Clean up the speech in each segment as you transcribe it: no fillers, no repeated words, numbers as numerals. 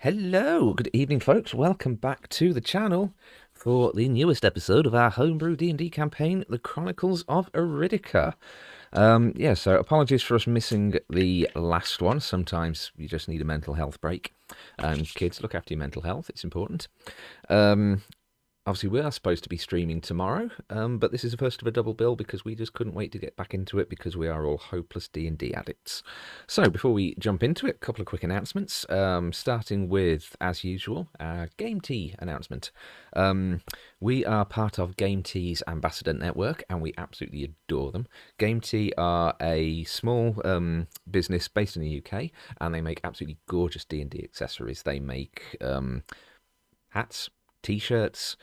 Hello, good evening folks, welcome back to the channel for the newest episode of our homebrew D&D campaign, the Chronicles of Iridica. So apologies for us missing the last one. Sometimes you just need a mental health break. Kids, look after your mental health, it's important. Obviously, we are supposed to be streaming tomorrow, but this is the first of a double bill because we just couldn't wait to get back into it because we are all hopeless D&D addicts. So before we jump into it, a couple of quick announcements, starting with, as usual, our Game Tea announcement. We are part of Game Tea's Ambassador Network, and we absolutely adore them. Game Tea are a small business based in the UK, and they make absolutely gorgeous D&D accessories. They make hats, T-shirts,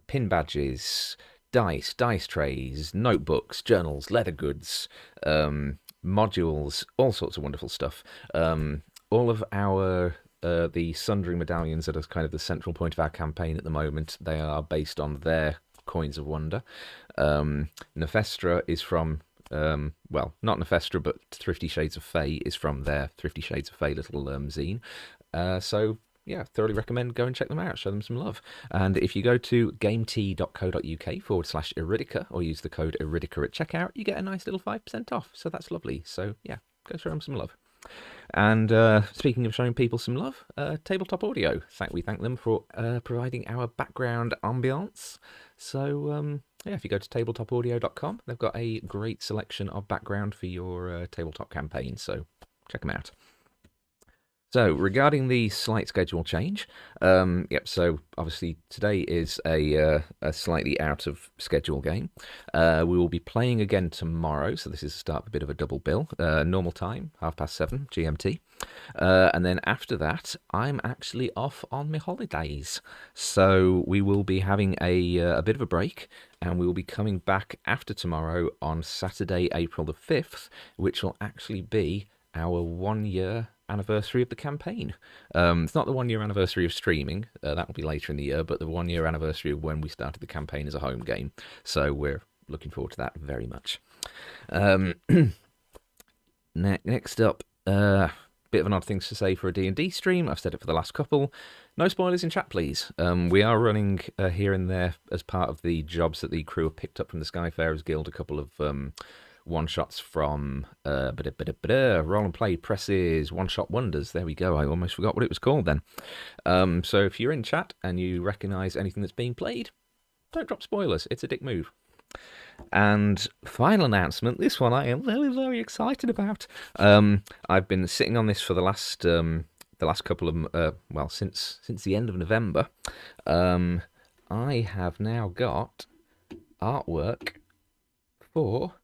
pin badges, dice trays, notebooks, journals, leather goods, modules, all sorts of wonderful stuff. All of our the Sundering medallions that are kind of the central point of our campaign at the moment, they are based on their coins of wonder. Nephestra is from well, not Nephestra, but Thrifty Shades of Fae is from their Thrifty Shades of Fae little zine. So yeah, thoroughly recommend go and check them out, show them some love. And if you go to gametea.co.uk/Iridica or use the code Iridica at checkout, you get a nice little 5% off. So that's lovely. So yeah, go show them some love. And speaking of showing people some love, Tabletop Audio. We thank them for providing our background ambiance. So yeah, if you go to tabletopaudio.com, they've got a great selection of background for your tabletop campaign. So check them out. So, regarding the slight schedule change, so obviously today is a slightly out of schedule game. We will be playing again tomorrow, so this is the start of a bit of a double bill. Normal time, 7:30 GMT. And then after that, I'm actually off on my holidays. So we will be having a bit of a break, and we will be coming back after tomorrow on Saturday, April the 5th, which will actually be our 1 year anniversary of the campaign. It's not the 1 year anniversary of streaming, that will be later in the year, but the 1 year anniversary of when we started the campaign as a home game. So we're looking forward to that very much. Next up, bit of an odd thing to say for a D&D stream. I've said it for the last couple. No spoilers in chat, please. We are running here and there as part of the jobs that the crew have picked up from the Skyfarers Guild, a couple of one-shots from Roll and Play Presses, One-Shot Wonders. There we go. I almost forgot what it was called then. So if you're in chat and you recognise anything that's being played, don't drop spoilers. It's a dick move. And final announcement, this one I am very, very excited about. I've been sitting on this for the last couple of, since the end of November. I have now got artwork for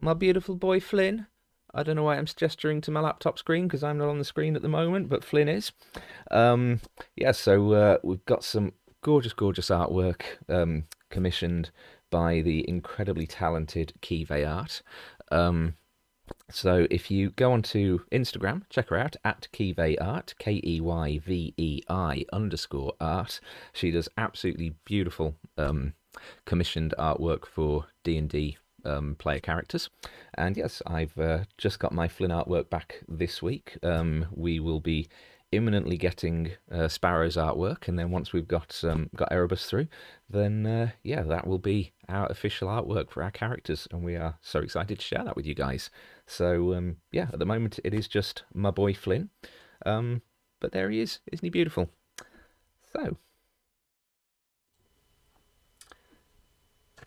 my beautiful boy Flynn. I don't know why I'm gesturing to my laptop screen because I'm not on the screen at the moment, but Flynn is. So we've got some gorgeous artwork commissioned by the incredibly talented Kive Art. So if you go onto Instagram, check her out at Kive Art, KEYVEI_art. She does absolutely beautiful commissioned artwork for D&D player characters. And yes, I've just got my Flynn artwork back this week. We will be imminently getting Sparrow's artwork, and then once we've got Erebus through, then that will be our official artwork for our characters, and we are so excited to share that with you guys. So at the moment it is just my boy Flynn, but there he is, isn't he beautiful? So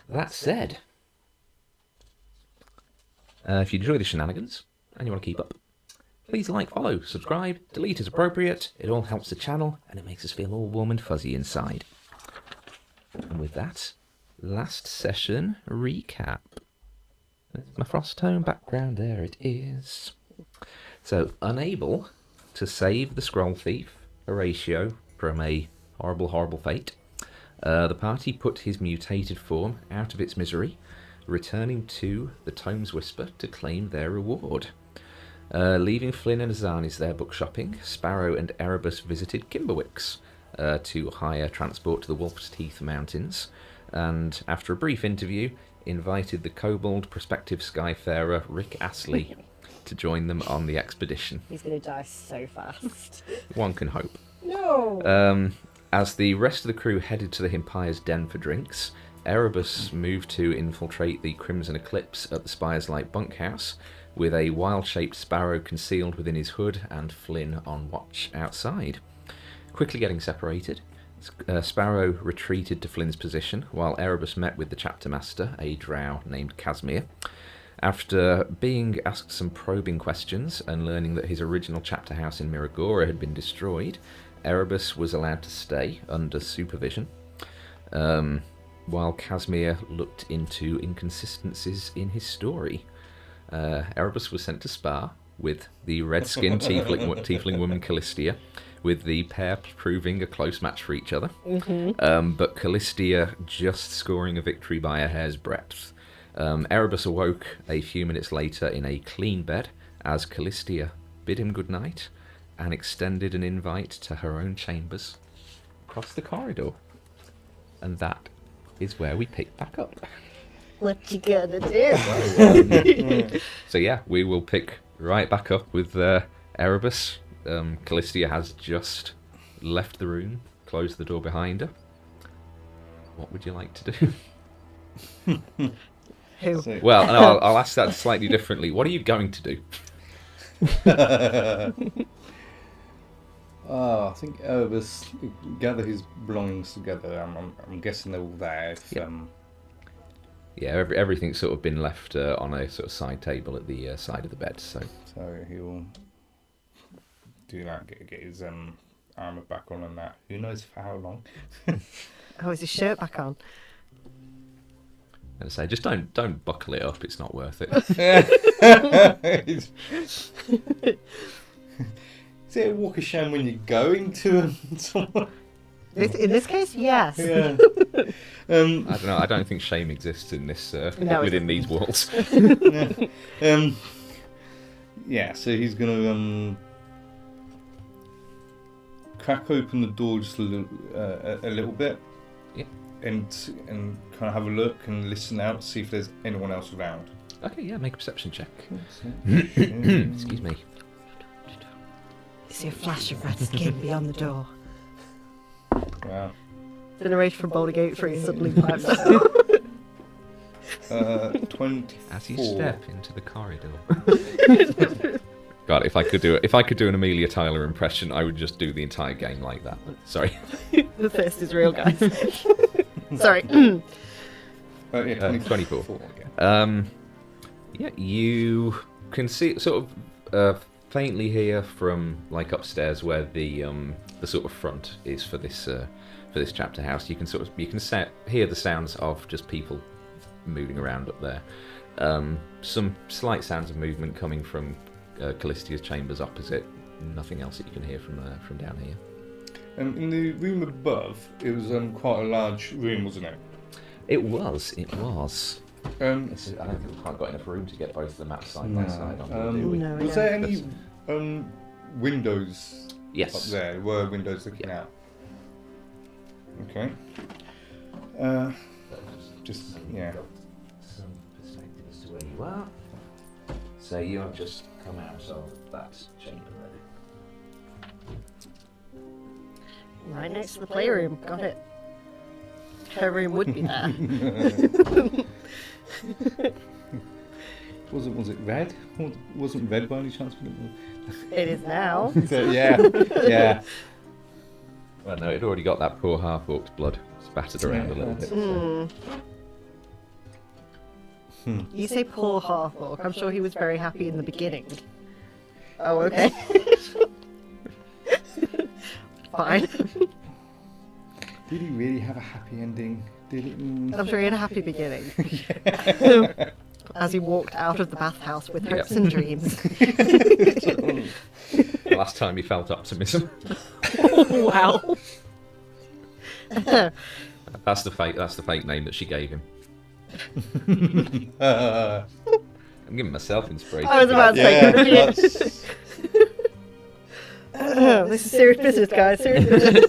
that said, if you enjoy the shenanigans and you want to keep up, please like, follow, subscribe, delete as appropriate. It all helps the channel and it makes us feel all warm and fuzzy inside. And with that, last session recap. There's my frost tone background, there it is. So, unable to save the scroll thief, Horatio, from a horrible fate, the party put his mutated form out of its misery, returning to the Tome's Whisper to claim their reward. Leaving Flynn and Azanis there book shopping, Sparrow and Erebus visited Kimberwick's to hire transport to the Wolf's Teeth Mountains, and after a brief interview, invited the kobold prospective Skyfarer Rick Astley to join them on the expedition. He's going to die so fast. One can hope. No! As the rest of the crew headed to the Empire's den for drinks, Erebus moved to infiltrate the Crimson Eclipse at the Spire's Light bunkhouse, with a wild-shaped Sparrow concealed within his hood and Flynn on watch outside. Quickly getting separated, Sparrow retreated to Flynn's position, while Erebus met with the chapter master, a drow named Casimir. After being asked some probing questions and learning that his original chapter house in Miragora had been destroyed, Erebus was allowed to stay under supervision, while Casimir looked into inconsistencies in his story. Erebus was sent to spar with the red-skinned tiefling woman Callistia, with the pair proving a close match for each other. But Callistia just scoring a victory by a hair's breadth. Erebus awoke a few minutes later in a clean bed as Callistia bid him good night and extended an invite to her own chambers across the corridor. And that is where we pick back up. What you gonna do? So yeah, we will pick right back up with Erebus. Callistia has just left the room, closed the door behind her. What would you like to do? Who? Well, no, I'll ask that slightly differently. What are you going to do? I think Erebus gather his belongings together. I'm guessing they're all there. Everything's sort of been left on a sort of side table at the side of the bed. So he'll do that, get his armour back on and that. Who knows for how long? Oh, is his shirt back on? And I say, just don't buckle it up. It's not worth it. Is it a walk of shame when you're going to someone? In this case, yes. Yeah. I don't know. I don't think shame exists in this within these walls. So he's gonna crack open the door just a little bit. Yeah. And kind of have a look and listen out, see if there's anyone else around. Okay, yeah, make a perception check. Excuse me. You see a flash of red skin beyond the door. Wow. The narrator from Baldur's Gate 3 suddenly pipes up. 24. As you step into the corridor. God, if I could do an Amelia Tyler impression, I would just do the entire game like that. Sorry. The thirst is real, guys. Sorry. 24. You can see sort of faintly hear from like upstairs where the sort of front is for this chapter house. You can hear the sounds of just people moving around up there. Some slight sounds of movement coming from Callistia's chambers opposite. Nothing else that you can hear from down here. In the room above, it was quite a large room, wasn't it? It was. I don't think we've quite got enough room to get both of them out side by side on here, do we? No, was there any windows Yes. up there? There were windows looking out. Okay. Just, yeah. Some perspective as to where you are. So you have just come out of that chamber there. Right next to the playroom. Got it. Her room would be there. Was it red? Wasn't red by any chance? It is now. Yeah. Well, no, it already got that poor half-orc's blood spattered around a little bit. So. You say poor half-orc. I'm sure he was very happy in the beginning. Oh, okay. Fine. Did he really have a happy ending? Did it? I'm sure he had a happy beginning. As he walked out of the bathhouse with hopes and dreams. The last time he felt optimism. Wow. That's the fake name that she gave him. Uh, I'm giving myself inspiration. I was about to yeah, say, this is serious business, guys. Serious business.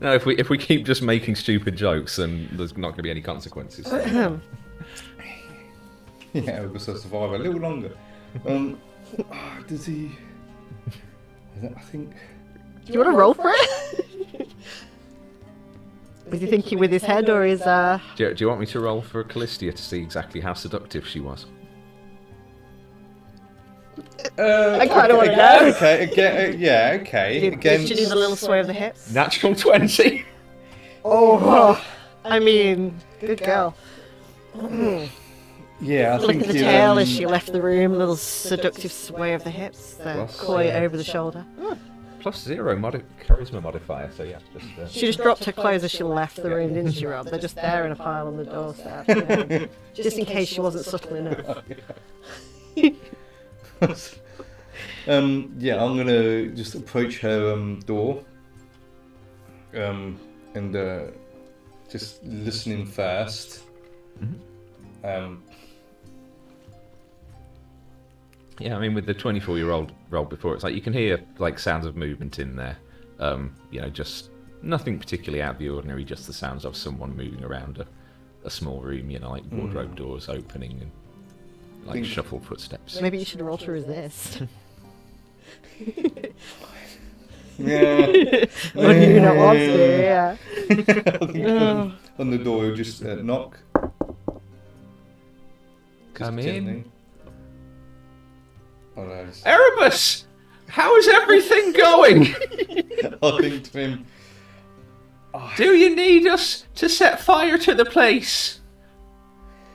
No, if we keep just making stupid jokes, then there's not going to be any consequences. yeah, we will survive a little longer. Does he? I think. Do you want to roll for it? Was he thinking with his head or his... Do you want me to roll for Callistia to see exactly how seductive she was? I kind of want to know. Okay, again, yeah, okay. Did she do the little sway of the hips? Natural 20. Oh, I mean, good girl. Yeah, I Look think at the tail as she left the room, little seductive sway of the hips, the coy over the shoulder. +0 charisma modifier, so yeah. She just dropped her clothes as she left the room, didn't she, Rob? They're just there in a pile on the doorstep. Just in case she wasn't subtle enough. Yeah, I'm gonna just approach her door, and just listening first. Yeah, I mean, with the 24-year-old roll before, it's like you can hear like sounds of movement in there. Just nothing particularly out of the ordinary, just the sounds of someone moving around a small room, like wardrobe doors opening and like shuffled footsteps. Maybe you should roll to resist. Yeah. Or do you not want to? Yeah. On the door, you'll just knock. Come Just in. gently. Oh, no, Erebus! How is everything going? I think to him. Do you need us to set fire to the place?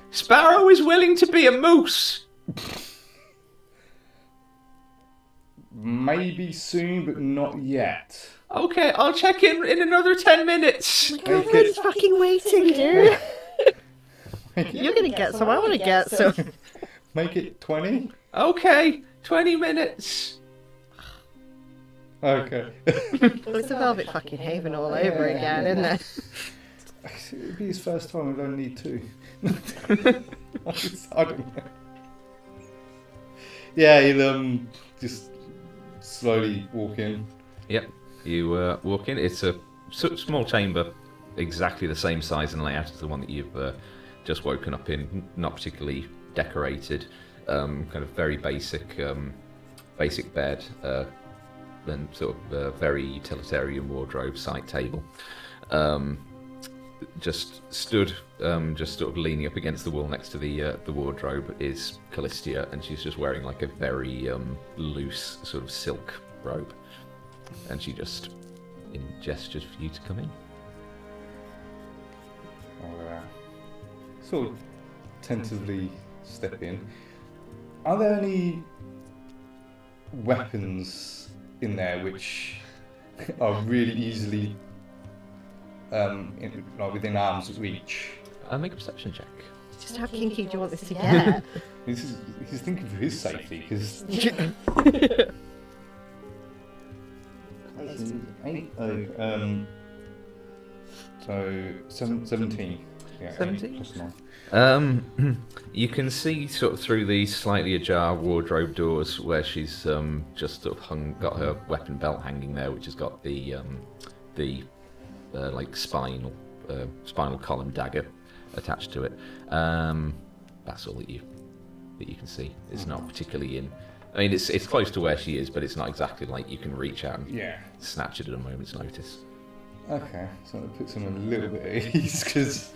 Sparrow is willing to be a moose. Maybe soon, but not yet. Okay, I'll check in another 10 minutes. My girlfriend's fucking waiting, dude. You're gonna get some, I wanna get some. Make it 20? Okay, 20 minutes. Okay. Well, it's a Velvet fucking Haven all over again, isn't it? It'd be his first time, I don't need to. I don't know. Yeah, he'll just slowly walk in. Yep, you walk in. It's a small chamber, exactly the same size and layout as the one that you've just woken up in. Not particularly decorated, kind of very basic bed, then sort of very utilitarian wardrobe, side table. Just stood, just sort of leaning up against the wall next to the wardrobe is Callistia, and she's just wearing like a very loose sort of silk robe, and she just gestures for you to come in. I'll sort of tentatively step in. Are there any weapons in there which are really easily within arm's reach? Make a perception check. Just how kinky do you want this to get? He's thinking for his safety, because... So, 17. Yeah, 17? Plus 9. You can see sort of through these slightly ajar wardrobe doors where she's just sort of got her weapon belt hanging there, which has got the like spinal column dagger attached to it. That's all that you can see. It's not particularly in. I mean, it's close to where she is, but it's not exactly like you can reach out and snatch it at a moment's notice. Okay, so that puts him a little bit at ease, because...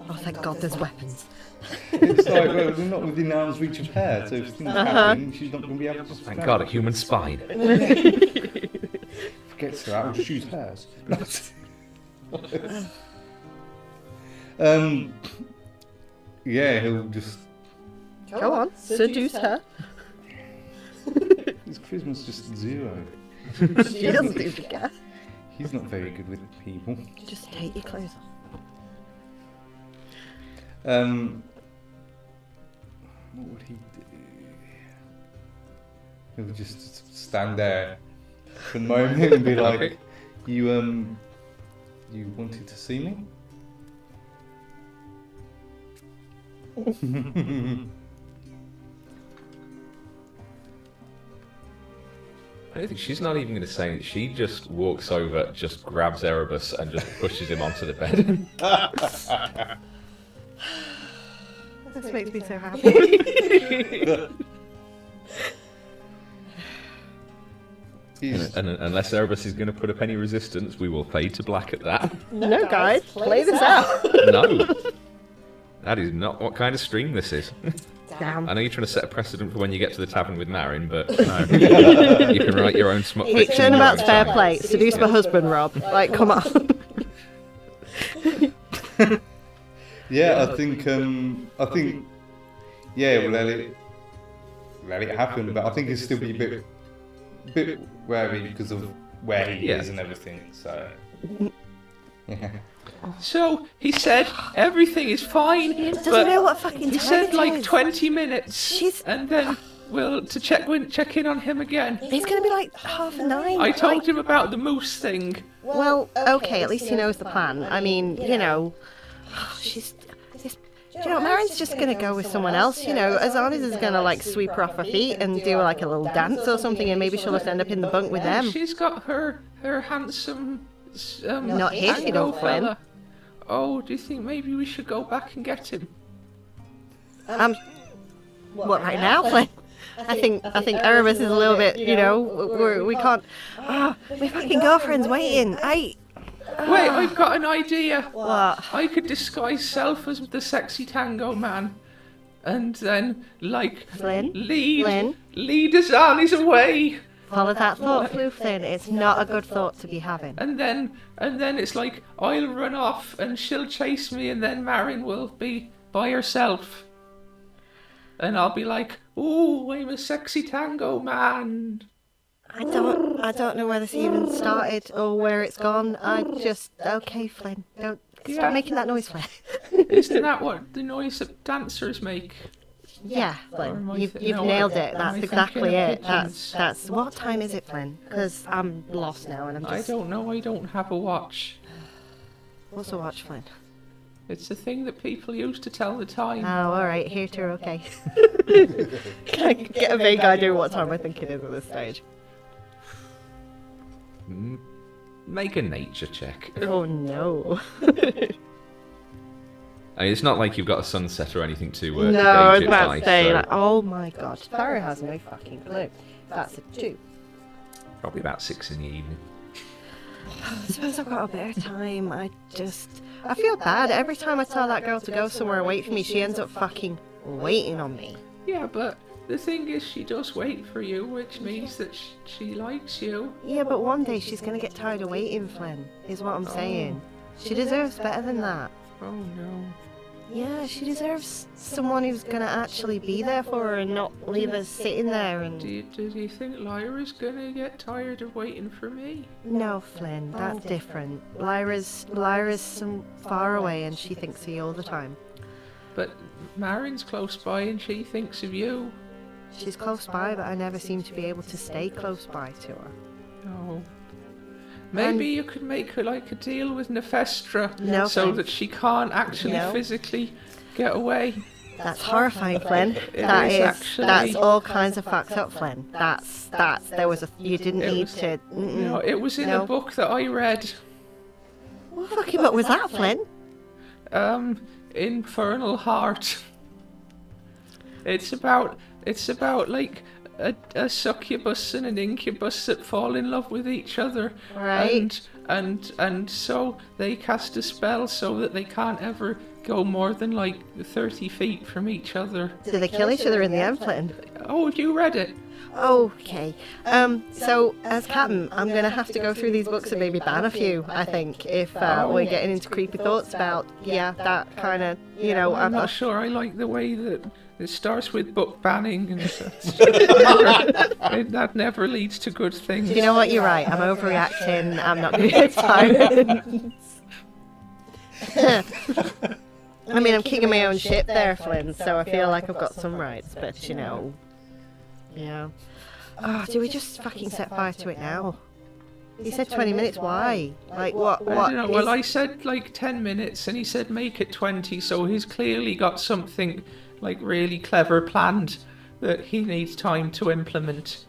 Oh, thank God there's weapons. It's like, well, they're not within arm's reach of her, so if things happen, she's not going to be able to... Thank God, a human spine. Forgets that, I'll just use hers. Yeah, he'll just... Go on, seduce her. His charisma's just 0. She doesn't even care. He's not very good with people. Just take your clothes off. What would he do? He'll just stand there for a moment and be like, you wanted to see me? I don't think she's not even going to say it. She just walks over, just grabs Erebus and just pushes him onto the bed. This makes me so happy. And unless Erebus is going to put up any resistance, we will fade to black at that. No, guys, play this out. No. That is not what kind of stream this is. Damn. I know you're trying to set a precedent for when you get to the tavern with Marin, but no. You can write your own smut fiction. Hey, turnabout's fair play. Seduce my husband, Rob. Like, come on. Yeah, I think, yeah, we'll let it happen, but I think he'll still be a bit wary because of where he is and everything, so... Yeah. So, he said everything is fine, He doesn't know what fucking time he said it like is. 20 minutes, She's- and then we'll check in on him again. It's going to be like 9:30. I told him about the moose thing. Well, okay, at least he knows the plan. I mean, you know, she's... You know, Marin's just going to go with someone else, you know. Azanis is going to, like, sweep her off her feet and do, like, a little dance or something, and maybe she'll just end up in the bunk with them. She's got her handsome... Not here, she Anglo don't, Flynn. fella. Oh, do you think maybe we should go back and get him? What, right now, Flynn? I think Erebus is a little bit, you know, we can't... Ah, my fucking girlfriend's waiting. Wait, I've got an idea. What? I could disguise self as the sexy tango man, and then, like, Flynn? lead Azanis away. Follow that thought through, Flynn. It's not a good thought to be having. And then it's like, I'll run off and she'll chase me, and then Marin will be by herself. And I'll be like, ooh, I'm a sexy tango man. I don't know where this even started or where it's gone. Okay, Flynn. Don't stop making that noise, Flynn. Isn't that what the noise that dancers make? Yeah, Or Flynn. am I You've no, nailed it. am I That's exactly thinking of it. pigeons? That's what time is it, Flynn? Because I'm lost now and I'm I just... don't know, I don't have a watch. What's a watch, Flynn? It's the thing that people use to tell the time. Oh, alright, here too, okay. Can I get a vague idea what time I think it is at this stage? Make a nature check. Oh no. I mean, it's not like you've got a sunset or anything to No, gauge I was it about by, to say, so like, oh my god, Sparrow has no fucking clue. That's a 2. probably about 6 in the evening. I suppose I've got a bit of time. I feel bad. Every time I tell that girl to go somewhere and wait for me, she ends up fucking waiting on me. Yeah, but the thing is, she does wait for you, which means that she likes you. Yeah, but one day she's gonna get tired of waiting, Flynn, is what I'm saying. She deserves better than that. Oh no. Yeah, she deserves someone who's gonna actually be there for her and not leave her sitting there and... Do you think Lyra's gonna get tired of waiting for me? No, Flynn, that's different. Lyra's some far away and she thinks of you all the time. But Marin's close by and she thinks of you. She's close by, but I never seem to be able to stay close by to her. Oh. Maybe you could make her like a deal with Nefestra No, so thanks. that she can't actually physically get away. That's horrifying, Flynn. Actually. That's all kinds of fucked up, Flynn. You didn't need to. No, it was in a book that I read. What fucking book was that, Flynn? Infernal Heart. It's about like a succubus and an incubus that fall in love with each other. Right. And so they cast a spell so that they can't ever go more than like 30 feet from each other. Do they kill each other in the end, Flynn? Oh, have you read it? Okay. So as captain, I'm gonna have to go through these books and maybe ban a few. I think if we're getting into creepy thoughts about that kind of, I'm not sure. I like the way that it starts with book banning, and that never leads to good things. You know what? You're right. I'm overreacting. I'm not going to get tired. I mean, I'm king of my own ship there, Flynn. So I feel like I've got some rights, but yeah. Oh, do we just fucking set fire to it now? He said 20 minutes. Why? Like what? I don't know. Well, I said like 10 minutes, and he said make it 20. So he's clearly got something like really clever planned that he needs time to implement.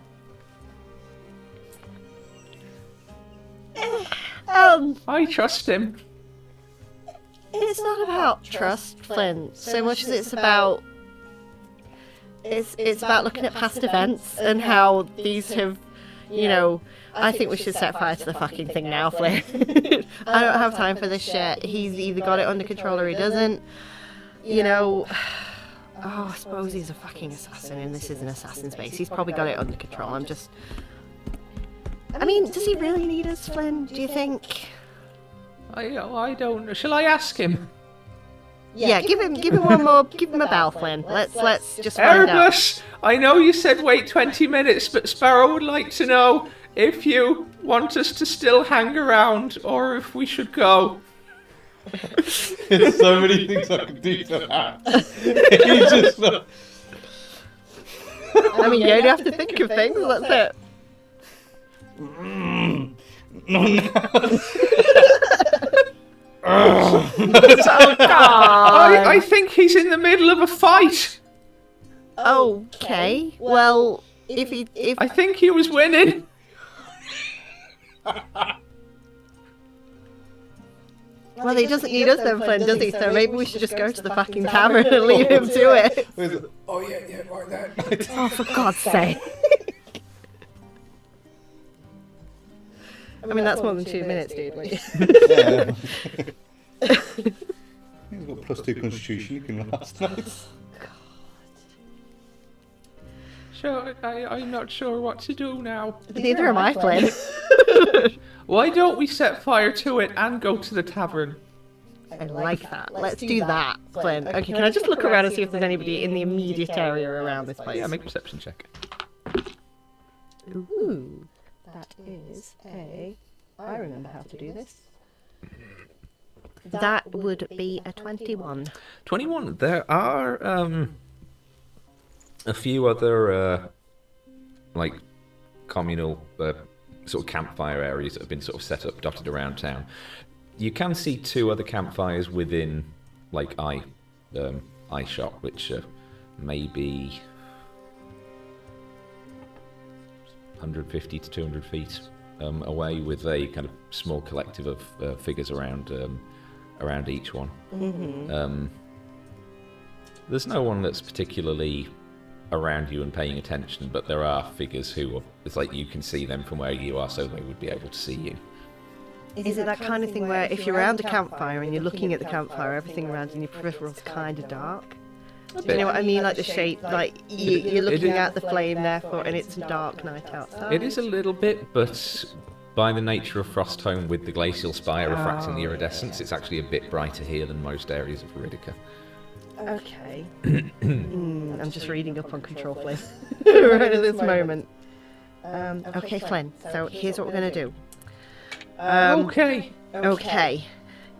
I trust him. It's not about trust, Flynn, so much as it's about looking at past events and how these have, I think we should set fire to the fucking thing now, Flynn. I don't have time for this shit. He's either got it under control or he doesn't. I suppose he's a fucking assassin and this is an assassin's base. He's probably got it under control. Does he really need us, Flynn? Do you think? I don't know. Shall I ask him? Yeah, give him one more. Give him a bell, Flynn. Let's just find out. Erebus, I know you said wait 20 minutes, but Sparrow would like to know if you want us to still hang around or if we should go. There's so many things I could do for that. You just. You only have to think of things. That's it. No. Oh God! I think he's in the middle of a fight. Okay. Well, if I think he was winning. Well, he doesn't need us then, Flynn, does he? So maybe we should just go to the fucking tavern and leave him to it. Oh yeah, right there. Oh, for God's sake! I mean, that's more than 2 minutes, dude. Yeah. He's got +2 constitution. You can last night. Sure, I'm not sure what to do now. Neither am I, Flynn. Why don't we set fire to it and go to the tavern? I like that. Let's do that, Flynn. Okay, can I just look around and see if there's anybody in the immediate area around this place? Yeah, make a perception check. Ooh, that is a... I remember how to do this. That would be a 21. 21. There are a few other communal sort of campfire areas that have been sort of set up, dotted around town. You can see 2 other campfires within eye shot, which may be 150 to 200 feet away, with a kind of small collective of figures around each one. Mm-hmm. There's no one that's particularly around you and paying attention, but there are figures who it's like you can see them from where you are, so they would be able to see you. Is it that kind of thing where if you're around a campfire and you're looking at the campfire, everything around in your peripheral's kind of dark? Do you know what I mean? Like the shape, like you're looking at the flame, therefore, and it's a dark night outside. It is a little bit, but by the nature of Frosthome with the glacial spire refracting the iridescence, it's actually a bit brighter here than most areas of Iridica. Okay. I'm just reading up on control flame right at this moment. Okay, Flynn, so here's what we're going to do. Okay.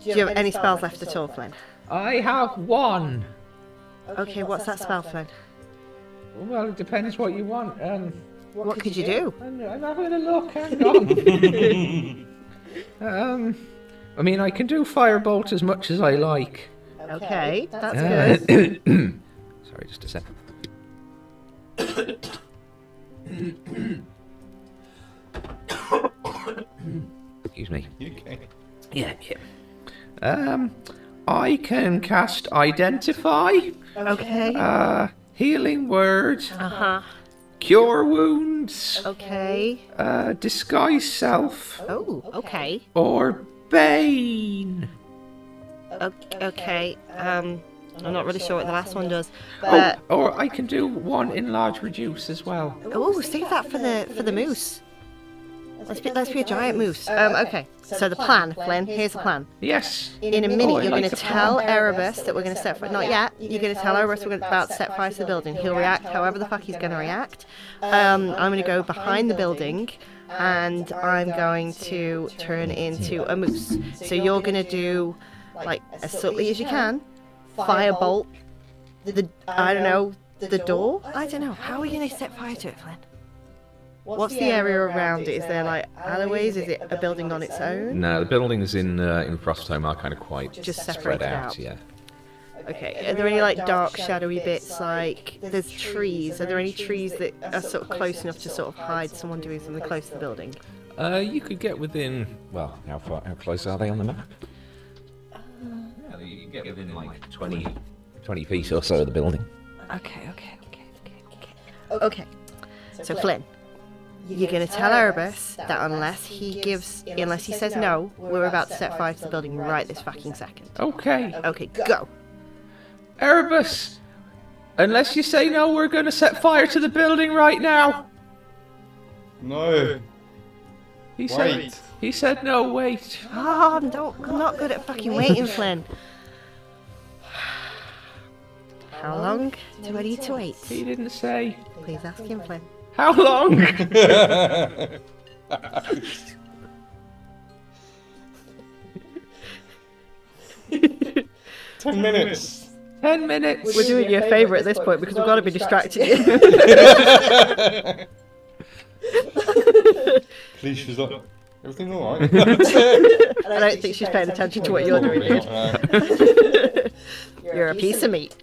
Do you have any spells left at all, Flynn? I have one. Okay, what's that spell, Flynn? Well, it depends what you want. What could you do? I'm having a look. Hang on. I mean, I can do firebolt as much as I like. Okay, that's good. Sorry, just a second. Excuse me. Okay. Yeah. I can cast Identify, Okay. Healing Word, Uh-huh. Cure Wounds, Okay. Disguise Self, Oh, okay. or Bane. Okay. I'm not really sure what the last one does. But Or I can do one Enlarge Reduce as well. oh, save that for the moose. Let's be a giant moose. Okay. So the plan, Flynn. Here's the plan. Yes. In a minute, Oh, I you're like going to the tell Erebus that we're going to set fire. Not yet. You're going to tell Erebus we're about to set fire to the building. He'll react however the fuck he's going to react. I'm going to go behind the building, and I'm going to turn into a moose. So you're going to do, like, as subtly as you can, firebolt the door. I don't know. How are we going to set fire to it, Flynn? What's the area around it? Is there like alleyways? Is it a building on its own? No, the buildings in Frostholm are kind of quite Just spread separated out. out. Yeah. Okay. Are there any like dark, shadowy bits? Like there's trees. Are there any trees that are sort of close enough to sort of hide someone doing something close to the building? You could get within. Well, how close are they on the map? Yeah, you can get within like 20 feet or so of the building. Okay. So Flynn, you're going to tell Erebus that unless he says no, we're about to set fire to the building right this fucking second. Okay. Okay, go. Erebus, unless you say no, we're going to set fire to the building right now. No. He said no, wait. Oh, I'm not good at fucking waiting, Flynn. How long do I need to wait? He didn't say. Please ask him, Flynn. How long? 10 minutes. 10 minutes. We're doing you a favour at this point because we've got to be distracted. Please, she's like, everything alright? I don't think she's paying attention to what you're doing, dude. You're a piece of meat.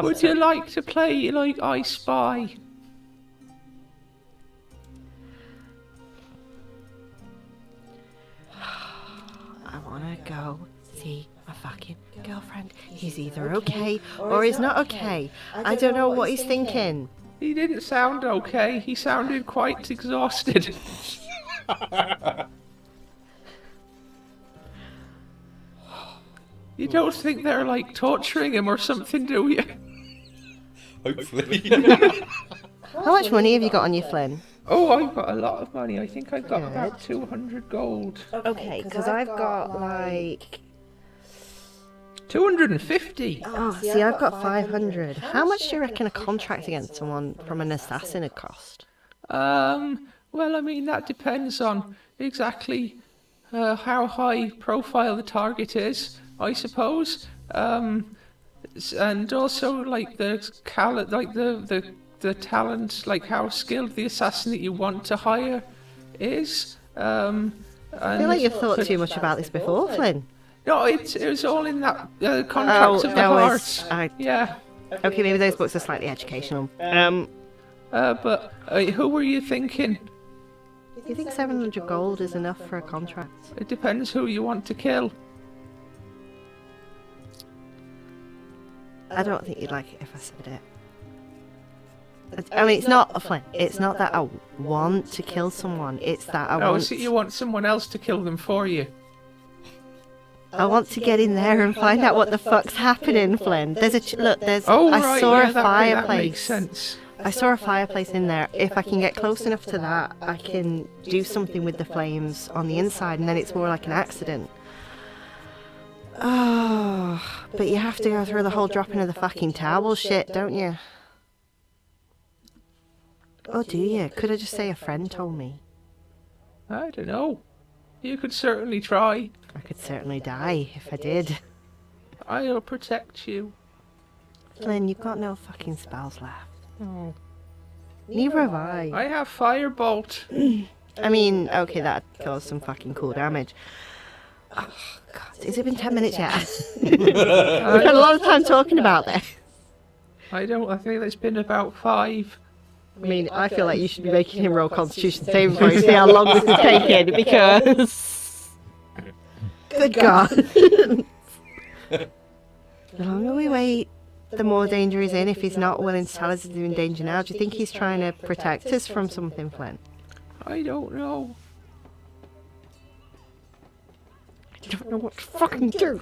Would you like to play like I Spy? I want to go see my fucking girlfriend. He's either okay or he's not okay. I don't know what he's thinking. He didn't sound okay. He sounded quite exhausted. You don't think they're like torturing him or something, do you? Hopefully. How much money have you got on you, Flynn? Oh, I've got a lot of money. I think I've got about 200 gold. Okay, because I've got like... 250. Oh, see, I've got 500. How much do you reckon a contract against someone from an assassin would cost? Well, I mean, that depends on exactly how high profile the target is, I suppose. And also, like, the talent, like, how skilled the assassin that you want to hire is. I feel like you've thought too much about this before, Flynn. No, it was all in that Contracts of the Heart. Yeah. Okay, maybe those books are slightly educational. But who were you thinking? Do you think 700 gold is enough for a contract? It depends who you want to kill. I don't think you'd like it if I said it. I mean, it's not, Flynn, it's not that I want to kill someone, it's that I want... so you want someone else to kill them for you? I want to get in there and find out what the fuck's happening, Flynn. There's a... Look, there's... Oh, I right, saw yeah, a that fireplace. makes sense. I saw a fireplace in there. If I can get close enough to that, I can do something with the flames on the inside, and then it's more like an accident. Oh, but you have to go through the whole dropping of the fucking towel shit, don't you? Or do you? Could I just say a friend told me? I don't know. You could certainly try. I could certainly die if I did. I'll protect you. Flynn, you've got no fucking spells left. Oh. Neither have I. I have firebolt. I mean, okay, that caused some fucking cool damage. Oh, God, has it been 10 minutes yet? We've had a lot of time talking about this. I think it's been about 5. I mean, I feel like you should be making him roll Constitution saving throws to see how long this is taking, because... Good God. The longer we wait, the more danger he's in if he's not willing to tell us he's in danger now. Do you think he's trying to protect us from something, Flynn? I don't know. I don't know what to fucking do.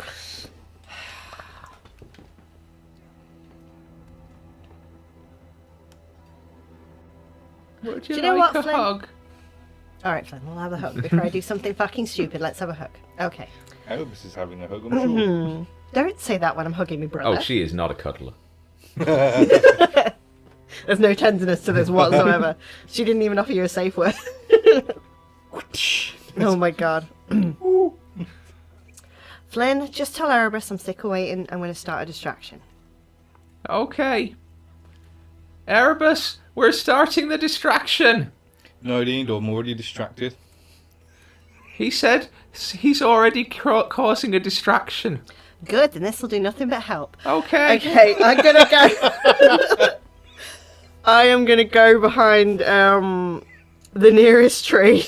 Would you Do you know like what, a Flynn? hug? Alright, Flynn, we'll have a hug. Before I do something fucking stupid, let's have a hug. Okay. Erebus is having a hug, I'm sure. Don't say that when I'm hugging my brother. Oh, she is not a cuddler. There's no tenderness to this whatsoever. She didn't even offer you a safe word. Oh my God. Flynn, just tell Erebus I'm sick of waiting. I'm going to start a distraction. Okay. Erebus, we're starting the distraction. No need, I'm already distracted. He said he's already causing a distraction. Good, and this will do nothing but help. Okay. Okay, I'm going to go... I am going to go behind the nearest tree.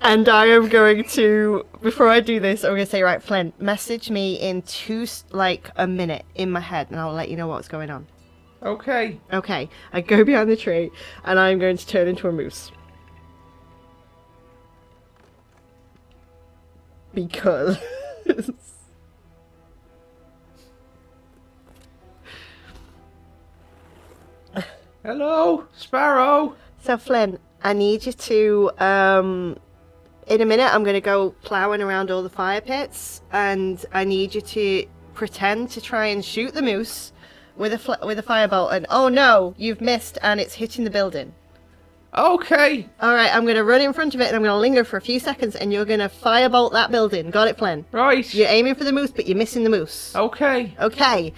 And I am going to, before I do this, I'm going to say, right, Flynn, message me in a minute in my head, and I'll let you know what's going on. Okay. Okay, I go behind the tree, and I'm going to turn into a moose. Because... Hello, Sparrow. So, Flynn, I need you to, in a minute, I'm going to go ploughing around all the fire pits, and I need you to pretend to try and shoot the moose with a firebolt, and oh no, you've missed, and it's hitting the building. Okay. Alright, I'm going to run in front of it, and I'm going to linger for a few seconds, and you're going to firebolt that building. Got it, Flynn? Right. You're aiming for the moose, but you're missing the moose. Okay. Okay.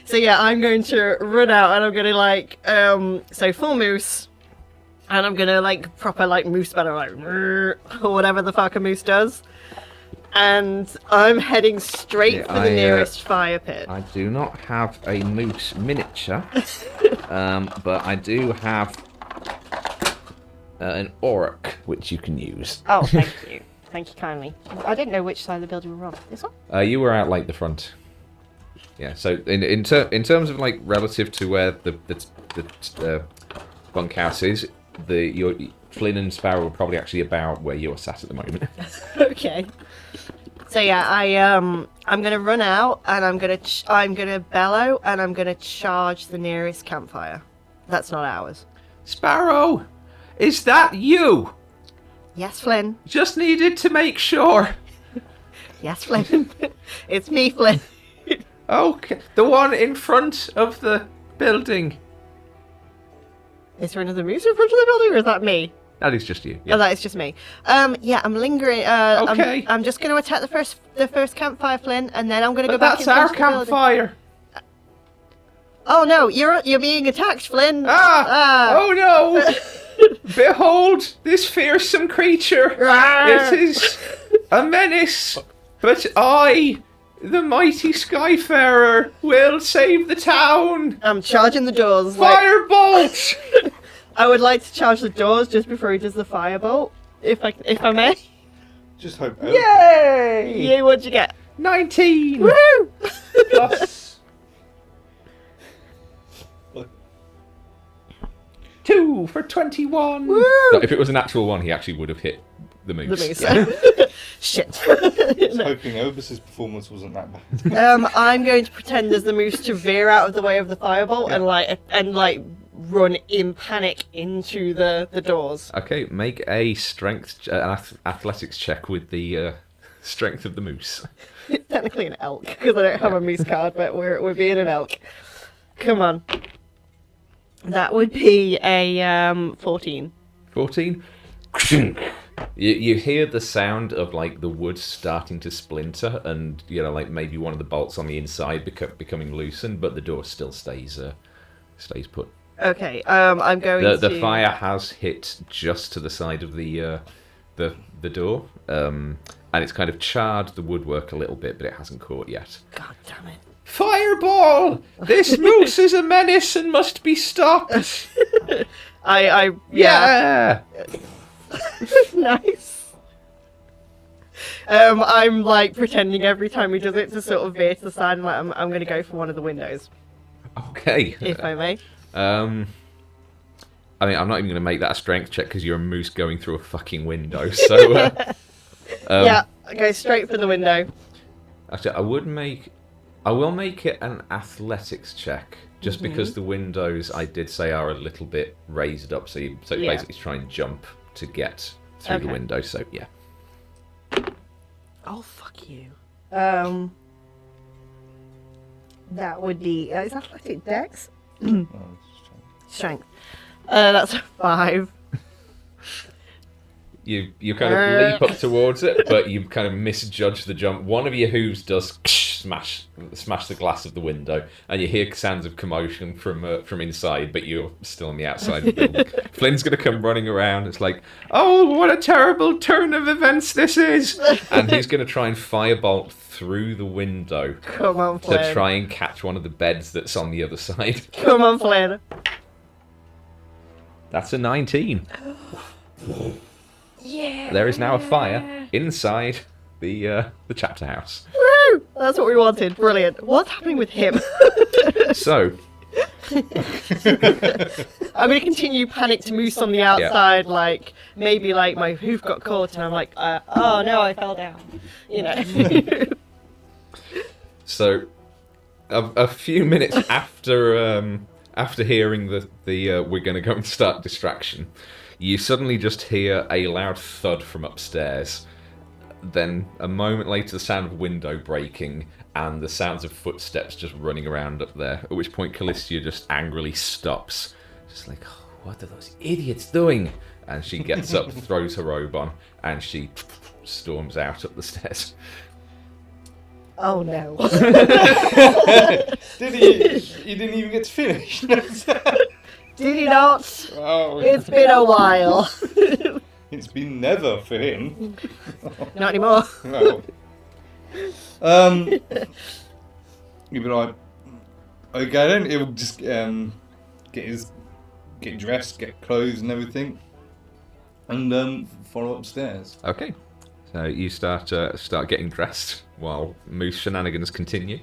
So yeah, I'm going to run out, and I'm going to so full moose, and I'm going to proper moose spell, or whatever the fuck a moose does. And I'm heading straight for the nearest fire pit. I do not have a moose miniature, but I do have an auric, which you can use. Oh, thank you. Thank you kindly. I didn't know which side of the building we were on. This one? You were out the front. Yeah. So in terms of relative to where the bunkhouse is, your Flynn and Sparrow are probably actually about where you're sat at the moment. Okay. So yeah, I'm gonna run out, and I'm gonna bellow, and I'm gonna charge the nearest campfire. That's not ours. Sparrow, is that you? Yes, Flynn. Just needed to make sure. Yes, Flynn. It's me, Flynn. Okay, the one in front of the building. Is there another moose in front of the building, or is that me? That is just you. Yeah. Oh, that is just me. Yeah, I'm lingering. Okay. I'm just going to attack the first campfire, Flynn, and then I'm going to go back in That's front our of the building. campfire. Oh no, you're being attacked, Flynn. Oh no! Behold this fearsome creature. It is a menace, but I, the mighty Skyfarer, will save the town. I'm charging the doors. Firebolt! I would like to charge the doors just before he does the firebolt, if I may. Just hope. Yay! Yay! What'd you get? 19. Woo! Plus 2 for 21. Woo! No, if it was an actual one, he actually would have hit the moose. The moose. Yeah. Shit. Just hoping Erebus's performance wasn't that bad. I'm going to pretend as the moose to veer out of the way of the firebolt and run in panic into the doors. Okay, make a strength, athletics check with the strength of the moose. Technically an elk, because I don't have a moose card, but we're being an elk. Come on. That would be a 14. 14. You hear the sound of like the wood starting to splinter, and like maybe one of the bolts on the inside becoming loosened, but the door still stays put. Okay, I'm going to... The fire has hit just to the side of the door, and it's kind of charred the woodwork a little bit, but it hasn't caught yet. God damn it. Fireball! This moose is a menace and must be stopped! Yeah. Nice. I'm like pretending every time he does it to sort of veer to the side, and like, I'm going to go for one of the windows. Okay. If I may. I mean, I'm not even going to make that a strength check because you're a moose going through a fucking window. So, yeah, I go straight for the window. Actually, I will make it an athletics check, just because the windows I did say are a little bit raised up, so basically try and jump to get through the window. So yeah. Oh fuck you. That would be is athletic dex? Strength. That's a 5. You kind of leap up towards it, but you kind of misjudge the jump. One of your hooves does smash the glass of the window, and you hear sounds of commotion from inside, but you're still on the outside of the building. Flynn's going to come running around. It's like, oh, what a terrible turn of events this is! And he's going to try and firebolt through the window. Come on, Flynn. To try and catch one of the beds that's on the other side. Come on, Flynn. That's a 19. Yeah. There is now a fire inside the chapter house. Woo! That's what we wanted. Brilliant. What's happening with him? So, I'm going to continue panic to moose on the outside, like maybe like my hoof got caught, and I'm like, oh no, I fell down. So, a few minutes after hearing the we're going to go and start distraction, you suddenly just hear a loud thud from upstairs. Then, a moment later, the sound of window breaking and the sounds of footsteps just running around up there. At which point, Callistia just angrily stops. Just like, oh, what are those idiots doing? And she gets up, throws her robe on, and she storms out up the stairs. Oh no. Did he? He didn't even get to finish. Did he not? Oh. It's been a while. It's been never for him. Not anymore. No. You'd be like, okay then, he'll just get dressed, get clothes and everything, and follow upstairs. Okay. So you start getting dressed while moose shenanigans continue.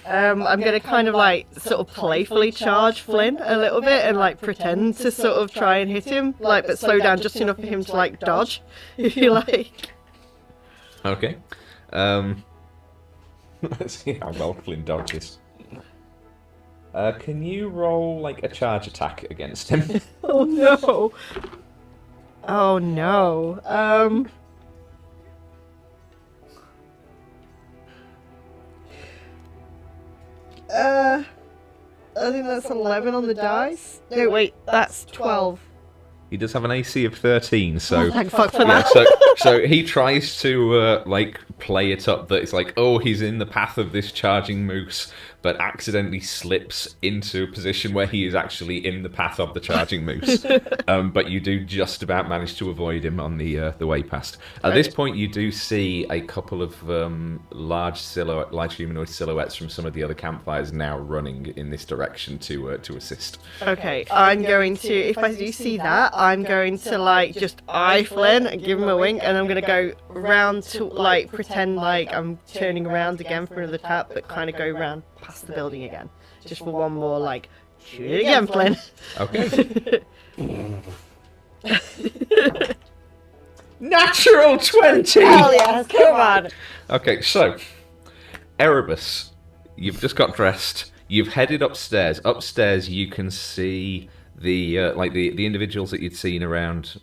I'm going to kind of like sort of playfully charge Flynn a little bit and like pretend to sort of try and hit him, like, but slow down just enough for him to like dodge, if you like. Okay. Let's see how well Flynn dodges. Can you roll like a charge attack against him? Oh no. Oh no. I think that's 11 on the dice. No, wait, that's 12. He does have an AC of 13, so... Oh, thank fuck for that. So he tries to, play it up that it's like, oh, he's in the path of this charging moose, but accidentally slips into a position where he is actually in the path of the charging moose. But you do just about manage to avoid him on the way past. At this point, you do see a couple of large humanoid silhouettes from some of the other campfires now running in this direction to assist. Okay, I'm going to, if I do see that, I'm going to like just eye Flynn and give him a wink, and I'm going to go round to like pretend like I'm turning around again for another tap, but kind of go round past the building again, just for one more like shoot it again, Flynn. Okay. Natural 20. Hell yes, come on. Okay, so Erebus, you've just got dressed. You've headed upstairs. Upstairs, you can see the individuals that you'd seen around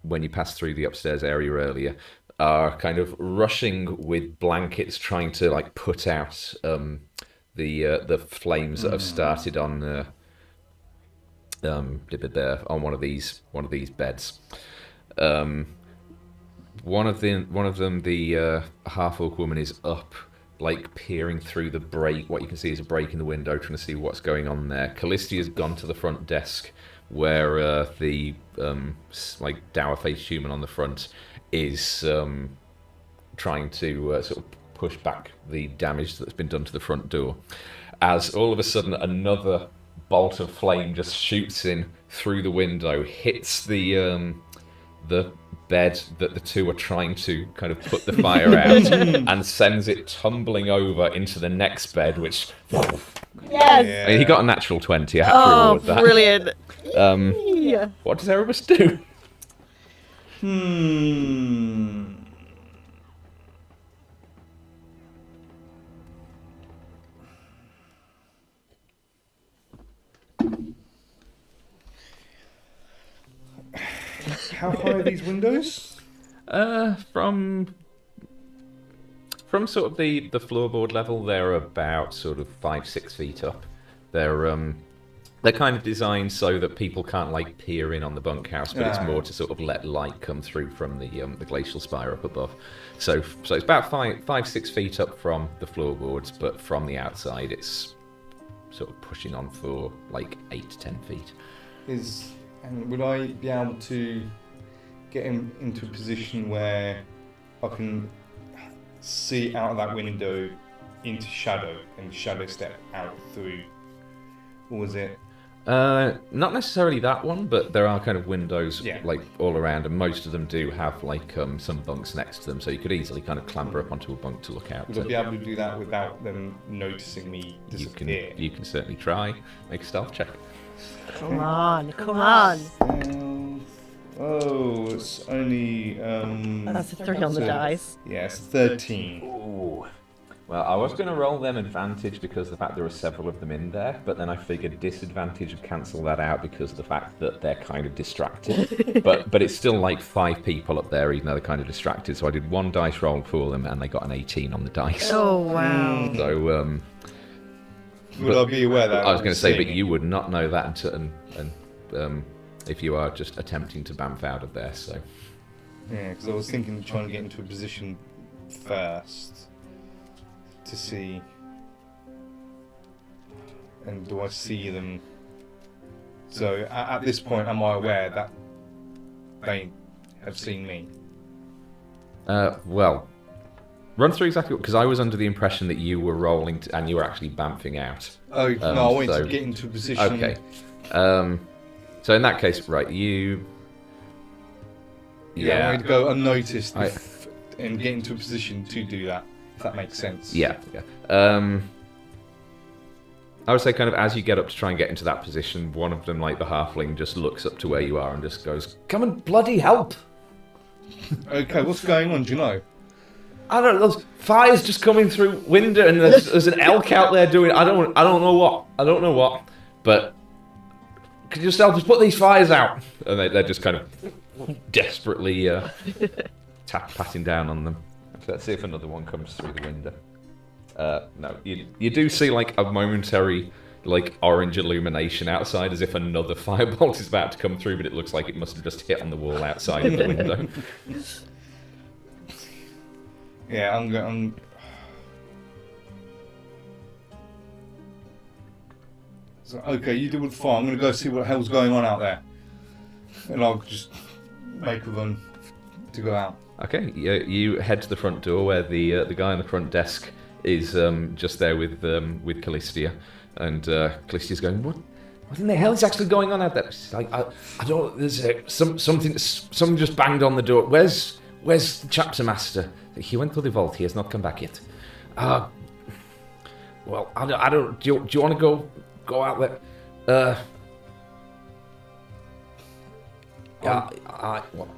when you passed through the upstairs area earlier are kind of rushing with blankets, trying to like put out the flames that have started on on one of these beds. One of them, the half-orc woman, is up, like peering through the break. What you can see is a break in the window, trying to see what's going on there. Callistia's gone to the front desk, where the like dour-faced human on the front is trying to sort of push back the damage that's been done to the front door. As all of a sudden, another bolt of flame just shoots in through the window, hits the bed that the two are trying to kind of put the fire out, and sends it tumbling over into the next bed, which... Yes! I mean, he got a natural 20, I have to reward that. Brilliant! What does Erebus do? How high are these windows? From sort of the floorboard level, they're about sort of 5-6 feet up. They're kind of designed so that people can't like peer in on the bunkhouse, but it's more to sort of let light come through from the glacial spire up above. So it's about 5-6 feet up from the floorboards, but from the outside it's sort of pushing on for like 8 to 10 feet. And would I be able to get him into a position where I can see out of that window into shadow and shadow step out through? Or was it? Not necessarily that one, but there are kind of windows like all around, and most of them do have like some bunks next to them, so you could easily kind of clamber up onto a bunk to look out. Would I be able to do that without them noticing me disappear? You can certainly try. Make a stealth check. Come on. It's only... That's a 3 on the dice. Yes, 13. Ooh. Well, I was going to roll them advantage because of the fact there are several of them in there, but then I figured disadvantage would cancel that out because of the fact that they're kind of distracted. but it's still like 5 people up there, even though they're kind of distracted. So I did 1 dice roll for them, and they got an 18 on the dice. Oh, wow. So, would I be aware that I was going to say, but you would not know that until, if you are just attempting to bamf out of there. So, yeah, because I was thinking of trying to get into a position first to see, and do I see them? So at this point, am I aware that they have seen me? Well, run through exactly, because I was under the impression that you were rolling and you were actually bamfing out. Oh, no, I wanted to get into a position. Okay. So in that case, right, you... I wanted to go unnoticed and get into a position to do that, if that makes sense. Yeah. I would say kind of as you get up to try and get into that position, one of them, like the halfling, just looks up to where you are and just goes, "Come and bloody help!" Okay, what's going on, do you know? I don't know, there's fires just coming through window, and there's an elk out there doing, I don't know what, but could you just help us put these fires out? And they're just kind of desperately patting down on them. Let's see if another one comes through the window. No, you do see like a momentary like orange illumination outside, as if another firebolt is about to come through, but it looks like it must have just hit on the wall outside of the window. Yeah, I'm so, okay, you do with the fire. I'm going to go see what the hell's going on out there, and I'll just make a run to go out. Okay, you head to the front door where the guy on the front desk is just there with Callistia, and Callistia's going, "What in the hell is actually going on out there?" She's like, I don't. There's something just banged on the door. Where's the chapter master? He went through the vault. He has not come back yet. Well, I don't. Do you want to go out there? What?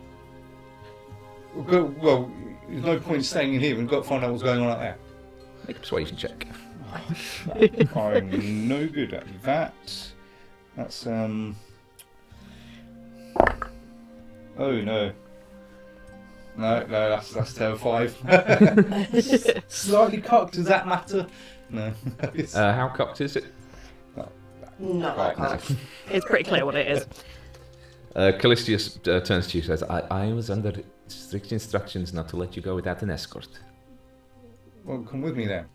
Well, there's no point staying in here. We've got to find out what's going on out there. Make a persuasion check. I'm no good at that. That's Oh no. No, that's terrible. 5. Slightly cocked. Does that matter? No. How cocked is it? No, Right. I can't. It's pretty clear what it is. Callistius turns to you and says, I was under strict instructions not to let you go without an escort. Well, come with me then.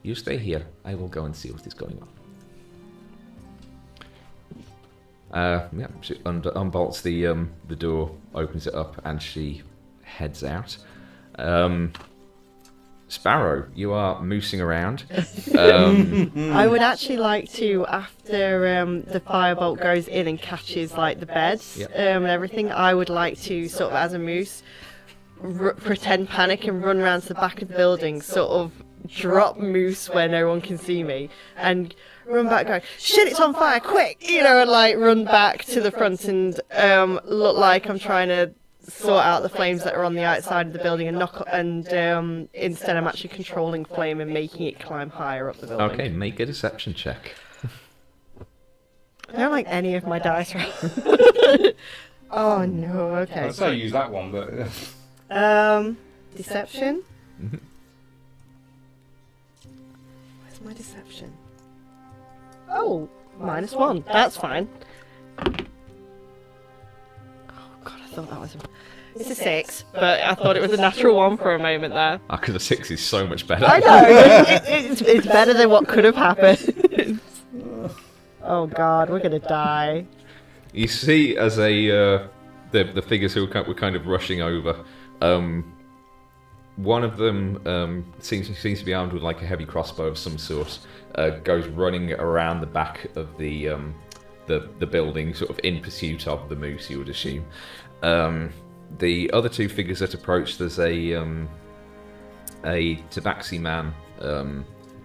You stay here. I will go and see what is going on. She unbolts the door, opens it up, and she heads out. Sparrow, you are moosing around. I would actually like to, after the firebolt goes in and catches like the beds and everything, I would like to sort of, as a moose, pretend panic and run around to the back of the building, sort of drop moose where no one can see me, and run back going, shit, it's on fire, quick, and like run back to the front and look like I'm trying to sort out the flames that are on the outside of the building and instead I'm actually controlling flame and making it climb higher up the building. Okay, make a deception check. I don't like any of my dice right. Oh no, okay. I'd say use that one, but deception. Mm-hmm. Where's my deception? Oh, -1. That's fine. Oh god, I thought that was it's a 6, but I thought it was a natural 1 for a moment there. Because a 6 is so much better. I know, it's better than what could have happened. Oh god, we're gonna die. You see, as the figures who were kind of rushing over, one of them seems to be armed with like a heavy crossbow of some sort. Goes running around the back of the building, sort of in pursuit of the moose, you would assume. The other two figures that approach, there's a tabaxi man,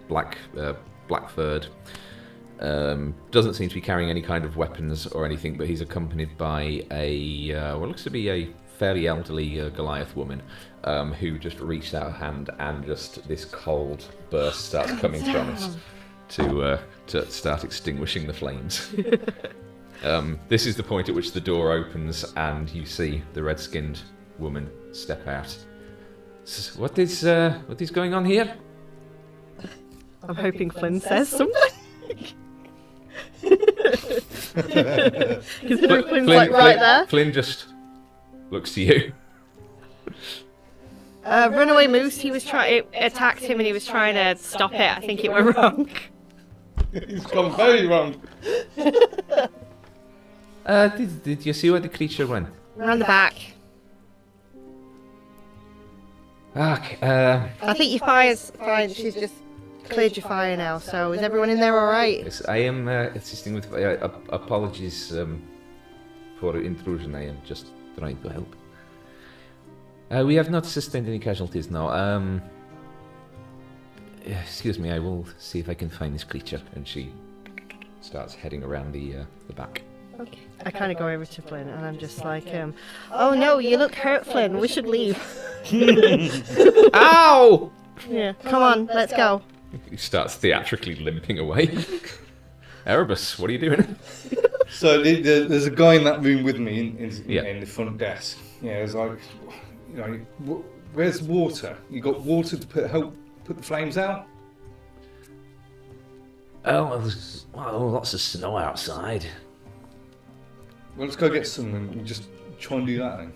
black furred. Doesn't seem to be carrying any kind of weapons or anything, but he's accompanied by what looks to be a fairly elderly Goliath woman, who just reached out her hand and just this cold burst starts coming from it to start extinguishing the flames. This is the point at which the door opens and you see the red-skinned woman step out. What is going on here? I'm hoping Flynn says something. Considering Flynn's like right there. Flynn just looks to you. Runaway moose, it attacked him and he was trying to stop it. I think it went wrong. It's gone very wrong. Did you see where the creature went? Around the back. Okay. I think your fire's fine. She's just cleared your fire now. So is everyone in there all right? Yes, I am assisting with apologies for intrusion. I am just trying to help. We have not sustained any casualties now. Excuse me, I will see if I can find this creature. And she starts heading around the back. Okay. I kind of go over to Flynn and I'm just like, oh no, you look hurt, Flynn. We should leave. Ow! Yeah, come on, let's go. He starts theatrically limping away. Erebus, what are you doing? So there's a guy in that room with me Yeah. in the front desk. Yeah, it's like, where's water? You got water to help put the flames out? Oh, there's lots of snow outside. Well, let's go get some and just try and do that then.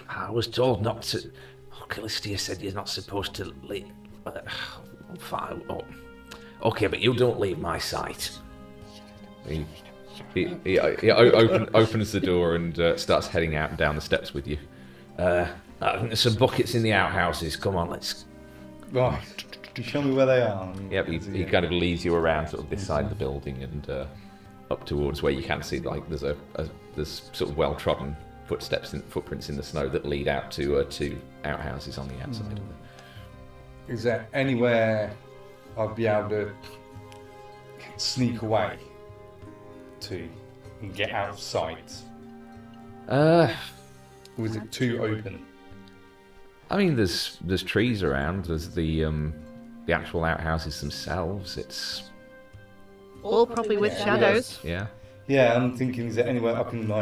I was told not to. Callistia said you're not supposed to leave. Fine. Okay, but you don't leave my sight. He opens the door and starts heading out down the steps with you. I think there's some buckets in the outhouses. Come on, let's. Right. Show me where they are. Yep, he kind of leads you around sort of this side of the building and up towards where you can see like there's sort of well-trodden footprints in the snow that lead out to two outhouses on the outside of it. Is there anywhere I'd be able to sneak away to and get out of sight? Or is it too open? I mean, there's trees around. There's the actual outhouses themselves. It's All probably with shadows. yeah. Yeah, I'm thinking, is there anywhere I can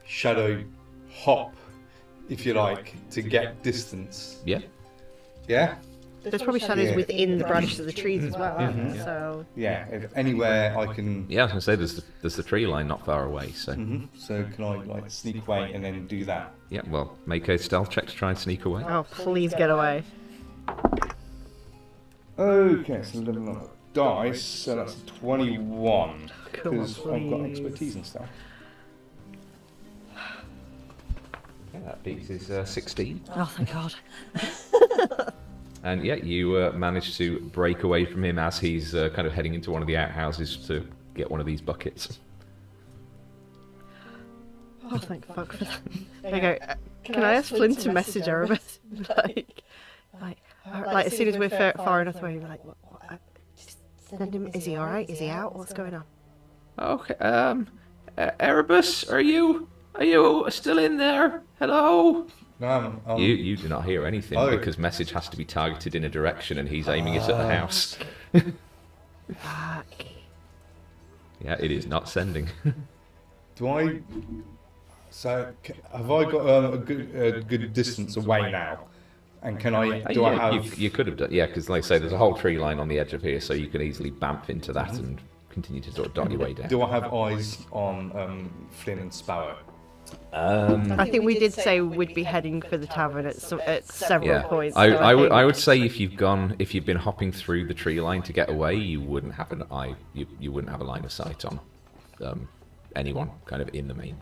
shadow hop if you like, to get distance. Yeah. Yeah? There's probably shadows Yeah. within the branches of the trees as well, aren't there? Yeah. So Yeah, if anywhere I can... Yeah, I was going to say there's the tree line not far away, so... So can I, like, sneak away and then do that? Yeah, well, make a stealth check to try and sneak away. oh, please get away. Okay, so 11 on the dice, so that's 21. Come on, Because I've got please. expertise and stuff. Yeah, that beats his 16. Oh, thank God. And yeah, you manage to break away from him as he's kind of heading into one of the outhouses to get one of these buckets. Oh, thank fuck for that. There you go. Can I ask Flynn to message Erebus? like, as soon as we're far enough away, we're like, what, just send him. Is he all right? Is he out? What's going on? Okay, Erebus, are you still in there? Hello? No, You do not hear anything Oh. because message has to be targeted in a direction and he's aiming it at the house. Fuck. Yeah, it is not sending. do I... So, have I got a good distance away now? And can I... Do I have... You could have done, yeah, because like I say, there's a whole tree line on the edge of here, so you can easily bamf into that and continue to sort of dot your way down. Do I have eyes on Flynn and Sparrow? I think we did say we'd be heading for the tavern at several Yeah, points. I, so I would think- I would say if you've been hopping through the tree line to get away, you wouldn't have an eye, you wouldn't have a line of sight on anyone kind of in the main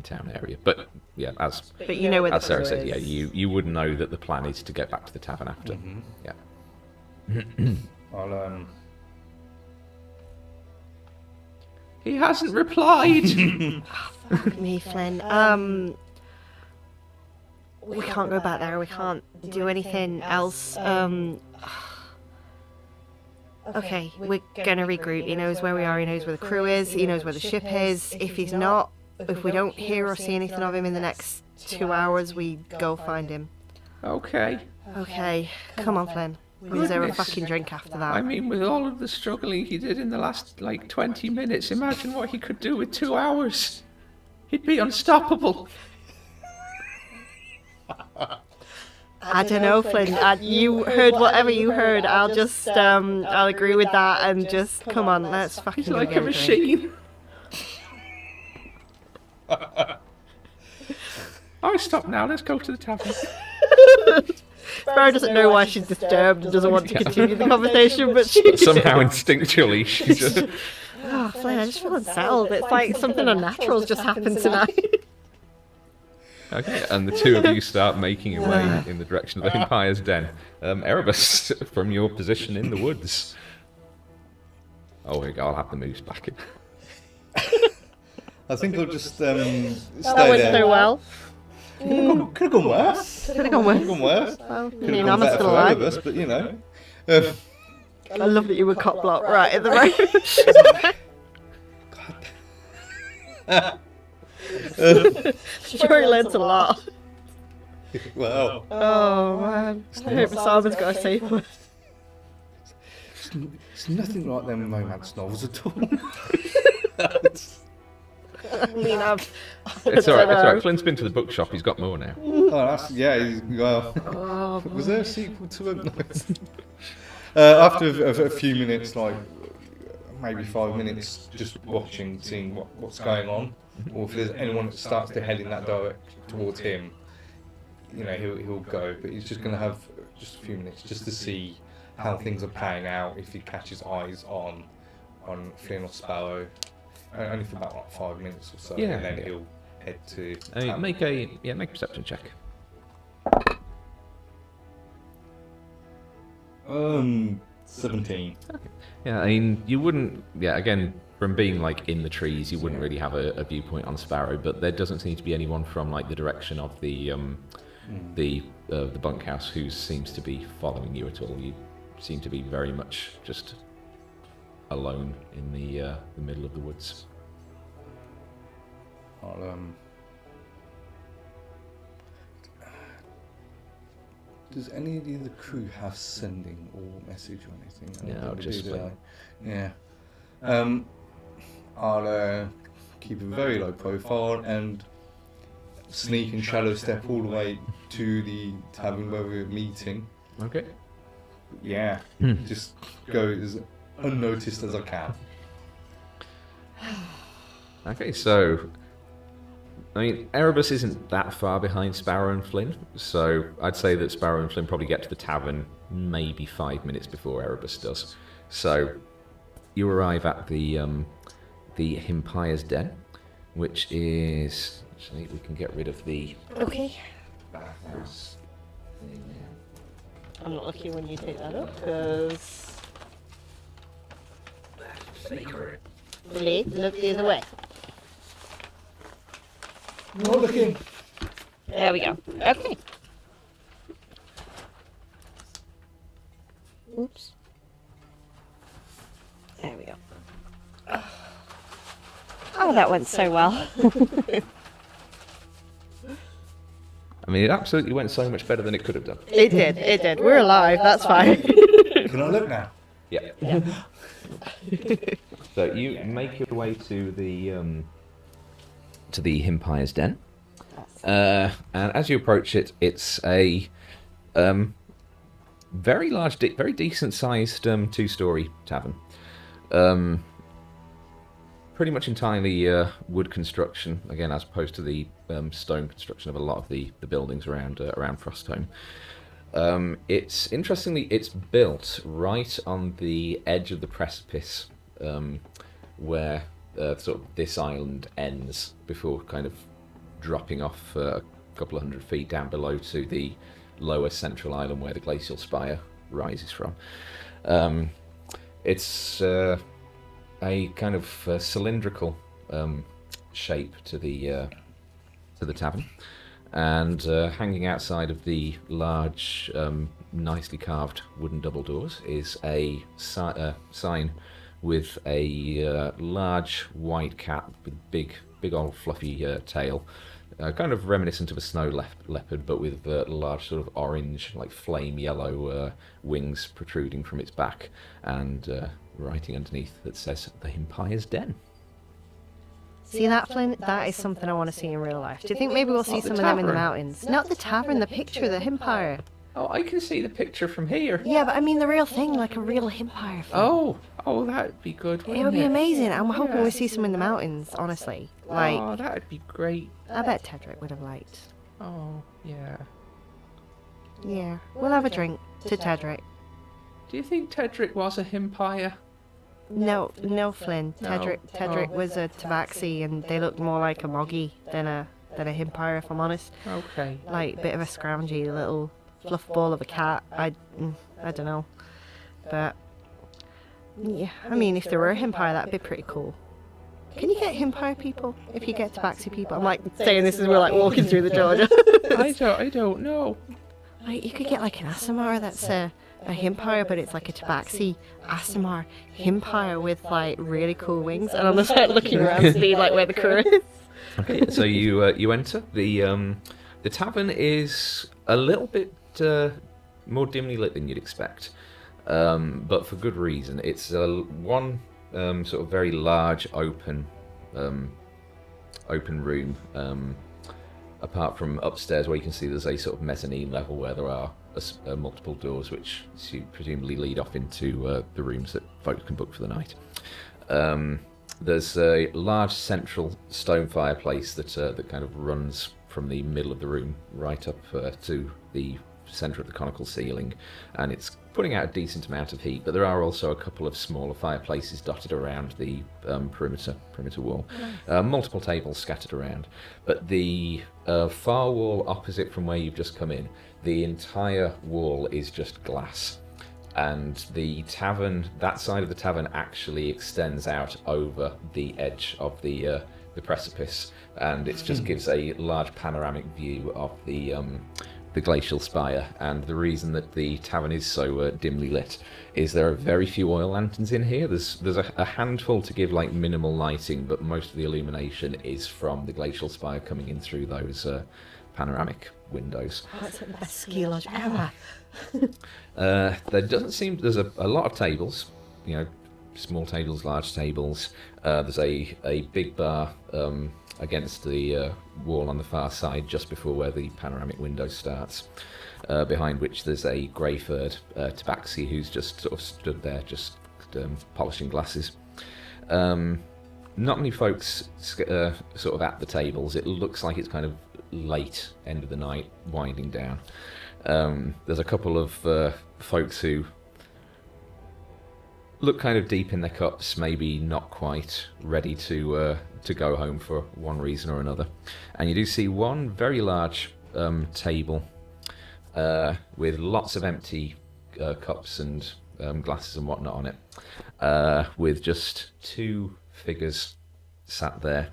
town area. But yeah, as But you know where the Sarah crew said, yeah, is. you would know that the plan is to get back to the tavern after. Yeah. I'll, He hasn't replied. Fuck me, Flynn. We can't go back there. We can't do anything else. Okay, we're gonna regroup. He knows where we are. He knows where the crew is. He knows where the ship is. If he's not, if we don't hear or see anything of him in the next 2 hours, we go find him. Okay. Okay, come on, Flynn. Is there a Goodness. fucking drink after that? I mean, with all of the struggling he did in the last, 20 minutes, imagine what he could do with 2 hours. He'd be unstoppable. I don't know, Flynn. You heard whatever you heard. I'll just, I'll agree with that and just, come on, let's fucking He's go like get a drink. machine. Alright, stop now. Let's go to the tavern. Sparrow doesn't know why she's disturbed and doesn't want to continue the conversation, but she... Somehow, instinctually, she's just... Oh, Flynn, I just feel unsettled. It's like something unnatural's just happened tonight. Okay, and the two of you start making your way in the direction of the Empire's Den. Erebus, from your position in the woods. Oh, here we go. I'll have the moose back in. I think I'll just stay That went there. so well. Could have gone worse. Could have gone worse. Could have gone worse. Well, I Could have mean, gone I'm better still for alive. Erebus, but you know. I love that you were cop block right at the right. Sure, he learnt a lot. Well, Oh man, I hope Simon's got a safe one. it's nothing like them romance novels at all. I mean, It's alright. Flynn's been to the bookshop. He's got more now. Oh, that's well. Oh, Was there a sequel to it? After a few minutes, like maybe 5 minutes, just watching, seeing what's going on, or if there's anyone that starts to head in that direction towards him, you know, he'll go. But he's just going to have just a few minutes just to see how things are playing out. If he catches eyes on Flynn or Sparrow, only for about 5 minutes or so, Yeah, and then yeah. he'll head to. Make a perception check. 17. Yeah, I mean, you wouldn't. Yeah, again, from being like in the trees, you wouldn't really have a viewpoint on Sparrow. But there doesn't seem to be anyone from like the direction of the bunkhouse who seems to be following you at all. You seem to be very much just alone in the middle of the woods. I'll, does any of the crew have sending or message or anything? Yeah, I'll just Yeah. I'll keep a very low profile and sneak and shadow step all the way to the tavern where we were meeting. Okay. Yeah, just go as unnoticed as I can. Okay, so I mean, Erebus isn't that far behind Sparrow and Flynn, so I'd say that Sparrow and Flynn probably get to the tavern maybe 5 minutes before Erebus does. So you arrive at the Himpire's Den, which is actually we can get rid of the Okay. bathhouse thing now. I'm not looking when you take that up, because... Secret. Really? Look the other way. Not looking. There we go. Okay. Oops. There we go. Oh, that went so well. I mean, it absolutely went so much better than it could have done. It did, it did. We're alive, that's fine. Can I look now? Yeah. So you make your way to the Himpire's Den, and as you approach it, it's a very large, very decent-sized two-story tavern. Pretty much entirely wood construction, again, as opposed to the stone construction of a lot of the buildings around Frostholm. It's interestingly, it's built right on the edge of the precipice, where sort of this island ends before kind of dropping off a couple of 100 feet down below to the lower central island where the glacial spire rises from. It's a kind of cylindrical shape to the tavern, and hanging outside of the large, nicely carved wooden double doors is a sign with a large white cat with big old fluffy tail, kind of reminiscent of a snow leopard, but with large sort of orange, like flame yellow wings protruding from its back, and writing underneath that says the Himpire's Den. See that, Flynn? That is something I want to see in real life. Do you think maybe we'll see the some of them in the tavern? mountains? Not the tavern, the picture, the Himpire. Oh, I can see the picture from here. Yeah, but I mean the real thing, like a real Himpire. Oh, that'd be good. It would be amazing. I'm hoping we see some in the mountains, honestly. Like, Oh, that'd be great. I bet Tedric would have liked. Oh, yeah. Yeah, we'll have a drink to Tedric. Do you think Tedric was a Himpire? No, Flynn. No. Tedric was a Tabaxi, and they looked more like a Moggy than a Himpire, if I'm honest. Okay. Like, bit of a scroungy little fluff ball of a cat. I don't know. But, yeah, I mean, if there were a Himpire, that'd be pretty cool. Can you get Himpire people if you get Tabaxi people? I'm like saying this as we're like walking through the door. I don't know. Like, you could get like an Aasimar that's a Himpire, but it's like a Tabaxi Aasimar Himpire with like really cool wings. And I'm just like looking around to see like where the crew is. Okay, so you enter the tavern is a little bit more dimly lit than you'd expect, but for good reason. It's one sort of very large open room. Apart from upstairs, where you can see there's a sort of mezzanine level where there are multiple doors, which presumably lead off into the rooms that folks can book for the night. There's a large central stone fireplace that kind of runs from the middle of the room right up to the centre of the conical ceiling, and it's putting out a decent amount of heat, but there are also a couple of smaller fireplaces dotted around the perimeter wall. Multiple tables scattered around, but the far wall opposite from where you've just come in, the entire wall is just glass, and the tavern, that side of the tavern actually extends out over the edge of the precipice, and it just gives a large panoramic view of the glacial spire. And the reason that the tavern is so dimly lit is there are very few oil lanterns in here. There's a handful to give like minimal lighting, but most of the illumination is from the glacial spire coming in through those panoramic windows. That's the best ski lodge ever. There doesn't seem there's a lot of tables, small tables, large tables. There's a big bar against the wall on the far side, just before where the panoramic window starts. Behind which there's a grey-furred tabaxi who's just sort of stood there, just polishing glasses. Not many folks sort of at the tables. It looks like it's kind of late, end of the night, winding down. There's a couple of folks who look kind of deep in their cups, maybe not quite ready to go home for one reason or another. And you do see one very large table with lots of empty cups and glasses and whatnot on it, with just two figures sat there.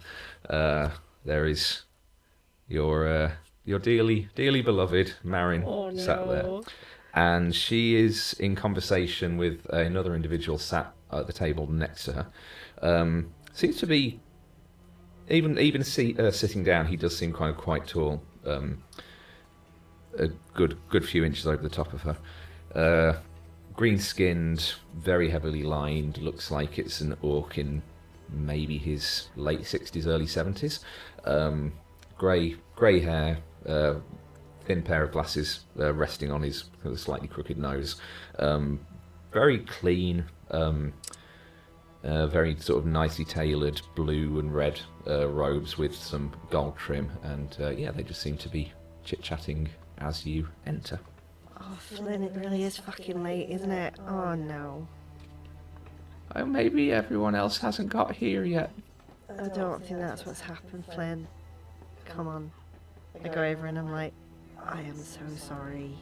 There is your dearly beloved Marin sat there, and she is in conversation with another individual sat at the table next to her. Seems to be even sitting down. He does seem kind of quite tall, a good few inches over the top of her. Green-skinned, very heavily lined. Looks like it's an orc in maybe his late 60s, early 70s. Grey hair, thin pair of glasses resting on his slightly crooked nose. Very clean, very sort of nicely tailored blue and red robes with some gold trim. And yeah, they just seem to be chit-chatting as you enter. Oh, Flynn, it really is fucking late, isn't it? Oh, no. Oh, maybe everyone else hasn't got here yet. I don't think that's what's happened, Flynn. Come on. I go over and I'm like, I am so sorry.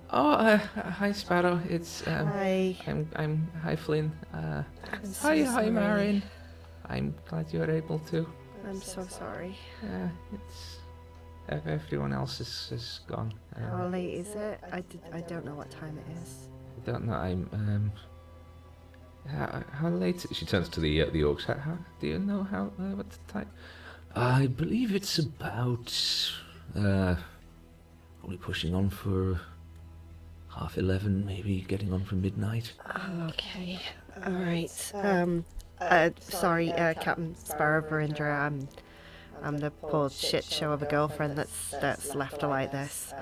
Oh, hi Sparrow. It's Hi. I'm hi Flynn. I'm so Hi sorry. Marin. I'm glad you were able to. I'm so sorry. It's everyone else is gone. How late is it? I don't know what time it is. I don't know. I'm how late? She turns to the orcs. How do you know how what time? I believe it's about probably pushing on for 11:30, maybe getting on for midnight. Okay. All right. Sorry, Captain Sparrow Verindra. I'm the poor shit show of a girlfriend that's left her like this.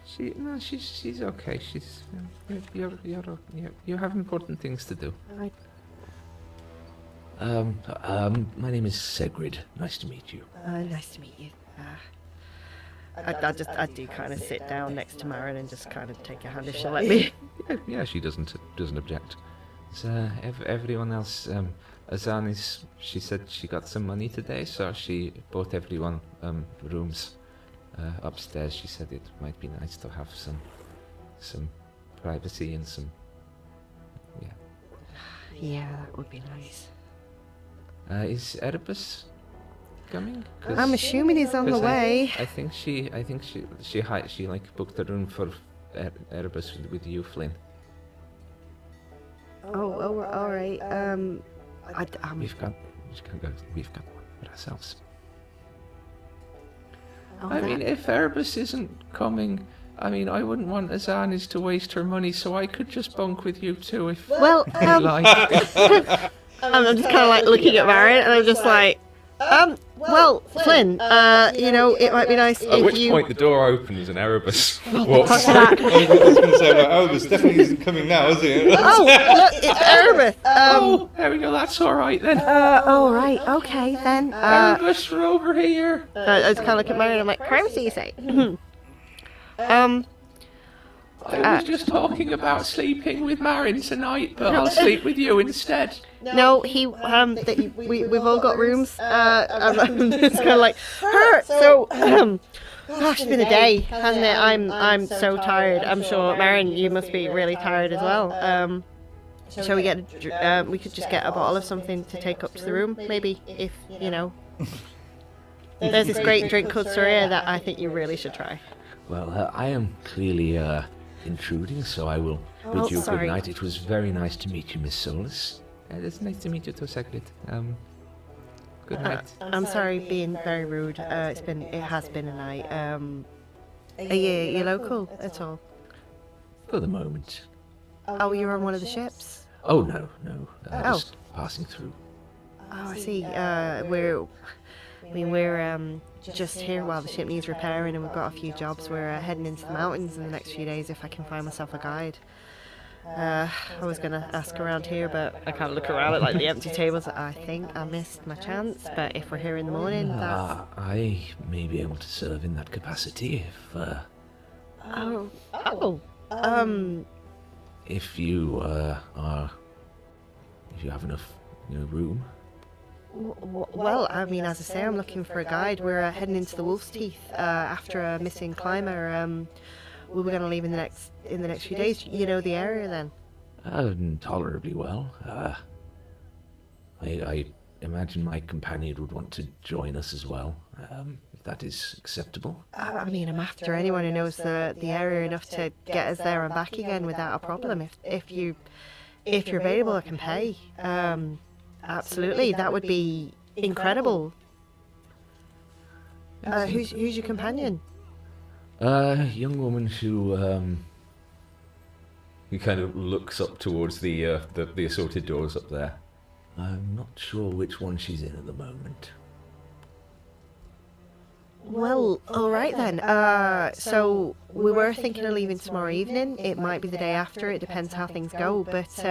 She's okay. She's you have important things to do. My name is Segrid. Nice to meet you. Nice to meet you. I do kind of sit down next to Marin and just kind of take a hand if she'll let me. Yeah, she doesn't object. So everyone else, Azan she said she got some money today, so she bought everyone rooms upstairs. She said it might be nice to have some privacy and some. Yeah, that would be nice. Is Erebus coming? I'm assuming he's on the way. I think she like booked a room for Erebus with you, Flynn. Oh, all right. We've got one for ourselves. Oh, I mean, if Erebus isn't coming, I mean, I wouldn't want Azanis to waste her money, so I could just bunk with you two if you like. I'm just kind of like looking at Marin, and I'm just like, well, Flynn, you know, it might be nice At if which you. point the door opens and Erebus walks Fuck through. that. I was going to say, like, Erebus definitely isn't coming now, is he? Oh, look, it's Erebus. Oh, there we go. That's all right then. Oh, right, okay then. Erebus, we're over here. I just kind of look at Marin, and I'm like, privacy, you say? I was just talking about sleeping with Marin tonight, but I'll sleep with you instead. No, we've all got rooms. I'm just kind of like, her. So, gosh, it's been a day, hasn't it? I'm so tired. I'm sure, Marin, you must be really tired as well. Shall we get? We could just get a bottle of something to take up to the room, maybe, if you know. There's this great drink called Saria that I think you really should try. Well, I am clearly intruding, so I will bid you sorry. good night. It was very nice to meet you, Miss Solus. It's nice to meet you too, Segrid. Good night. I'm sorry being very rude. It has been a night. Are you local at all? For the moment. Oh, you're on one of the ships? Oh, no, no. Oh. Just passing through. Oh, I see. We're just here while the ship needs repairing, and we've got a few jobs. We're heading into the mountains in the next few days if I can find myself a guide. I was going to ask around here, but I can't look around at like the empty tables. I think I missed my chance, but if we're here in the morning, that's... I may be able to serve in that capacity if you have enough, room. Well, I mean, as I say, I'm looking for a guide. We're heading into the Wolf's Teeth after a missing climber. We were going to leave in the next few days. You know the area then? Tolerably well. I imagine my companion would want to join us as well, if that is acceptable. I mean, I'm after anyone who knows the area enough to get us there and back again without a problem. If you're available, I can pay. Absolutely, that would be incredible. Who's your companion? Young woman who kind of looks up towards the assorted doors up there. I'm not sure which one she's in at the moment. Well, all right then. So we were thinking of leaving tomorrow evening. It might be the day after. It depends how things go. But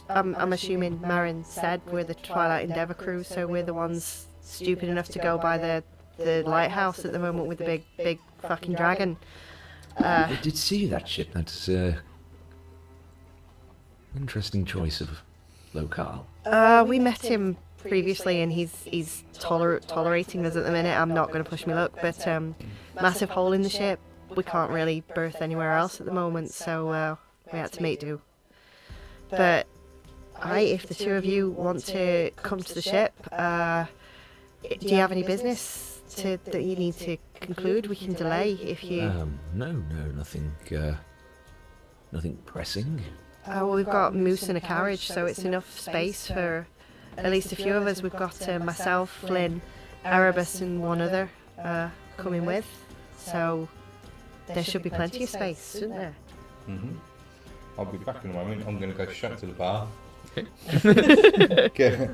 I'm assuming Marin said we're the Twilight Endeavour crew, so we're the ones stupid enough to go by the lighthouse at the moment with the big fucking dragon. I did see that ship. That's interesting choice of locale. We met him previously, and he's tolerating us at the minute. I'm not going to push my luck, but massive hole in the ship. We can't really berth anywhere else at the moment, so we had to make do. But if the two of you want to come to the ship, do you have any business that you need to conclude? We can delay if you... No, nothing pressing. Well, we've got Moose in a carriage, so it's enough space for at least a few of us. We've got myself, Flynn, Erebus and one other coming with, so there should be plenty of space, shouldn't there? Mm-hmm. I'll be back in a moment. I'm going to go straight to the bar. Okay.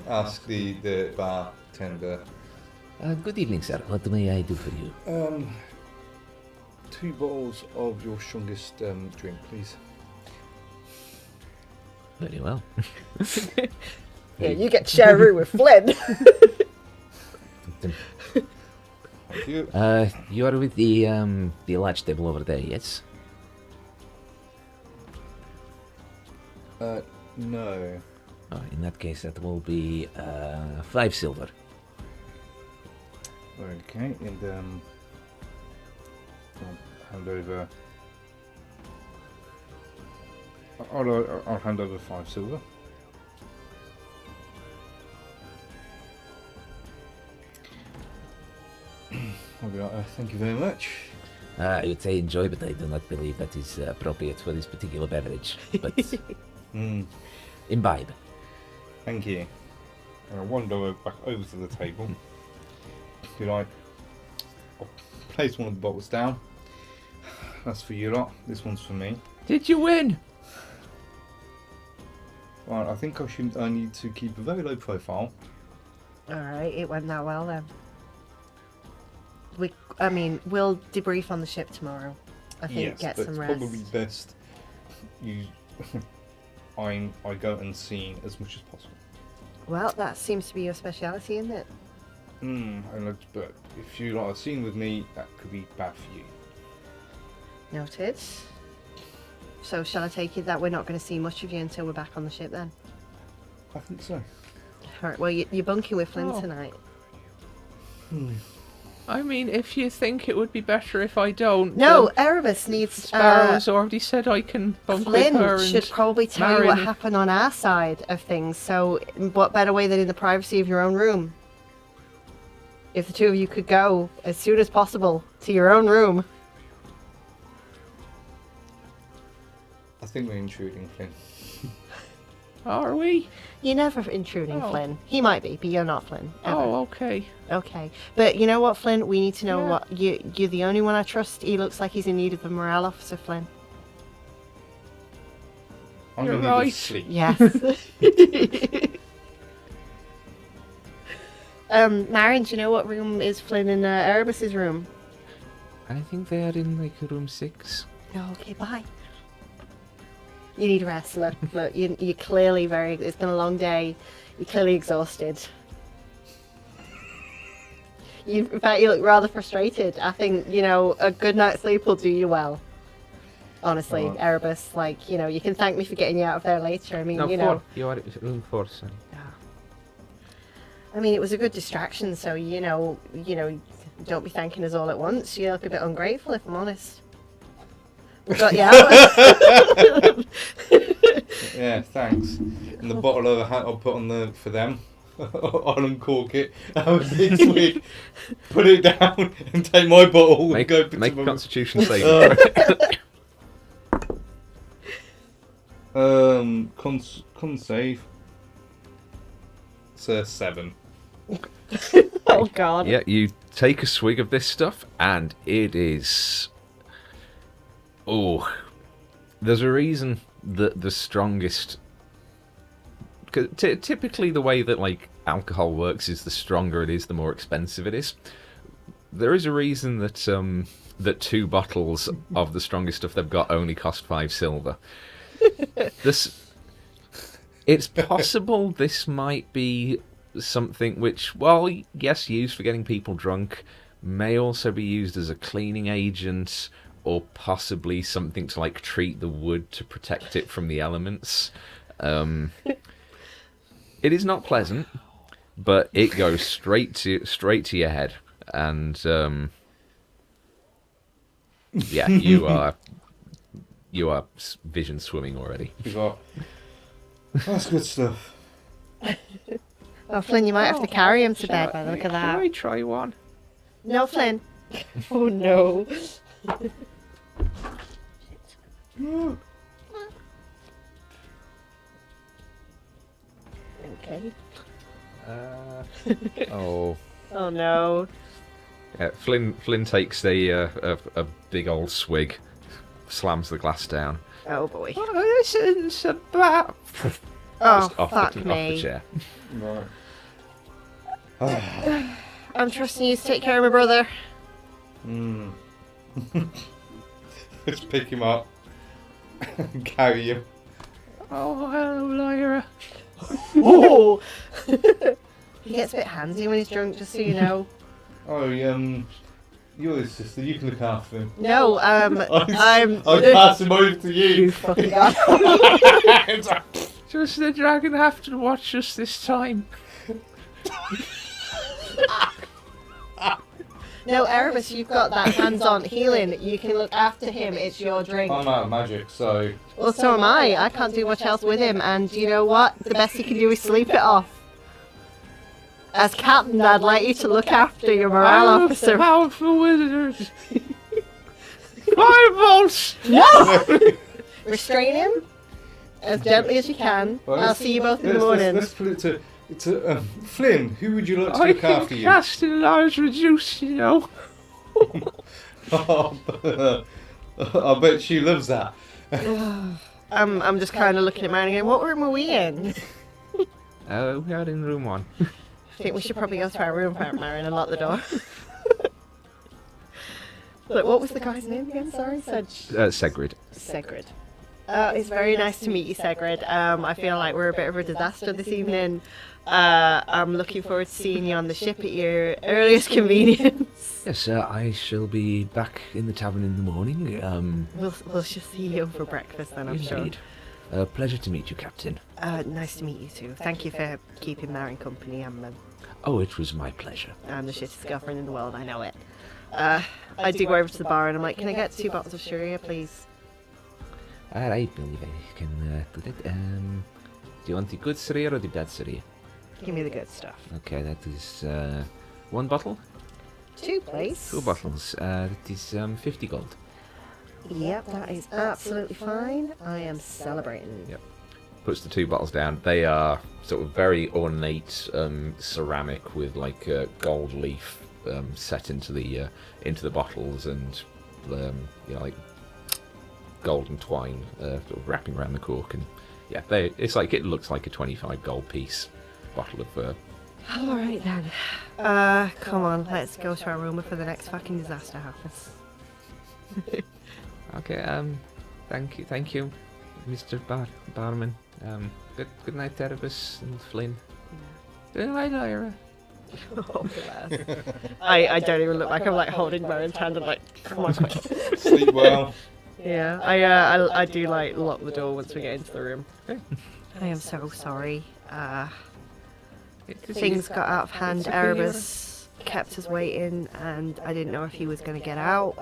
Ask the bartender. Good evening, sir. What may I do for you? 2 bottles of your strongest drink, please. Very well. Yeah, you get to share a room with Flynn. Thank you. You are with the large table over there, yes? No. Oh, in that case, that will be 5 silver. Okay, and I'll hand over. I'll hand over 5 silver. I'll be like, thank you very much. I would say enjoy, but I do not believe that is appropriate for this particular beverage. But imbibe. Thank you. And I wander back over to the table. If you like, I'll place one of the bottles down. That's for you lot. This one's for me. Did you win? Right, I think I need to keep a very low profile. Alright, it went that well then. We'll debrief on the ship tomorrow. I think Yes, get but some it's rest. probably best I go unseen as much as possible. Well, that seems to be your speciality, isn't it? But if you are seen with me, that could be bad for you. Noted. So shall I take it that we're not going to see much of you until we're back on the ship then? I think so. Alright, well you're bunking with Flynn tonight. I mean, if you think it would be better if I don't... No, Erebus needs... Sparrow has already said I can bunk with her. Flynn should probably tell you what happened on our side of things, so what better way than in the privacy of your own room? If the two of you could go as soon as possible to your own room. I think we're intruding, Flynn. Are we? You're never intruding, Flynn. He might be, but you're not Flynn. Ever. Oh, okay. Okay. But you know what, Flynn? We need to know what... You're the only one I trust. He looks like he's in need of a morale officer, Flynn. I'm You're going to right. need to sleep. Yes. Marin, do you know what room is Flynn and Erebus's room? I think they are in like room 6. Oh, okay, bye. You need rest. Look, you're clearly very. It's been a long day. You're clearly exhausted. In fact, you look rather frustrated. I think a good night's sleep will do you well. Honestly, Alright. Erebus, you can thank me for getting you out of there later. I mean, No, you 4. know. You are at room 4, sorry. I mean, it was a good distraction, so don't be thanking us all at once. You look a bit ungrateful, if I'm honest. We got you out. Yeah, thanks. And the bottle of hat I'll put on for them. I'll uncork it. Have a big swig, put it down, and take my bottle and go. Make a Constitution save. Con save. It's a 7. Oh God. Yeah, you take a swig of this stuff, and it is. Oh, there's a reason that the strongest. 'Cause typically, the way that alcohol works is the stronger it is, the more expensive it is. There is a reason that that 2 bottles of the strongest stuff they've got only cost 5 silver. It's possible this might be something which, well, yes, used for getting people drunk, may also be used as a cleaning agent, or possibly something to treat the wood to protect it from the elements. It is not pleasant, but it goes straight to your head, and yeah, you are vision swimming already. That's good stuff. Oh, Flynn, you might have to carry him to bed by the look of that. Can I try one? No, Flynn. Oh no. Okay. Oh. Oh no. Yeah, Flynn takes a big old swig, slams the glass down. Oh boy. Oh, this isn't about. Oh, Off fuck the me. chair. Right. I'm trusting you to take care of my brother. Let's pick him up and carry him. Oh, hello, Lyra. Oh! He gets a bit handsy when he's drunk, just so you know. Oh, you're his sister. You can look after him. No, I'm. I'll pass him over to you. You fucking god. Does the dragon have to watch us this time? No, Erebus, you've got that hands-on healing. You can look after him. It's your drink. I'm out of magic, so. Well, so am I. I can't do much else with him, and you know what? The best you can do is sleep it off. As captain, I'd like you to look after your morale officer. Powerful wizard. Fireballs! No! Restrain him as gently as you can. Well, I'll see you both in the morning. Let's put it to Flynn. Who would you like to I look can after you? cast a large reduce, you know. I bet she loves that. I'm just kind of looking at Marion going, what room are we in? We are in room 1. I think we should probably go to our room, Marion, and lock the door. Look, what was the guy's name again? Sorry, Segrid. Segrid. It's very nice to meet you, Segrid. I feel like we're a bit of a disaster this evening. I'm looking forward to seeing you on the ship at your earliest convenience. Yes, I shall be back in the tavern in the morning. We'll just see you for breakfast then, I'm sure. Indeed. Pleasure to meet you, Captain. Nice to meet you too. Thank you for keeping Marion company. Oh, it was my pleasure. I'm the shittest girlfriend in the world, I know it. I do go over to the bar and I'm like, can I get 2 bottles of Sharia, please? I believe I can put it. Do you want the good Syria or the bad Syria? Give me the good stuff. Okay, that is 1 bottle. 2, please. 2 bottles. That is 50 gold. Yep, that is absolutely fine. I am celebrating. Yep. Puts the 2 bottles down. They are sort of very ornate ceramic with like a gold leaf set into the bottles, and like golden twine sort of wrapping around the cork, and Yeah, it looks like a 25 gold piece bottle of. All right then. Come on, let's go to our room before the next fucking disaster happens. Okay. Thank you, Mr. Barman. Good night, Erebus and Flynn. Good night, Lyra. Oh, bless. I don't even look like I'm like holding Marin's hand and like, come on, quick. Sleep well. Yeah, I do like lock the door once we get into the room. I am so sorry. Things got out of hand. okay, Erebus kept us waiting, and I didn't know if he was going to get out.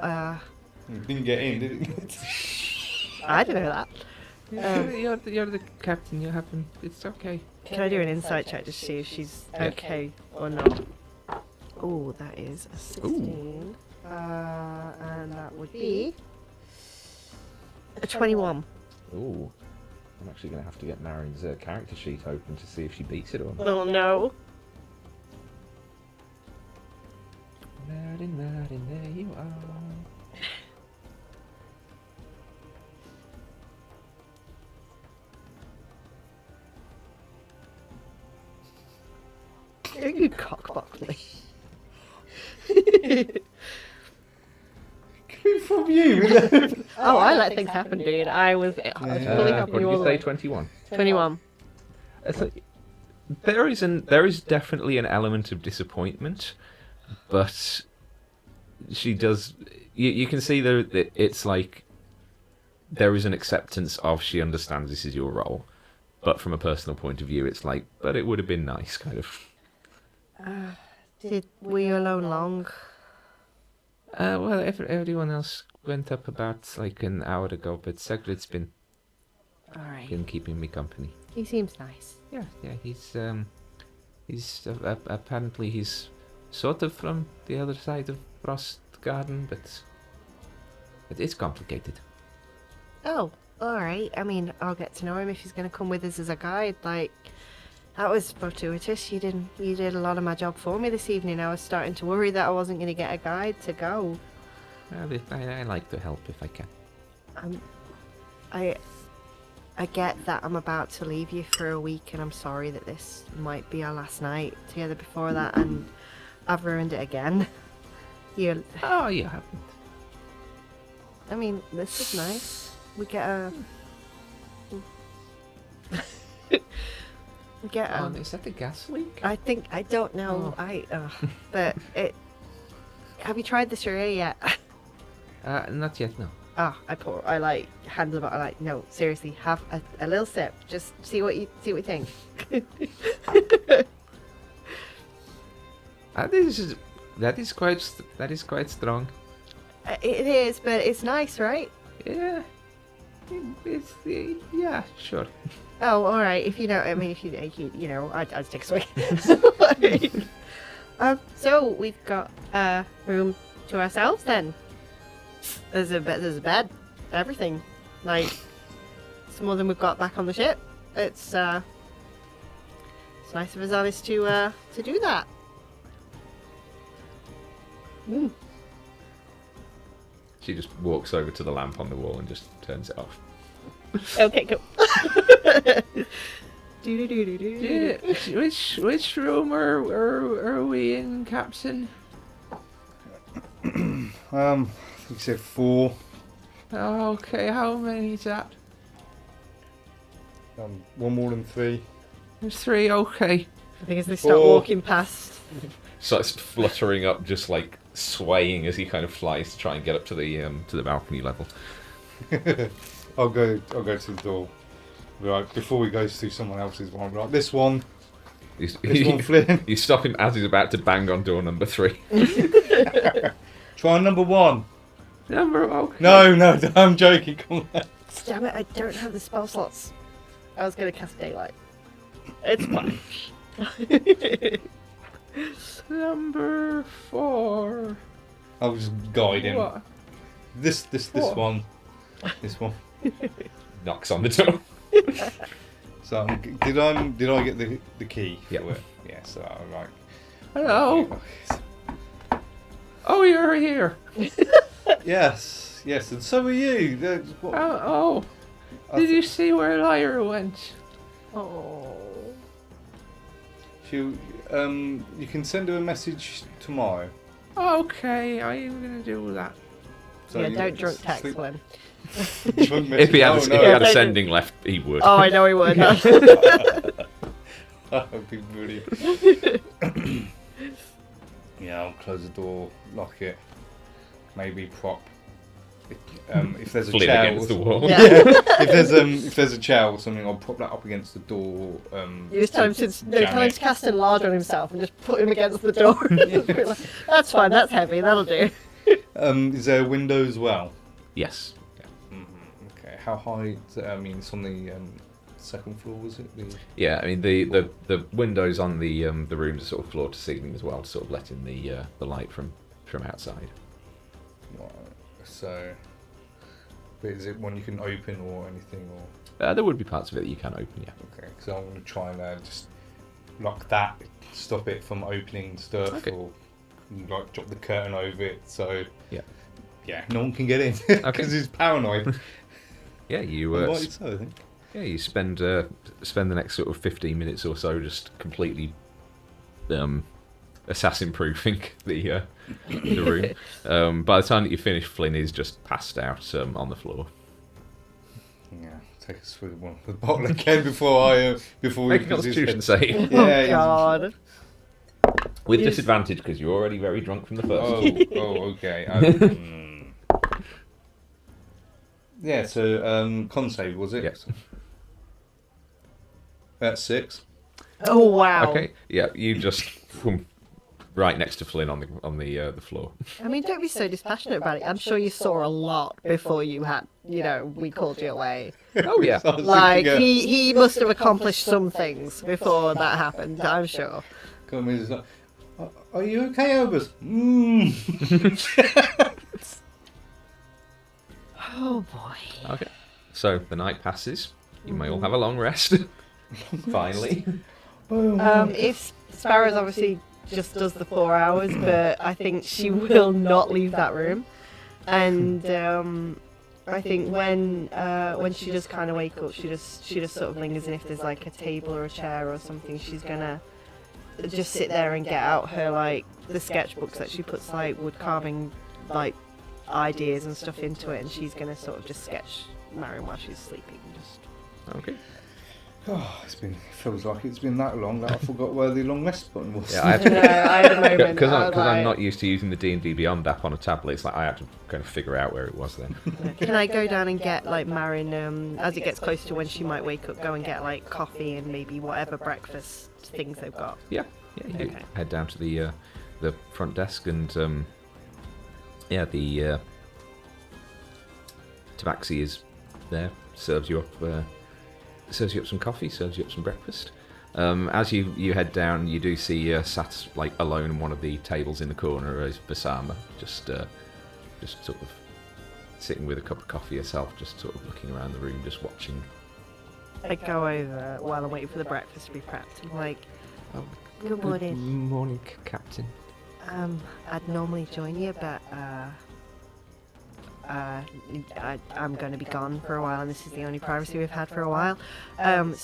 You didn't get in, did you? I didn't know that. You're the captain. You happen. It's okay. Can I do an insight check to see if she's okay or not? Oh, that is a 16. And that would be a 21. Ooh. I'm actually going to have to get Marin's character sheet open to see if she beats it or not. Oh no. Marin, there you are. You cockblocked me. Coming from you. Oh, I let things happen, dude. I was fully helping What you did all you the say? way. 21. 21. There is definitely an element of disappointment, but she does. You can see that it's like there is an acceptance of she understands this is your role, but from a personal point of view, it's like, but it would have been nice, kind of. Were you alone long? Well, everyone else went up about like an hour ago, but Segrid's been Alright. keeping me company. He seems nice. Yeah, he's apparently he's sort of from the other side of Frost Garden, but it's complicated. Oh, alright. I mean, I'll get to know him if he's going to come with us as a guide. Like, that was fortuitous. You did a lot of my job for me this evening. I was starting to worry that I wasn't going to get a guide to go. Well, I like to help if I can. I get that I'm about to leave you for a week, and I'm sorry that this might be our last night together before that, and I've ruined it again. Oh, you haven't. I mean, this is nice. We get a... Is that the gas leak? I don't know. But it... Have you tried the Sheree yet? Not yet, no. I like hand the bottle. Like, no, seriously, have a little sip. Just see what you think. That is quite strong. It is, but it's nice, right? Yeah. Yeah, sure. Oh, all right. If you know, I mean, if you know, I'd take a swig. So we've got a room to ourselves then. There's a bed, everything. Like, it's more than we've got back on the ship. It's nice of Azanis to do that. Mm. She just walks over to the lamp on the wall and just turns it off. Okay, cool. Which room are we in, Captain? I think you said 4. Okay, how many is that? One more than 3. There's 3, okay. I think as they start 4. walking past. Starts fluttering up, just like swaying as he kind of flies to try and get up to the balcony level. I'll go to the door. Right, before we go through someone else's one. Right, this one. This one, Flynn. You stop him as he's about to bang on door number 3. Try number 1. Okay. No, I'm joking. Come on. Damn it, I don't have the spell slots. I was going to cast Daylight. It's fine. Number 4. I'll just guide him. What? This one. This one. Knocks on the door. So did I get the key? Yeah. Yeah. So right. Hello. Oh, you're here. Yes, and so are you. Did you see where Lyra went? Oh. You can send her a message tomorrow. Okay, I'm gonna do that. So Yeah, you don't drunk text sleep- Flynn. drunk If he had, message- if he had a Yeah, sending left, he would. Oh, I know he would. That would be brilliant. Yeah, I'll close the door, lock it, maybe prop. If there's a Flynn chair, against the wall. Yeah. if there's a chair or something, I'll prop that up against the door. You just tell him to jam it. cast enlarge on himself and just put him against the door. That's fine. That's heavy. That'll do. Is there a window as well? Yes. Okay. How high? I mean, it's on the second floor, was it? Yeah, I mean the windows on the rooms are sort of floor to ceiling as well, to sort of let in the light from outside. Right. So, but is it one you can open or anything? Or There would be parts of it that you can open, yeah. okay, because I want to try and just lock that, stop it from opening stuff, Okay. or like drop the curtain over it. So Yeah. yeah, no one can get in because he's paranoid. Yeah, you Rightly so, I think. yeah, you spend the next sort of 15 minutes or so just completely assassin proofing the room. By the time that you finish, Flynn is just passed out on the floor. Yeah, take us through the bottle again before we Make a constitution save. Oh Yeah, God. With Yes. disadvantage because you're already very drunk from the first. Okay. Yeah, so con save, was it? Yes. That's 6. Oh wow. Okay. Yeah, you just right next to Flynn on the floor. I mean, don't be so dispassionate about it. I'm sure you saw a lot before you had, we called you away. Oh yeah. So I was Like thinking, he must have accomplished some things before that happened. I'm sure. come in, he's like, are you okay, Erebus? Oh boy. Okay. So the night passes. You may all have a long rest. Finally. If Sparrow's obviously just does the 4 hours, but I think she will not leave that room. And I think when she does kind of wake up, she just sort of lingers, and if there's like a table or a chair or something, she's gonna just sit there and get out her like the sketchbooks that she puts like wood carving like ideas and stuff into it, and she's gonna sort of just sketch Marion while she's sleeping. Just Okay. Oh, it feels like it's been that long that I forgot where the long rest button was. Yeah, I had I had a moment. because I was I'm like, not used to using the D&D Beyond app on a tablet. It's like I had to kind of figure out where it was then. Can I go down and get like Marin as it gets closer to when she might wake up? Go and get like coffee and maybe whatever breakfast things they've got. Yeah. You Okay. head down to the front desk and the tabaxi is there. Serves you up some coffee. Serves you up some breakfast. As you head down, you do see sat like alone on one of the tables in the corner is Basama, just sort of sitting with a cup of coffee herself, just sort of looking around the room, just watching. I go over while I'm waiting for the breakfast to be prepped. I'm like, Oh, good morning. morning, Captain. I'd normally join you, but I'm going to be gone for a while, and this is the only privacy we've had for a while. And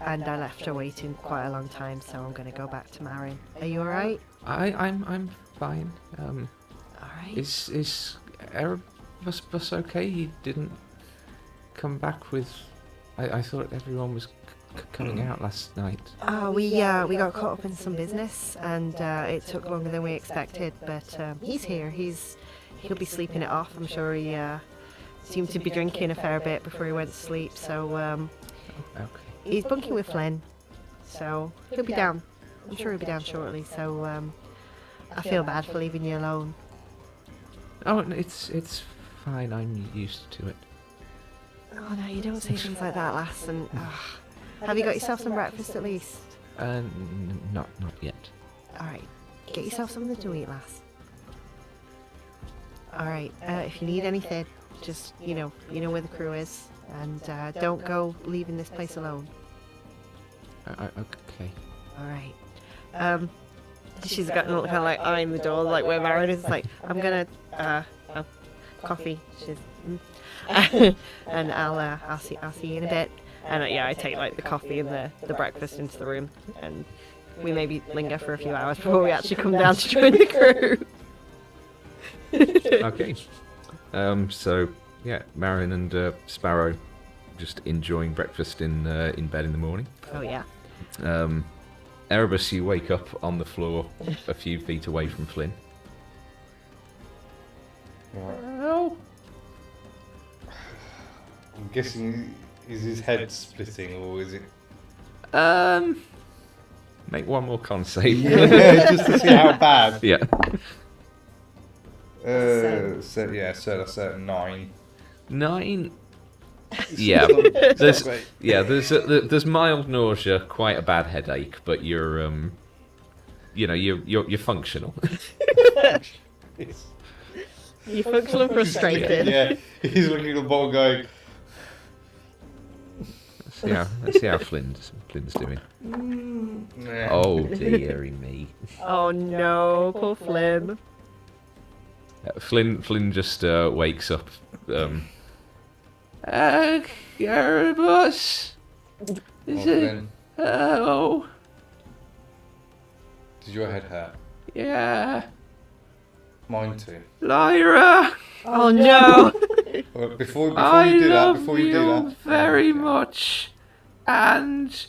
I left her waiting quite a long time, so I'm going to go back to Marion. Are you all right? I'm fine. All right. Is Erebus okay? He didn't come back with. I thought everyone was coming out last night. We got caught up in some business, and it took longer than we expected. But he's here. He'll be sleeping it off. I'm sure he seemed to be drinking a fair bit before he went to sleep. So Okay. he's bunking with Flynn. So he'll be down. I'm sure he'll be down shortly. So I feel bad for leaving you alone. Oh, it's fine. I'm used to it. Oh no, you don't say things like that, lass. And have you got yourself some breakfast at least? Not yet. All right, get yourself something to eat, lass. All right. If you need anything, just you know where the crew is, and don't go leaving this place alone. Okay. All right. She's got kind of like eyeing the door, like where Marion is. Like, I'm gonna coffee. She's, and I'll see you in a bit. And I take like the coffee and the breakfast into the room, and we maybe linger for a few hours before we actually come down to join the crew. Okay. So yeah, Marion and Sparrow just enjoying breakfast in bed in the morning. Oh yeah. Erebus, you wake up on the floor a few feet away from Flynn. Right. Oh. I'm guessing, is his head splitting or is it? Make one more con save. Yeah, just to see how bad. Yeah. So that's a 9. 9. Yeah. There's mild nausea, quite a bad headache, but you're you're functional. You functional frustrated. Yeah, he's looking at the bottle going. Let's see how Flynn's doing. Nah. Oh dearie me. Oh no, poor Flynn. Flynn just wakes up. Erebus. Is it? Flynn, Oh. does your head hurt? Yeah. Mine too. Lyra. Oh no. Before I you do that, love before you do you that, very much, and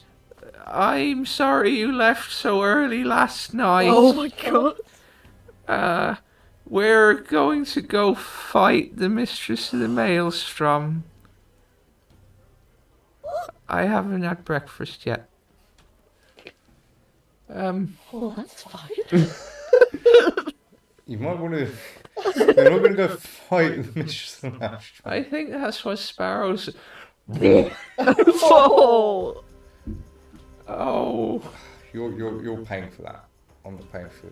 I'm sorry you left so early last night. Oh my god. We're going to go fight the Mistress of the Maelstrom. I haven't had breakfast yet. Well, that's fine. you might want to. They're not going to go fight the Mistress of the Maelstrom. I think that's what Sparrow's. Oh. Oh. You're paying for that. I'm not paying for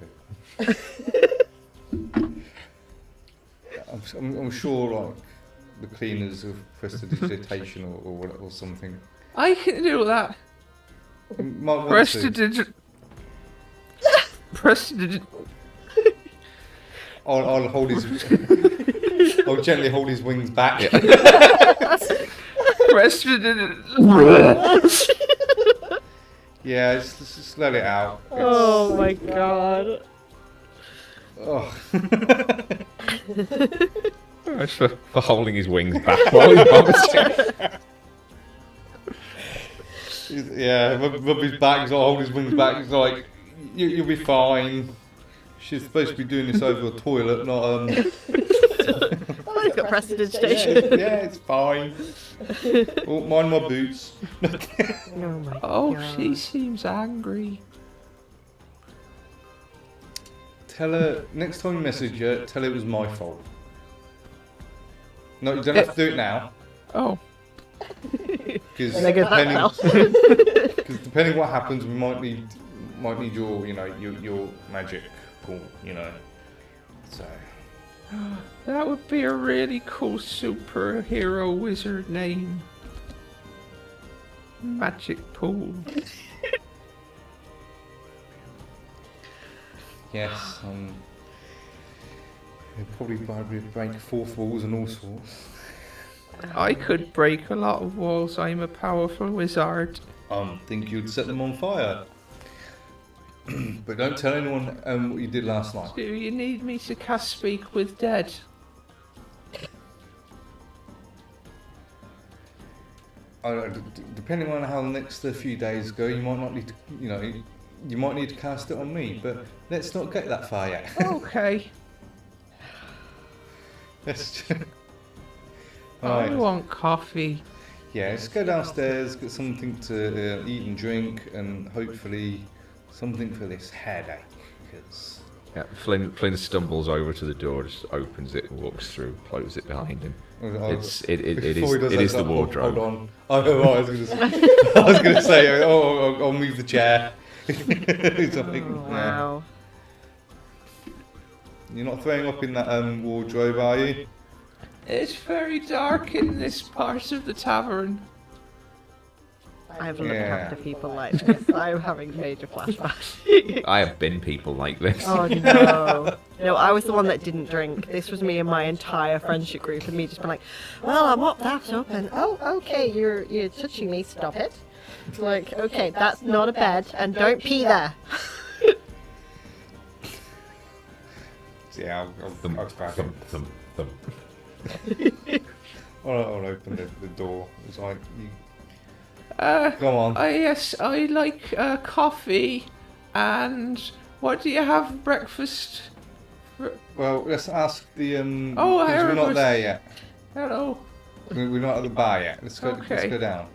it. I'm sure, like the cleaners have prestidigitation or something. I can do that. You might want to. I'll hold his. I'll gently hold his wings back. Yeah, just let it out. Oh my god. Oh. That's for holding his wings back while he vomiting. Yeah, rub his back, he's hold his wings back, he's like, you'll be fine. She's supposed to be doing this over a toilet, not Oh, he's got prestidigitation. yeah, it's fine. Oh, mind my boots. Oh my Oh, god. she seems angry. Tell her, next time you message her, tell her it was my fault. No, you don't have to do it now. Oh. Because Nigga, depending what happens, we might need your, your magic pool, So. That would be a really cool superhero wizard name. Magic pool. Yes, you'll probably break fourth walls and all sorts. I could break a lot of walls. I'm a powerful wizard. Think you'd set them on fire. But don't tell anyone what you did last night. Do you need me to cast Speak with Dead? Depending on how the next few days go, you might not need to, you might need to cast it on me. But let's not get that far yet. Okay. Let's. I Alright. want coffee. Yeah, just go downstairs, get something to eat and drink, and hopefully something for this headache. Cause Yeah, Flynn stumbles over to the door, just opens it, walks through, closes it behind him. It is the wardrobe. Hold on. Oh, I was going to say, I'll move the chair. Wow. You're not throwing up in that wardrobe, are you? It's very dark in this part of the tavern. I've looked after people like this. I'm having major flashbacks. I have been people like this. Oh no. No, I was the one that didn't drink. This was me and my entire friendship group, and me just being like, well, I mopped that up, and oh, okay, you're touching me, stop it. It's like, okay, that's not a bed, and don't pee there. Yeah, I'll back him. Thump. I'll open the door. It's like, come on. Yes, I like coffee. And what do you have for breakfast? Well, let's ask the Oh, because we're not Erebus. there yet. Hello. We're not at the bar yet. Let's go. Let's Okay. go down.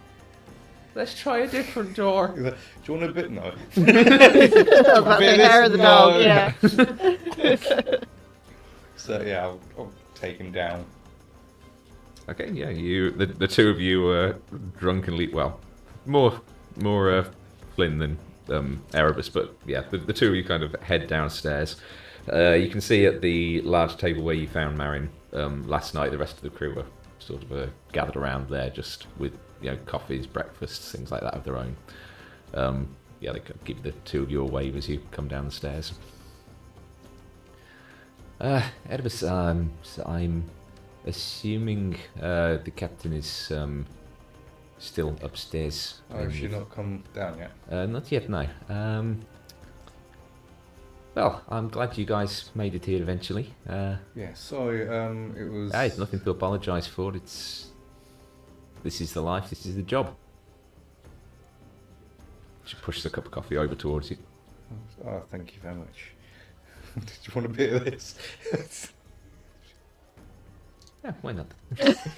Let's try a different door. Do you want a bit? No. I was about to say hair of the dog, No. yeah. So yeah, I'll take him down. Okay, yeah, the two of you are drunkenly, well, more Flynn than Erebus, but yeah, the two of you kind of head downstairs. You can see at the large table where you found Marin last night, the rest of the crew were sort of gathered around there, just with coffees, breakfasts, things like that of their own. Yeah, they could give the two of you a wave as you come down the stairs. Erebus, so I'm assuming the captain is still upstairs. Oh, has she not come down yet? Not yet, no. Well, I'm glad you guys made it here eventually. Yeah. Sorry. It was. Hey, nothing to apologise for. This is the life. This is the job. She pushes a cup of coffee over towards you. Oh, thank you very much. Did you want a bit of this? Yeah, why not?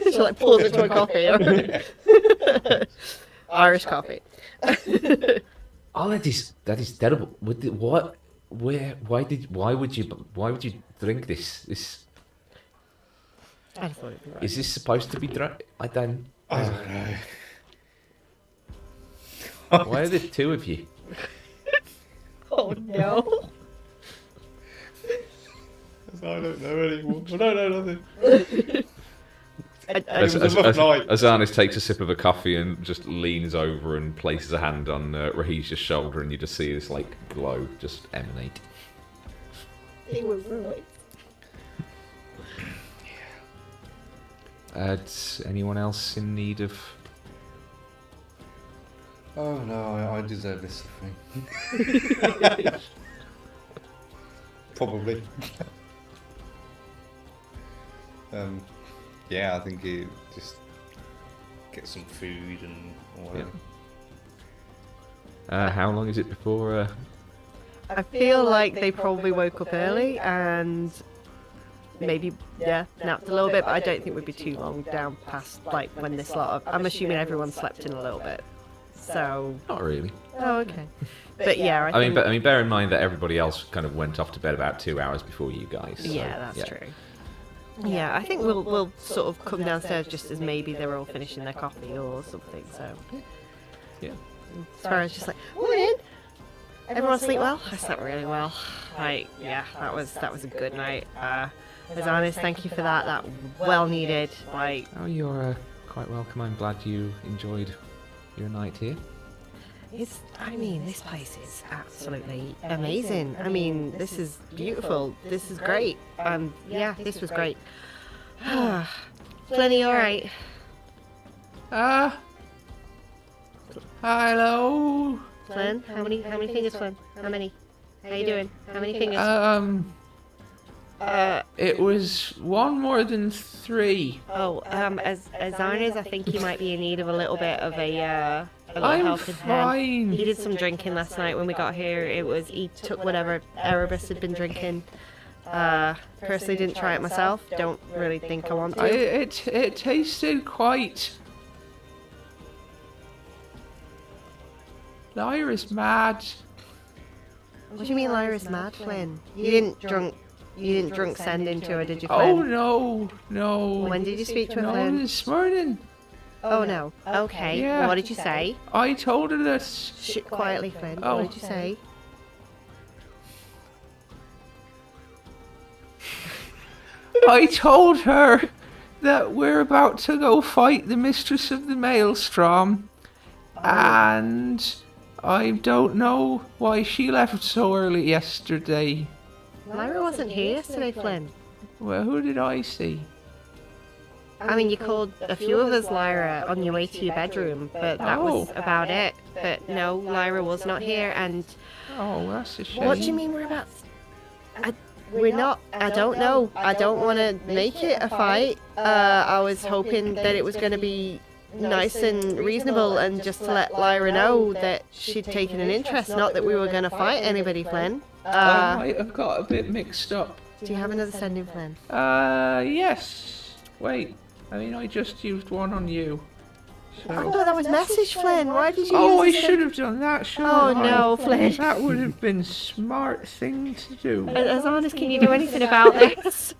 She like pulls it to a coffee. Irish coffee. Oh, that is terrible. What? Where? Why would you drink this? This I thought it'd be right. is this supposed to be drunk? I don't know. Why are there two of you? Oh no. I don't know anymore. I don't know nothing. I As was a rough night. Azanis takes a sip of a coffee and just leans over and places a hand on Rahij's shoulder, and you just see this like glow just emanate. It was right. Is anyone else in need of? Oh no, I deserve this thing. Probably. Yeah, I think you just get some food and whatever. How long is it before? I feel like they probably woke up early and maybe napped a little bit, but I don't think we'd be too long down past like when this lot of. I'm assuming everyone slept in a little bit, so. Not really. Oh, okay. But yeah, I mean, bear in mind that everybody else kind of went off to bed about 2 hours before you guys. So, yeah, that's true. Yeah, I think we'll sort of come downstairs just as maybe they're all finishing their coffee or something. So Yeah. Sparrow's just like, morning. Everyone sleep well? I slept really well. Like, yeah, that was a good night. As honest, thank you for that. That well needed. Like, Oh, you're quite welcome. I'm glad you enjoyed your night here. I mean, this place is absolutely amazing. I mean, this is beautiful. This is great. Yeah, this was great. Plenty, all right. Hello. Flynn, how many fingers, Flynn? How many? How you doing? How many fingers? It was one more than 3. As Arnes, I think he might be in need of a little bit of a little I'm helping hand. fine. He did some drinking last night when we got here. He took whatever Erebus had been drinking. Personally, didn't try it myself. Don't really think I want to. It tasted quite. Lyra's mad. What do you mean Lyra's mad, Flynn? You didn't drunk send into her, did you, Oh Flynn? no. When did you speak to her, No, Flynn? this morning. Oh no. Okay. Yeah. What did you say? I told her that. Shh, quietly, Flynn. Oh. What did you say? I told her that we're about to go fight the Mistress of the Maelstrom, And I don't know why she left so early yesterday. Lyra wasn't here yesterday, Flynn. Well, who did I see? I mean, you called a few of us Lyra on your way to your bedroom, but that was about it. But no, Lyra was not here, and... Oh, that's a shame. What do you mean we're about... We're not... I don't know. I don't want to make it a fight. I was hoping that it was going to be nice and reasonable and just to let Lyra know that she'd taken an interest, not that we were going to fight anybody, Flynn. I might have got a bit mixed up. Do you have another sending, Flynn? Yes. Wait, I mean, I just used one on you. So... Oh, no, that was message, Flynn. Why did you I use should have done that, shouldn't Oh, I? no, Flynn. That would have been a smart thing to do. As honest, can you do anything about this?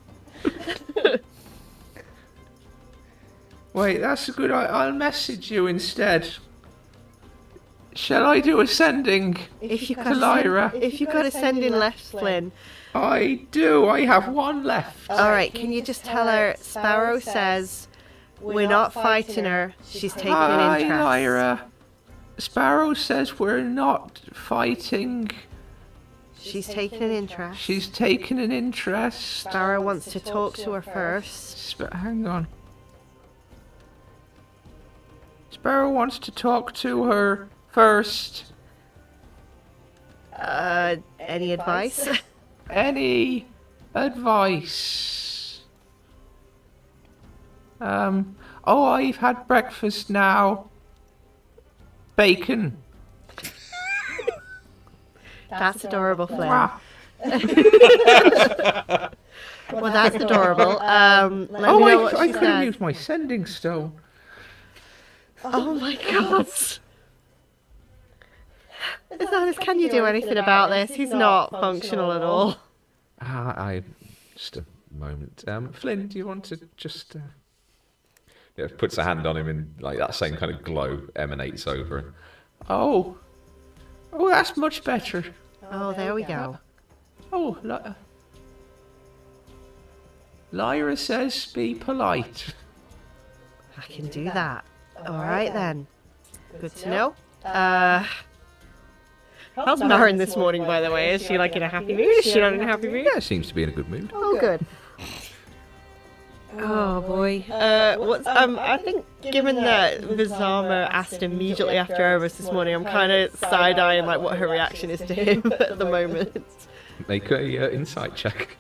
Wait, that's a good... I'll message you instead. Shall I do a sending If you to Lyra? If you got a sending left, Flynn. I do. I have one left. Alright, can you just tell her Sparrow says we're not fighting her, she's taking an Hi, interest. Lyra. Sparrow says we're not fighting. She's taking an interest. She's taken an interest. Sparrow wants to talk to her first. Hang on. Sparrow wants to talk to her first. Any advice? Any advice? Oh, I've had breakfast now. Bacon. That's adorable, Flynn. Wah. Well, that's adorable. Let me know what I she could have said. used my sending stone. Oh my god. As honest, can you do anything about this? He's not functional at all. Just a moment. Flynn, do you want to just... Yeah, puts a hand on him and like that same kind of glow emanates over him. Oh, that's much better. Oh, there we go. Oh, Lyra says be polite. I can do that. Alright then. Good to know. How's Marin this morning, by the way? Is she like in a happy mood? Is she not in a happy mood? Yeah, seems to be in a good mood. Oh, good. Oh boy. I think given that Vizama asked immediately after Erebus this morning, I'm kind of side-eyeing like what her reaction is to him at the moment. Make a insight check.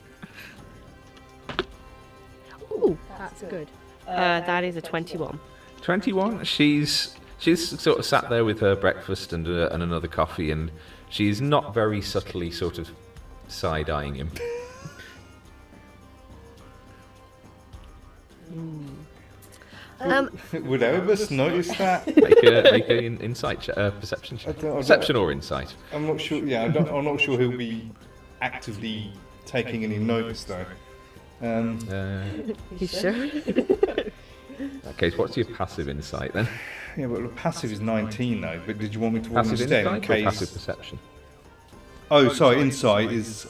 Ooh, that's good. That is a 21. 21. She's sort of sat there with her breakfast and another coffee, and she's not very subtly sort of side-eyeing him. Would Erebus notice that? Make an insight perception check. Perception or insight. I'm not sure. Yeah, I'm not sure he'll be actively taking any notice though. You sure? In that case, what's your passive insight then? Yeah, but the passive is 19 though. But did you want me to warn Passive instead in insight or case? passive perception? Oh, sorry. Insight is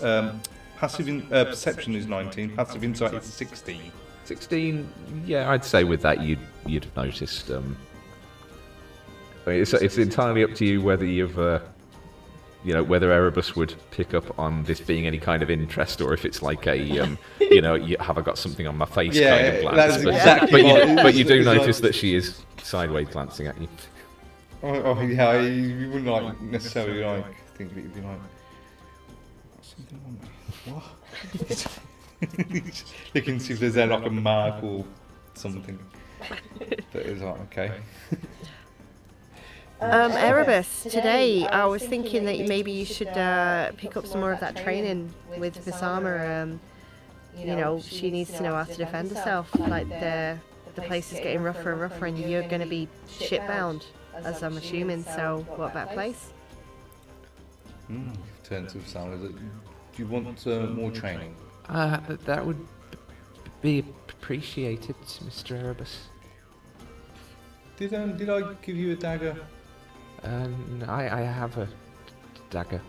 passive. Perception is 19. Passive insight is 16. 16. Yeah, I'd say with that you'd have noticed. I mean, it's entirely up to you whether you've. Whether Erebus would pick up on this being any kind of interest, or if it's like a, have I got something on my face kind of glance. That's exactly but you do notice that she is sideways glancing at you. Oh yeah, you wouldn't like necessarily like think that you'd be like, got something on me. What? Looking to see if there's there like a mark or something. That is like okay. Erebus, today I was thinking that maybe you should pick up some more of that training with Vizama. She needs to know how to defend herself. Like the place is getting rougher and rougher, and you're going to be shipbound, as I'm assuming. So, what better place? Turn to sound. Do you want more training? That would be appreciated, Mr. Erebus. Did I give you a dagger? I have a dagger.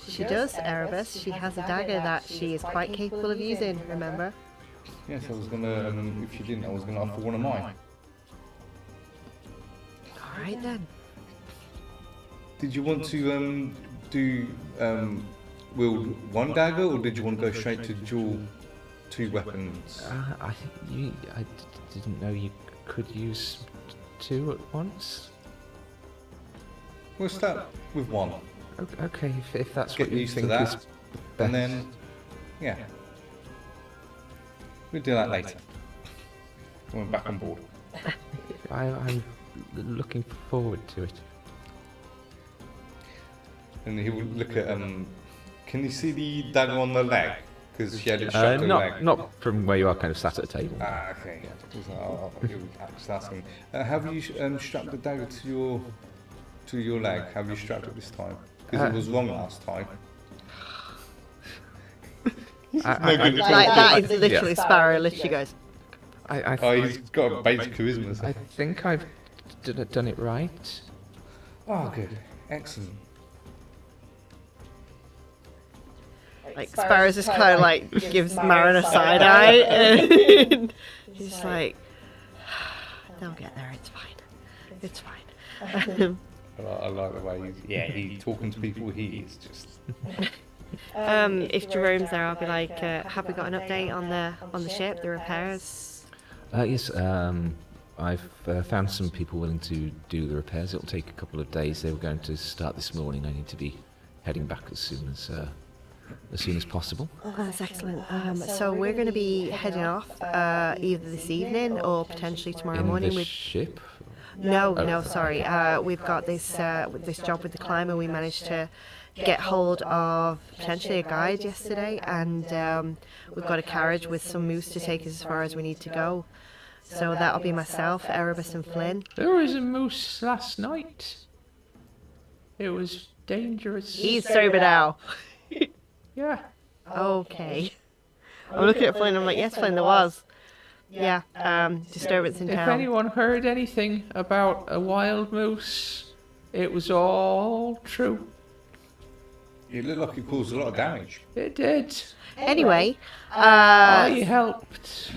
She does, Erebus. She has a dagger that she is quite capable of using, remember? Yes, I was gonna. If you didn't, I was gonna offer one of mine. Alright then. Did you want to do wield one dagger, or did you want to go straight to dual 2 weapons? I didn't know you could use 2 at once. We'll start with 1. Okay, if that's Get what you used to think that, is best. and then yeah, we'll do that later. When we're back on board. I'm looking forward to it. And he will look at can you see the dagger on the leg? Because she had it strapped to the leg. Not from where you are, kind of sat at a table. Ah, okay. He'll just ask him. Have you strapped the dagger to your leg? Have you strapped it this time? Because it was wrong last time. That is literally Sparrow. Literally goes. He's got a basic charisma. I think I've done it right. Oh, good. Excellent. Like Sparrow's just kind of like gives Marin a side eye, and he's like, "They'll get there. It's fine. It's fine." I like the way he's talking to people. He is just. If Jerome's there, I'll be like, "Have we got an update on the ship, the repairs?" Yes. I've found some people willing to do the repairs. It'll take a couple of days. They were going to start this morning. I need to be heading back as soon as possible. Oh, that's excellent. So we're going to be heading off either this evening or potentially tomorrow morning. The ship? No, sorry. We've got this job with the climber. We managed to get hold of potentially a guide yesterday, and we've got a carriage with some moose to take us as far as we need to go. So that'll be myself, Erebus and Flynn. There was a moose last night. It was dangerous. He's sober now. Yeah. Okay. I'm looking at Flynn and I'm like, yes, Flynn, there was. Yeah, disturbance in If town. anyone heard anything about a wild moose, it was all true. It looked like it caused a lot of damage. It did. Anyway, I helped.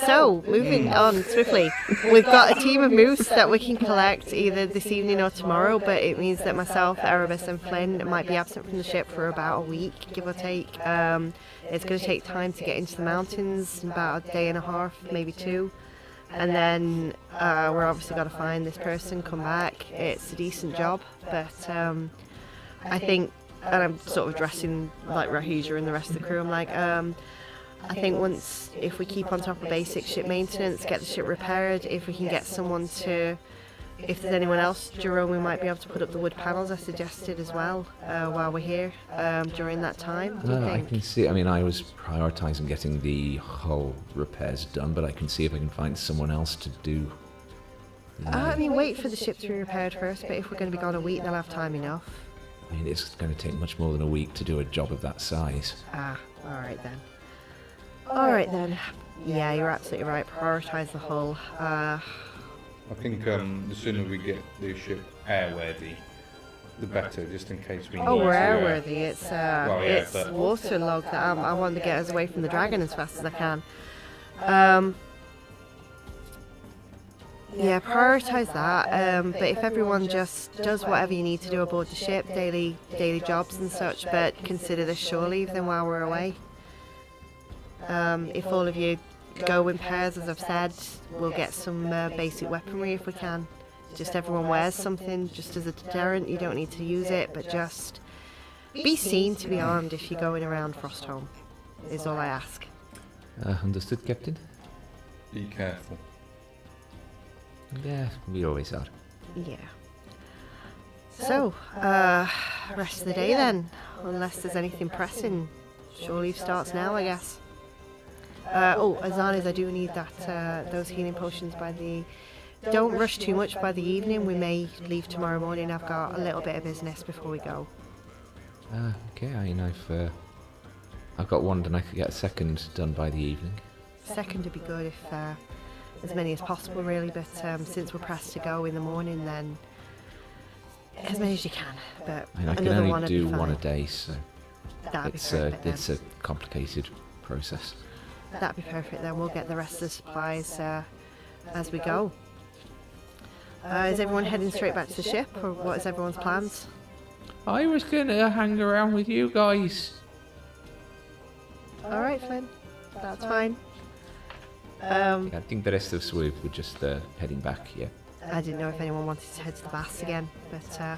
so moving on swiftly, we've got a team of moose that we can collect either this evening or tomorrow, but it means that myself, Erebus and Flynn might be absent from the ship for about a week, give or take. It's going to take time to get into the mountains, about a day and a half, maybe 2. And then we're obviously got to find this person, come back. It's a decent job, but I think, and I'm sort of dressing like Rahija and the rest of the crew, I'm like, I think if we keep on top of basic ship maintenance, get the ship repaired, if we can get someone to, if there's anyone else, Jerome, we might be able to put up the wood panels I suggested as well while we're here during that time. Do you I think? can see. I mean, I was prioritising getting the hull repairs done, but I can see if I can find someone else to do. I mean, wait for the ship to be repaired first, but if we're going to be gone a week, they'll have time enough. I mean, it's going to take much more than a week to do a job of that size. Alright then. Alright then. Yeah, you're absolutely right. Prioritise the hull. I think the sooner we get the ship airworthy, the better, just in case we need Oh, we're to, airworthy. It's it's but- waterlogged. I want to get us away from the dragon as fast as I can. Yeah, prioritise that. But if everyone just does whatever you need to do aboard the ship, daily jobs and such, but consider this shore leave then while we're away. If all of you go in pairs, as I've said, we'll get some basic weaponry if we can. Just everyone wears something, just as a deterrent. You don't need to use it, but just be seen to be armed if you're going around Frostholm, is all I ask. Understood, Captain? Be careful. Yeah, we always are. Yeah. So, rest of the day then, unless there's anything pressing. Shore leave starts now, I guess. Azanis, I do need those healing potions by the... Don't rush too much by the evening. We may leave tomorrow morning. I've got a little bit of business before we go. Okay, I mean, I've got one, and I could get a second done by the evening. Second would be good if as many as possible, really. But since we're pressed to go in the morning, then as many as you can. But I mean, I can another only one would do be one a fine. day, so That'd be it's perfect then. it's a complicated process. That'd be perfect then. We'll get the rest of the supplies as we go. Is everyone heading straight back to the ship, or what is everyone's plans? I was gonna hang around with you guys. All right, Flynn. That's fine. Yeah, I think the rest of us were just heading back, yeah. I didn't know if anyone wanted to head to the baths again, but I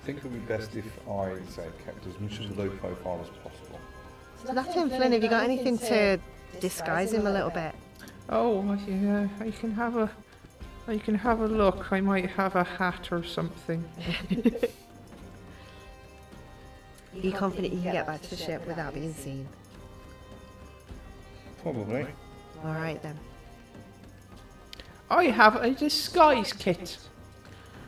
think it would be best if I say kept as much of a low profile as possible. so that's him, Flynn. Have you got anything to disguise him a little bit? Oh, yeah, I can have a look. I might have a hat or something. Are you confident you can get back to the ship without being seen? Probably. All right then. I have a disguise kit.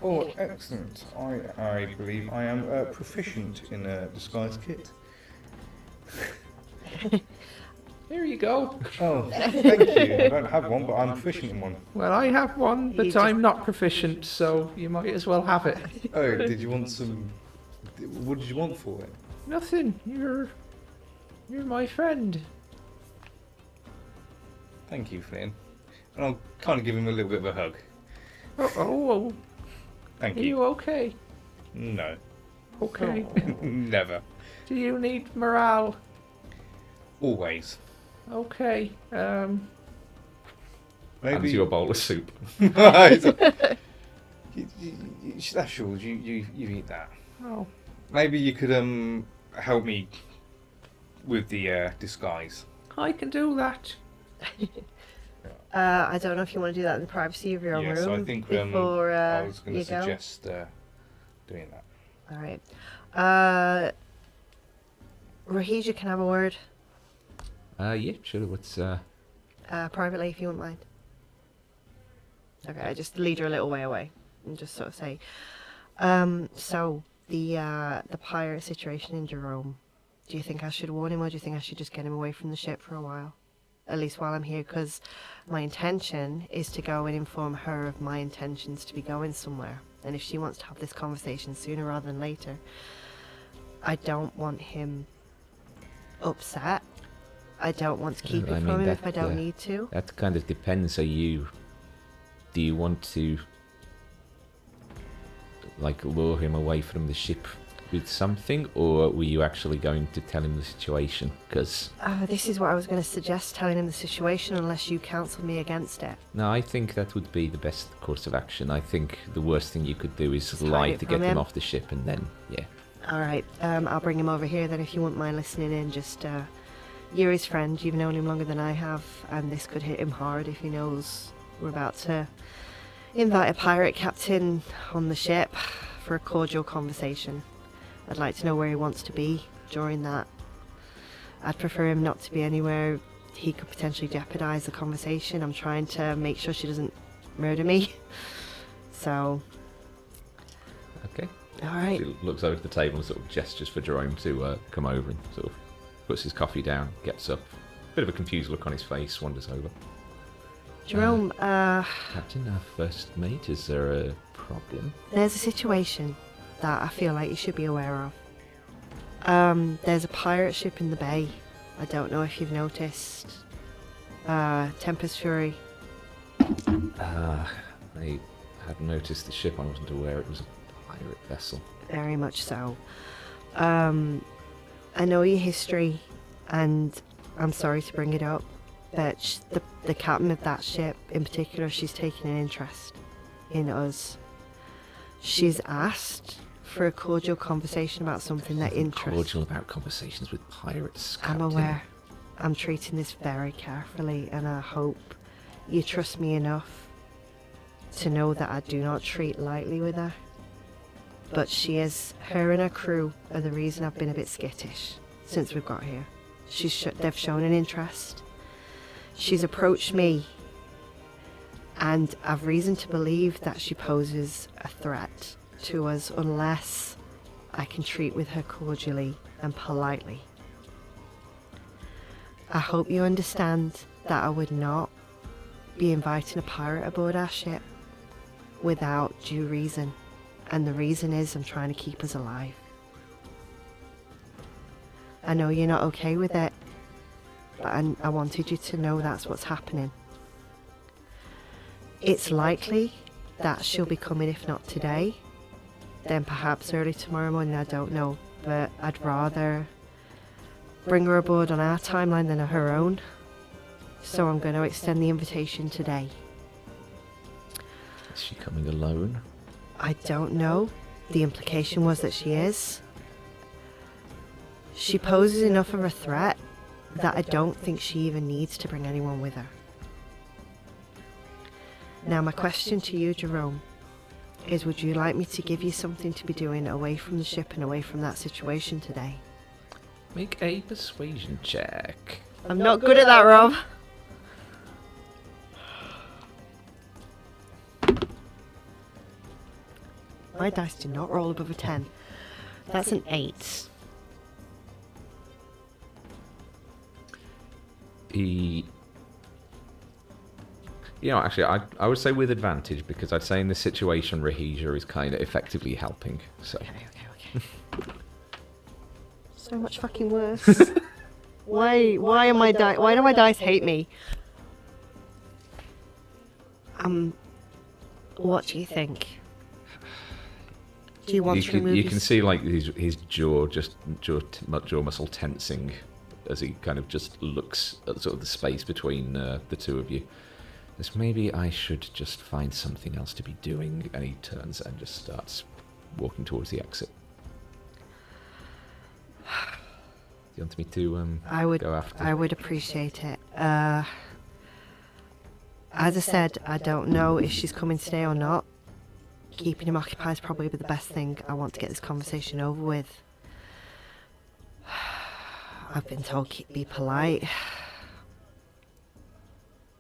Oh, excellent. I believe I am proficient in a disguise kit. Here you go. Oh, thank you. I don't have one, but I'm proficient in one. Well, I have one, You but just- I'm not proficient, so you might as well have it. Oh, did you want some... What did you want for it? Nothing. You're my friend. Thank you, Flynn. And I'll kind of give him a little bit of a hug. Oh, Thank are you. you okay? No. Okay. Never. Do you need morale? Always. Okay. Hands Maybe... you a bowl of soup. That's yours. You eat that. Oh. Maybe you could help me with the disguise. I can do that. I don't know if you want to do that in the privacy of your own Yeah, room so I think before I was going you to go. suggest doing that. All right. Rahija can have a word Yeah, sure. What's privately, if you wouldn't mind. Okay, I just lead her a little way away and just sort of say, so the pirate situation in Jerome. Do you think I should warn him, or do you think I should just get him away from the ship for a while? At least while I'm here, because my intention is to go and inform her of my intentions to be going somewhere. And if she wants to have this conversation sooner rather than later, I don't want him upset. I don't want to keep I it mean, from him if I that, don't need to. that kind of depends. Do you want to like lure him away from the ship with something, or were you actually going to tell him the situation? Because This is what I was going to suggest, telling him the situation, unless you counsel me against it. no, I think that would be the best course of action. I think the worst thing you could do is Just hide lie it to from get him him. off the ship, and then yeah. All right, I'll bring him over here then, if you wouldn't mind listening in. Just, you're his friend, you've known him longer than I have, and this could hit him hard if he knows we're about to invite a pirate captain on the ship for a cordial conversation. I'd like to know where he wants to be during that. I'd prefer him not to be anywhere he could potentially jeopardize the conversation. I'm trying to make sure she doesn't murder me. So, Okay. all right. She looks over to the table and sort of gestures for Jerome to come over, and sort of puts his coffee down, gets up, bit of a confused look on his face, wanders over. Jerome, Captain, our first mate, is there a problem? there's a situation that I feel like you should be aware of. There's a pirate ship in the bay. I don't know if you've noticed. Tempest Fury. I had noticed the ship. I wasn't aware it was a pirate vessel. Very much so. I know your history, and I'm sorry to bring it up, but the captain of that ship in particular, she's taken an interest in us. She's asked for a cordial conversation about something that interests. Cordial about conversations with pirates. I'm Captain. aware. I'm treating this very carefully, and I hope you trust me enough to know that I do not treat lightly with her. But her and her crew are the reason I've been a bit skittish since we've got here. They've shown an interest. She's approached me, and I've reason to believe that she poses a threat to us unless I can treat with her cordially and politely. I hope you understand that I would not be inviting a pirate aboard our ship without due reason, and the reason is I'm trying to keep us alive. I know you're not okay with it, but I wanted you to know that's what's happening. It's likely that she'll be coming, if not today, then perhaps early tomorrow morning, I don't know. But I'd rather bring her aboard on our timeline than her own. So I'm going to extend the invitation today. Is she coming alone? I don't know. The implication was that she is. She poses enough of a threat that I don't think she even needs to bring anyone with her. Now my question to you, Jerome, is would you like me to give you something to be doing away from the ship and away from that situation today? Make a persuasion check. I'm not good at that, Rob. My dice do not roll above a 10. That's an 8. Actually, I would say with advantage, because I'd say in this situation, Rahija is kind of effectively helping. So. Okay. So much fucking worse. Why do my dice hate me? What do you think? Do you want to remove? You can see like his jaw muscle tensing as he kind of just looks at sort of the space between the two of you. This maybe I should just find something else to be doing, and he turns and just starts walking towards the exit. Do you want me to go after? I would appreciate it. As I said, I don't know if she's coming today or not. Keeping him occupied is probably the best thing. I want to get this conversation over with. I've been told be polite.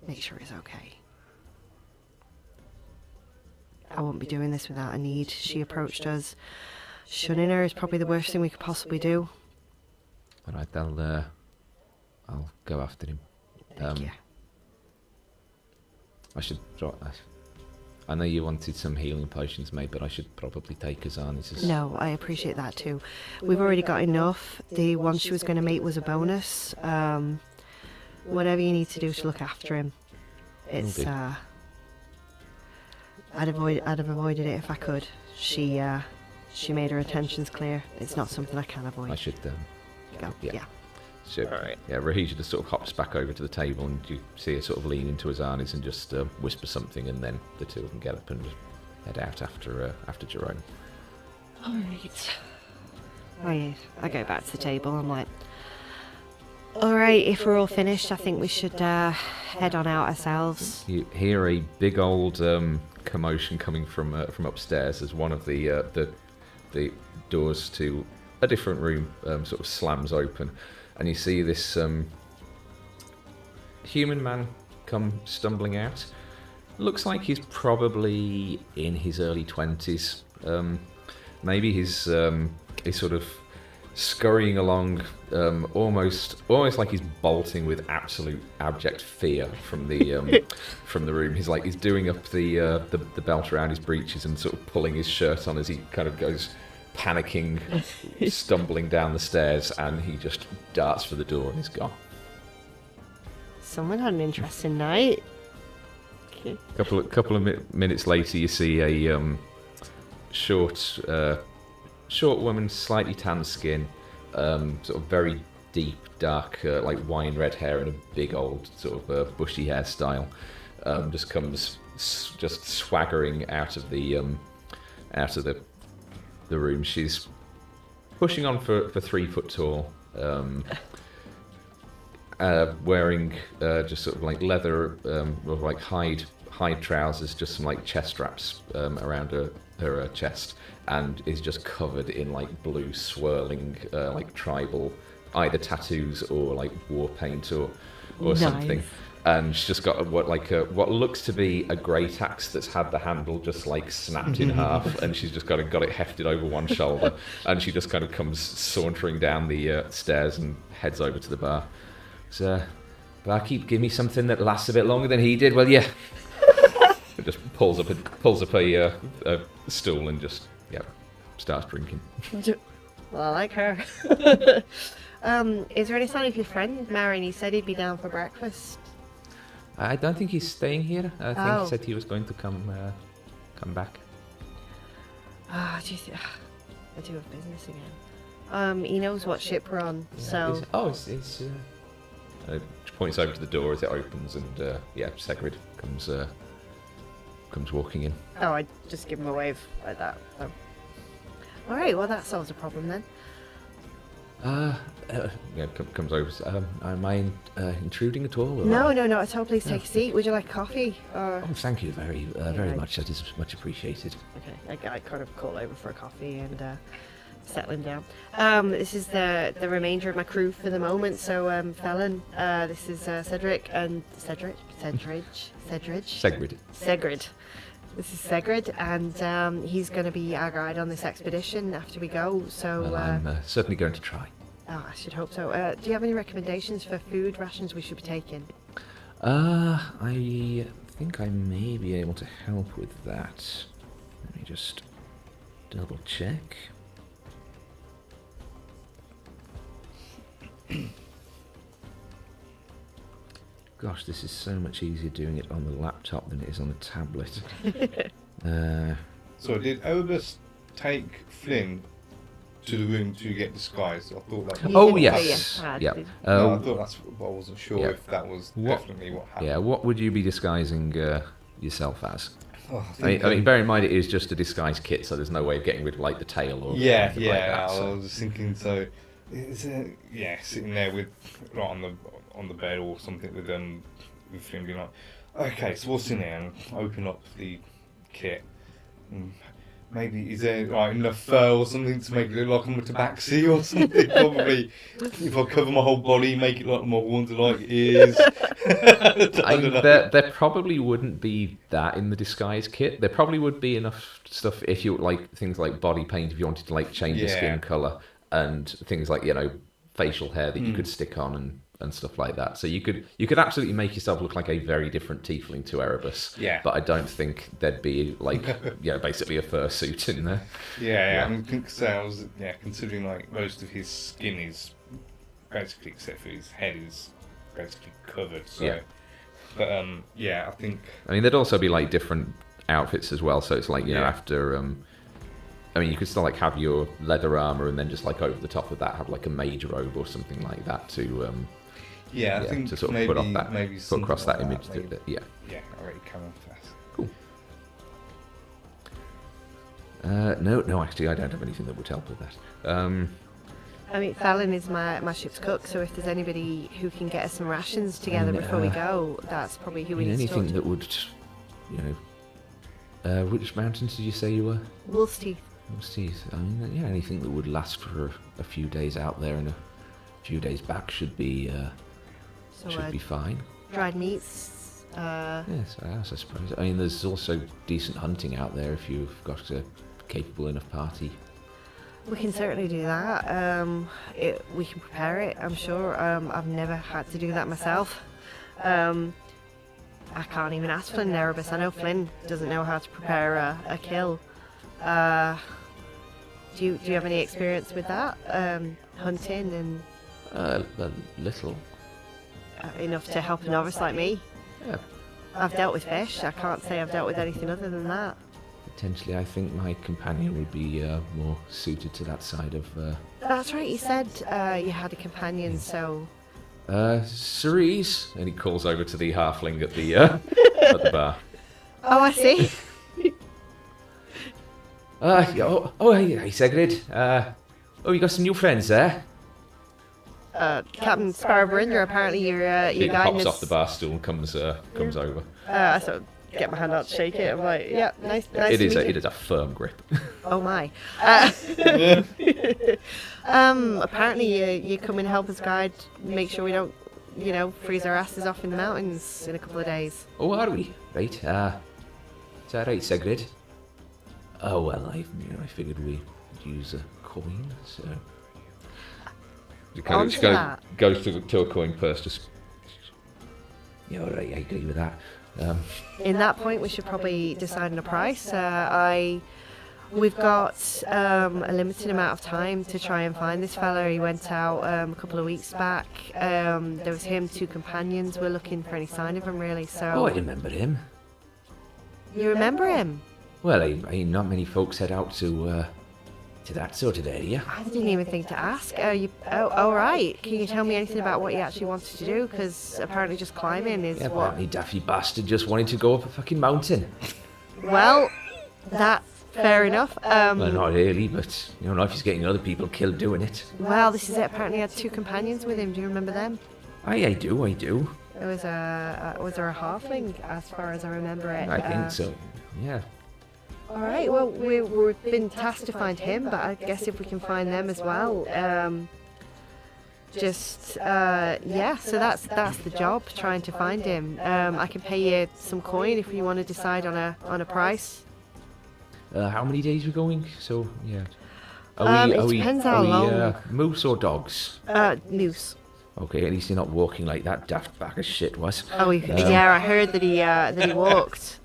Make sure he's okay. I won't be doing this without a need. She approached us. Shunning her is probably the worst thing we could possibly do. Alright, I'll go after him. Thank you. I should drop that. I know you wanted some healing potions made, but I should probably take Azani's. No, I appreciate that too. We've already got enough. The one she was going to make was a bonus. Whatever you need to do to look after him. It's I'd have avoided it if I could. She made her intentions clear. It's not something I can avoid. I should go. Yeah. So, Alright. Yeah, Rahija just sort of hops back over to the table, and you see her sort of lean into Azani's and just whisper something, and then the two of them get up and head out after Jerome. Alright. I go back to the table. I'm like, alright, if we're all finished, I think we should head on out ourselves. You hear a big old commotion coming from upstairs as one of the doors to a different room sort of slams open, and you see this human man come stumbling out. Looks like he's probably in his early 20s. Maybe he's sort of scurrying along, almost like he's bolting with absolute abject fear from the from the room. He's doing up the belt around his breeches and sort of pulling his shirt on as he kind of goes panicking, stumbling down the stairs, and he just darts for the door and is gone. Someone had an interesting night. Okay. Couple of minutes later, you see a short woman, slightly tan skin, sort of very deep, dark, like wine red hair, and a big old sort of bushy hairstyle. Just comes just swaggering out of the room. She's pushing on for 3 foot tall, wearing just sort of like leather, or like hide trousers, just some like chest straps around her chest, and is just covered in like blue swirling like tribal either tattoos or like war paint or Nice. something. And she's just got what looks to be a great axe that's had the handle just like snapped in half, and she's just got it hefted over one shoulder, and she just kind of comes sauntering down the stairs and heads over to the bar. So, barkeep, give me something that lasts a bit longer than he did, will you? It just pulls up a stool and just starts drinking. Well, I like her. Is there any sign of your friend, Marion? He said he'd be down for breakfast. I don't think he's staying here. I think Oh. he said he was going to come come back? I do have business again. He knows what ship we're on, so... It's points over to the door as it opens, and Segrid comes walking in. Oh, I just give him a wave like that. Oh. Alright, well that solves a problem then. Comes over. Am I intruding at all? Or? No, not at all. Please take a seat. Would you like coffee? Or... Oh, thank you very much. That is much appreciated. Okay, I kind of call over for a coffee and settle him down. This is the remainder of my crew for the moment. So, Felon, this is Cedric and Segrid. This is Segrid, and he's going to be our guide on this expedition after we go. So, well, I'm certainly going to try. Oh, I should hope so. Do you have any recommendations for food rations we should be taking? I think I may be able to help with that. Let me just double check. Gosh, this is so much easier doing it on the laptop than it is on the tablet. So did Erebus take Flynn to the room to get disguised? I thought that was... Oh, yes. Yeah. No, I thought that's what I wasn't sure if that was definitely what happened. Yeah, what would you be disguising yourself as? Oh, I mean, bear in mind it is just a disguise kit, so there's no way of getting rid of like the tail or anything like that. I was just thinking. So, sitting there with on the bed or something with Flynn being like, okay, so what's in there? And open up the kit. Maybe is there enough fur or something to make it look like I'm a tabaxi or something? Probably. If I cover my whole body, make it like my horns are like ears. There probably wouldn't be that in the disguise kit. There probably would be enough stuff if you like things like body paint, if you wanted to like change your skin color, and things like facial hair that you could stick on and stuff like that. So you could absolutely make yourself look like a very different tiefling to Erebus. Yeah. But I don't think there'd be like basically a fursuit in there. Yeah. I think so. Considering like most of his skin is basically, except for his head, is basically covered. So. Yeah. But I think. I mean, there'd also be like different outfits as well. So it's like after. I mean, you could still like have your leather armor and then just like over the top of that have like a mage robe or something like that to. I think to sort of maybe, put off that, maybe put across that like image. that, Yeah, I already come off that. Cool. No, actually, I don't have anything that would help with that. I mean, Fallon is my ship's cook, so if there's anybody who can get us some rations together before we go, that's probably who we need to talk to. Anything that would, which mountains did you say you were? Wolf's Teeth. Wolf's Teeth. I mean, anything that would last for a few days out there and a few days back should be fine. Dried meats. Yes, I suppose. I mean, there's also decent hunting out there if you've got a capable enough party. We can certainly do that. We can prepare it, I'm sure. I've never had to do that myself. I can't even ask Flynn and Erebus. I know Flynn doesn't know how to prepare a kill. Do you have any experience with that? Hunting and... A little. Enough to help a novice like me? Yeah. I've dealt with fish. I can't say I've dealt with anything other than that. Potentially, I think my companion would be more suited to that side of... That's right, you said you had a companion, so... Cerise! And he calls over to the halfling at the at the bar. Oh, I see. Hey, Segrid. You got some new friends there? Captain Sparrow, apparently you're He guiding hops us... off the bar stool and comes over. I sort of get my hand out to shake it. I'm like, yeah, nice to meet you. It is a firm grip. Oh my. Apparently you come and help us guide, make sure we don't, freeze our asses off in the mountains in a couple of days. Oh, are we? Right. Is that right, Segrid? Oh, well, I figured we'd use a coin, so... She goes to a coin purse, just... Yeah, all right, I agree with that. In that point, we should probably decide on a price. We've got a limited amount of time to try and find this fella. He went out a couple of weeks back. There was him, 2 companions. We're looking for any sign of him, really. So. Oh, I remember him. You remember him? Well, not many folks head out to that sort of area. I didn't even think to ask. Oh, right. Can you tell me anything about what you actually wanted to do? Because apparently just climbing is Yeah, what... apparently Daffy Bastard just wanted to go up a fucking mountain. Well, that's fair enough. Well, not really, but you don't know if he's getting other people killed doing it. Well, this is it. Apparently he had 2 companions with him. Do you remember them? I do. It was was there a halfling, as far as I remember it? I think so, yeah. All right, well, we've been tasked to find him, but I guess if we can find them as well, yeah, so that's the job, trying to find him. I can pay you some coin if you want to decide on a price. How many days we're going? So, yeah. It depends how long. Moose or dogs? Moose. Okay, at least you're not walking like that daft bag of shit was. Oh, yeah, I heard that he walked.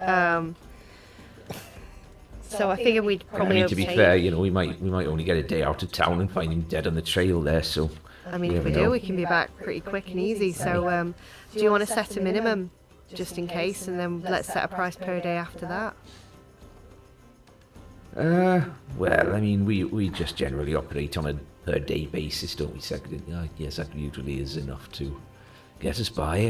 So I figured we'd probably. To be fair, we might only get a day out of town and find him dead on the trail there. So. I mean, if we do, we can be back pretty quick and easy. So, do you want to set a minimum, just in case, and then let's set a price per day after that? Well, I mean, we just generally operate on a per day basis, don't we? So, yes, that usually is enough to get us by.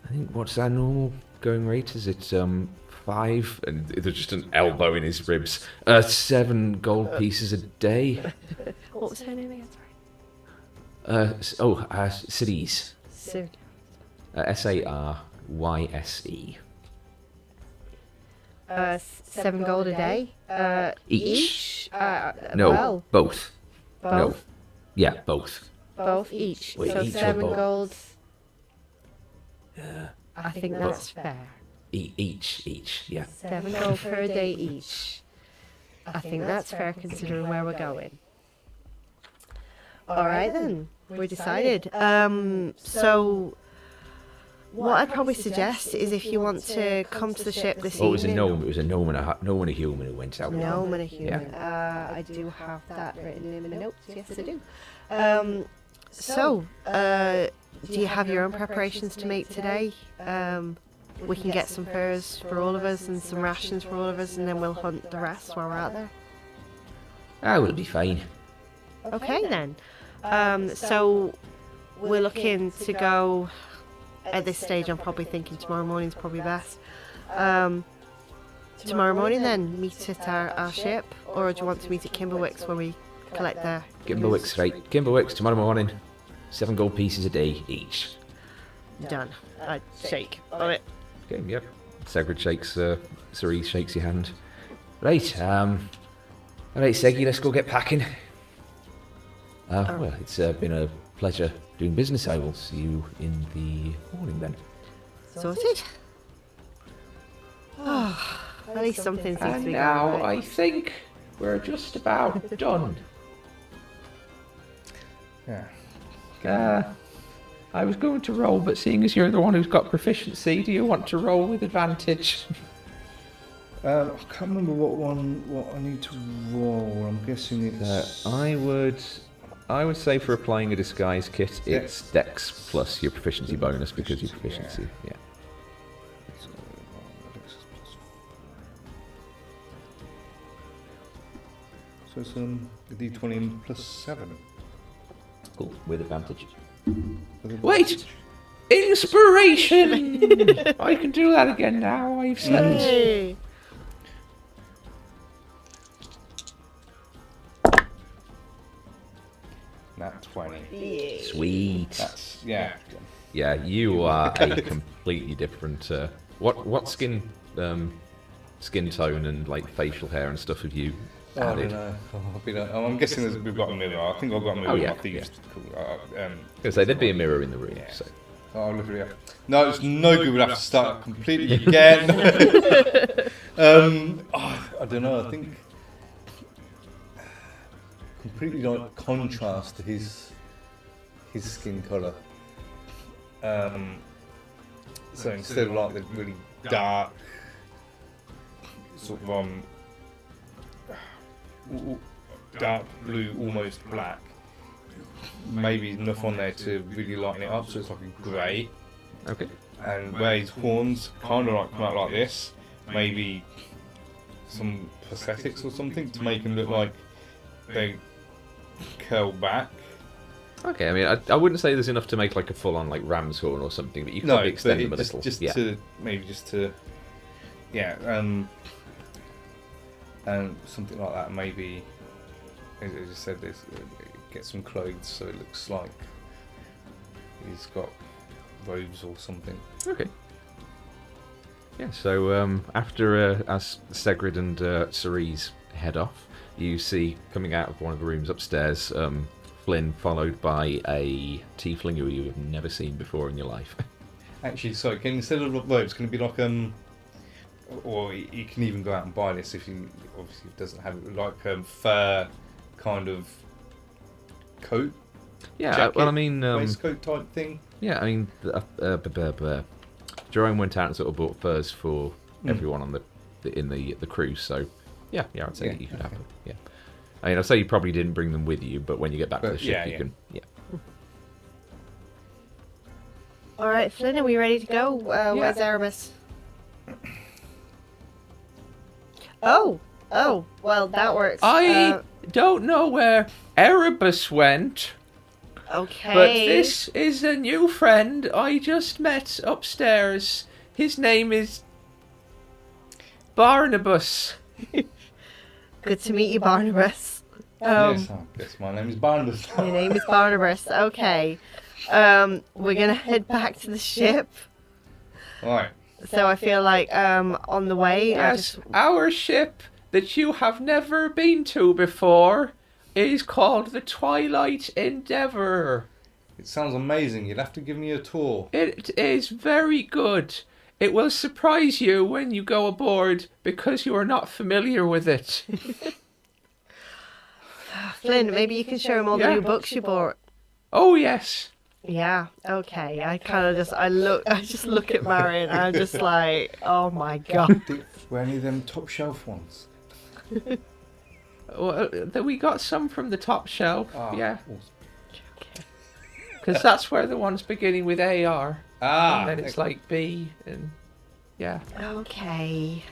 I think, what's our normal going rate? Is it 5? And there's just an elbow in his ribs. 7 gold pieces a day. What was her name again? Sorry. Cerise. Sue. Saryse. 7 gold a day. Each. No, well, both. both. No. Yeah, both. Both each. Wait, so each or 7 both? gold. Yeah. I think that's fair. Each, yeah. 7 gold per day each. I think that's fair considering where we're going. All right then, we're decided. So what I'd probably suggest is if you want to come to the ship this evening. Oh, it was a gnome. It was a gnome and a human who went out. Gnome and a human. I do have that written in the notes. Yes, I do. Do you have your own preparations to make today? We can get some furs for all of us and some rations for all of us, and then we'll hunt the rest while we're out there. We'll be fine. Okay then. So we're looking to go. At this stage, I'm probably thinking tomorrow morning's probably best. Tomorrow morning, then meet at our ship, or do you want to meet at Kimberwick's when we collect their? Kimberwick's, right? Kimberwick's tomorrow morning. 7 gold pieces a day each. Done. I shake on it. Okay, yep. Segrid shakes, Cerise shakes your hand. Right, alright, Seggy, let's go get packing. Well, it's been a pleasure doing business. I will see you in the morning then. Sorted. At least something seems to And be now going right. I think we're just about done. Yeah. I was going to roll, but seeing as you're the one who's got proficiency, do you want to roll with advantage? I can't remember what I need to roll. I'm guessing it's. I would say for applying a disguise kit, it's Dex plus your proficiency bonus because your proficiency. Yeah. So it's a D20 plus 7. Cool. With advantage. With advantage. Wait! Inspiration! I can do that again now. I've slept. Hey. Nat 20. Yeah. Sweet. That's Yeah, you are a completely different. What skin tone and like facial hair and stuff have you I don't added? know. I'm guessing we've got a mirror. I think I've got a mirror. Oh, yeah, I think it's cool. I was gonna say there'd be a mirror in the room. Yeah. So. Oh, look at it. No, it's no good. We'll have to start completely again. I don't know. I think completely like contrast to his skin colour. So instead of like the really dark sort of dark blue, almost black. Maybe enough on there to really lighten it up, so it's like a grey. Okay. and where his horns kind of like come out like this, maybe some prosthetics or something to make him look like they curl back. Okay, I mean, I wouldn't say there's enough to make like a full-on like ram's horn or something, but you can probably extend them a little. Just to and something like that. Maybe, as I just said, get some clothes so it looks like he's got robes or something. Okay. Yeah. So after as Segrid and Cerise head off, you see coming out of one of the rooms upstairs. Flynn, followed by a tiefling who you have never seen before in your life. Actually, sorry, instead of robes, can it be like or you can even go out and buy this if you obviously doesn't have it, like fur kind of coat. Yeah, jacket, well, I mean, waistcoat type thing. Yeah, I mean, Jerome went out and sort of bought furs for everyone on the cruise. So yeah, I'd say that you could have them. Yeah. I mean, I'd say you probably didn't bring them with you, but when you get back to the ship, you can. Yeah. All right, Flynn, are we ready to go? Where's Erebus? Oh, well, that works. I don't know where Erebus went, Okay. but this is a new friend I just met upstairs. His name is Barnabas. Good to meet you, Barnabas. Yes, I guess my name is Barnabas. Your name is Barnabas. Okay. We're gonna head back to the ship. Right. So I feel like on the way. Yes, our ship that you have never been to before is called the Twilight Endeavour. It sounds amazing. You'd have to give me a tour. It is very good. It will surprise you when you go aboard because you are not familiar with it. Flynn, maybe you can show him all the new books you bought. Oh yes. Yeah. Okay. I just look at Marion. And I'm just like, oh my god. Were any of them top shelf ones? Well, we got some from the top shelf. Yeah. Awesome. Because that's where the ones beginning with A are. And then it's like B and yeah. Okay.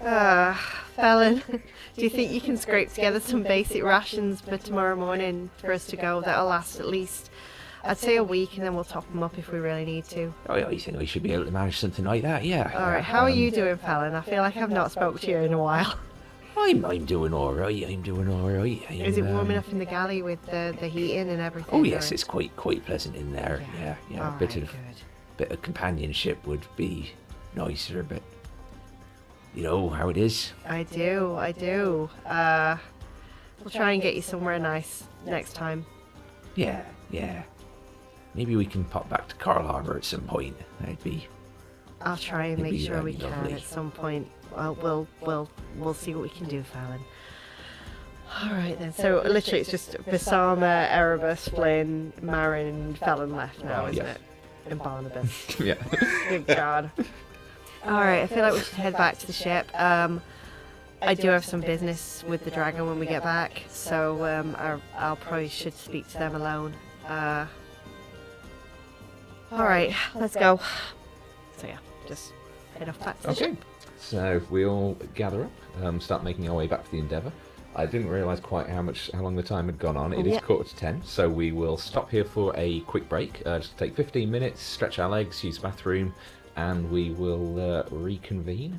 Fallon, do you think you can scrape together some basic rations for tomorrow morning for us to go that'll last at least, I'd say, a week, and then we'll top them up if we really need to? Oh, yeah, you think we should be able to manage something like that? Yeah. All right. How are you doing, Fallon? I feel like I've not spoke to you in a while. I'm doing all right. Is it warm enough in the galley with the heating and everything? Oh yes, it's quite pleasant in there. Yeah. All Bit right, of good. bit of companionship would be nicer, but you know how it is. I do. We'll try and get you somewhere nice next time. Yeah. Maybe we can pop back to Carl Harbour at some point. I'll try and It'd make be sure we very can lovely. at some point. Well, we'll see what we can do, Fallon. All right then. So literally, it's just Basama, Erebus, Flynn, Marin, and Fallon left now, isn't it? And Barnabas. Yeah. Good God. All right. I feel like we should head back to the ship. I do have some business with the dragon when we get back, so I'll probably should speak to them alone. All right. Let's go. So yeah, just head off back to the ship. Okay. So we all gather up, start making our way back to the Endeavour. I didn't realise quite how long the time had gone on. It is Yep. 10:15, so we will stop here for a quick break. Just take 15 minutes, stretch our legs, use the bathroom, and we will reconvene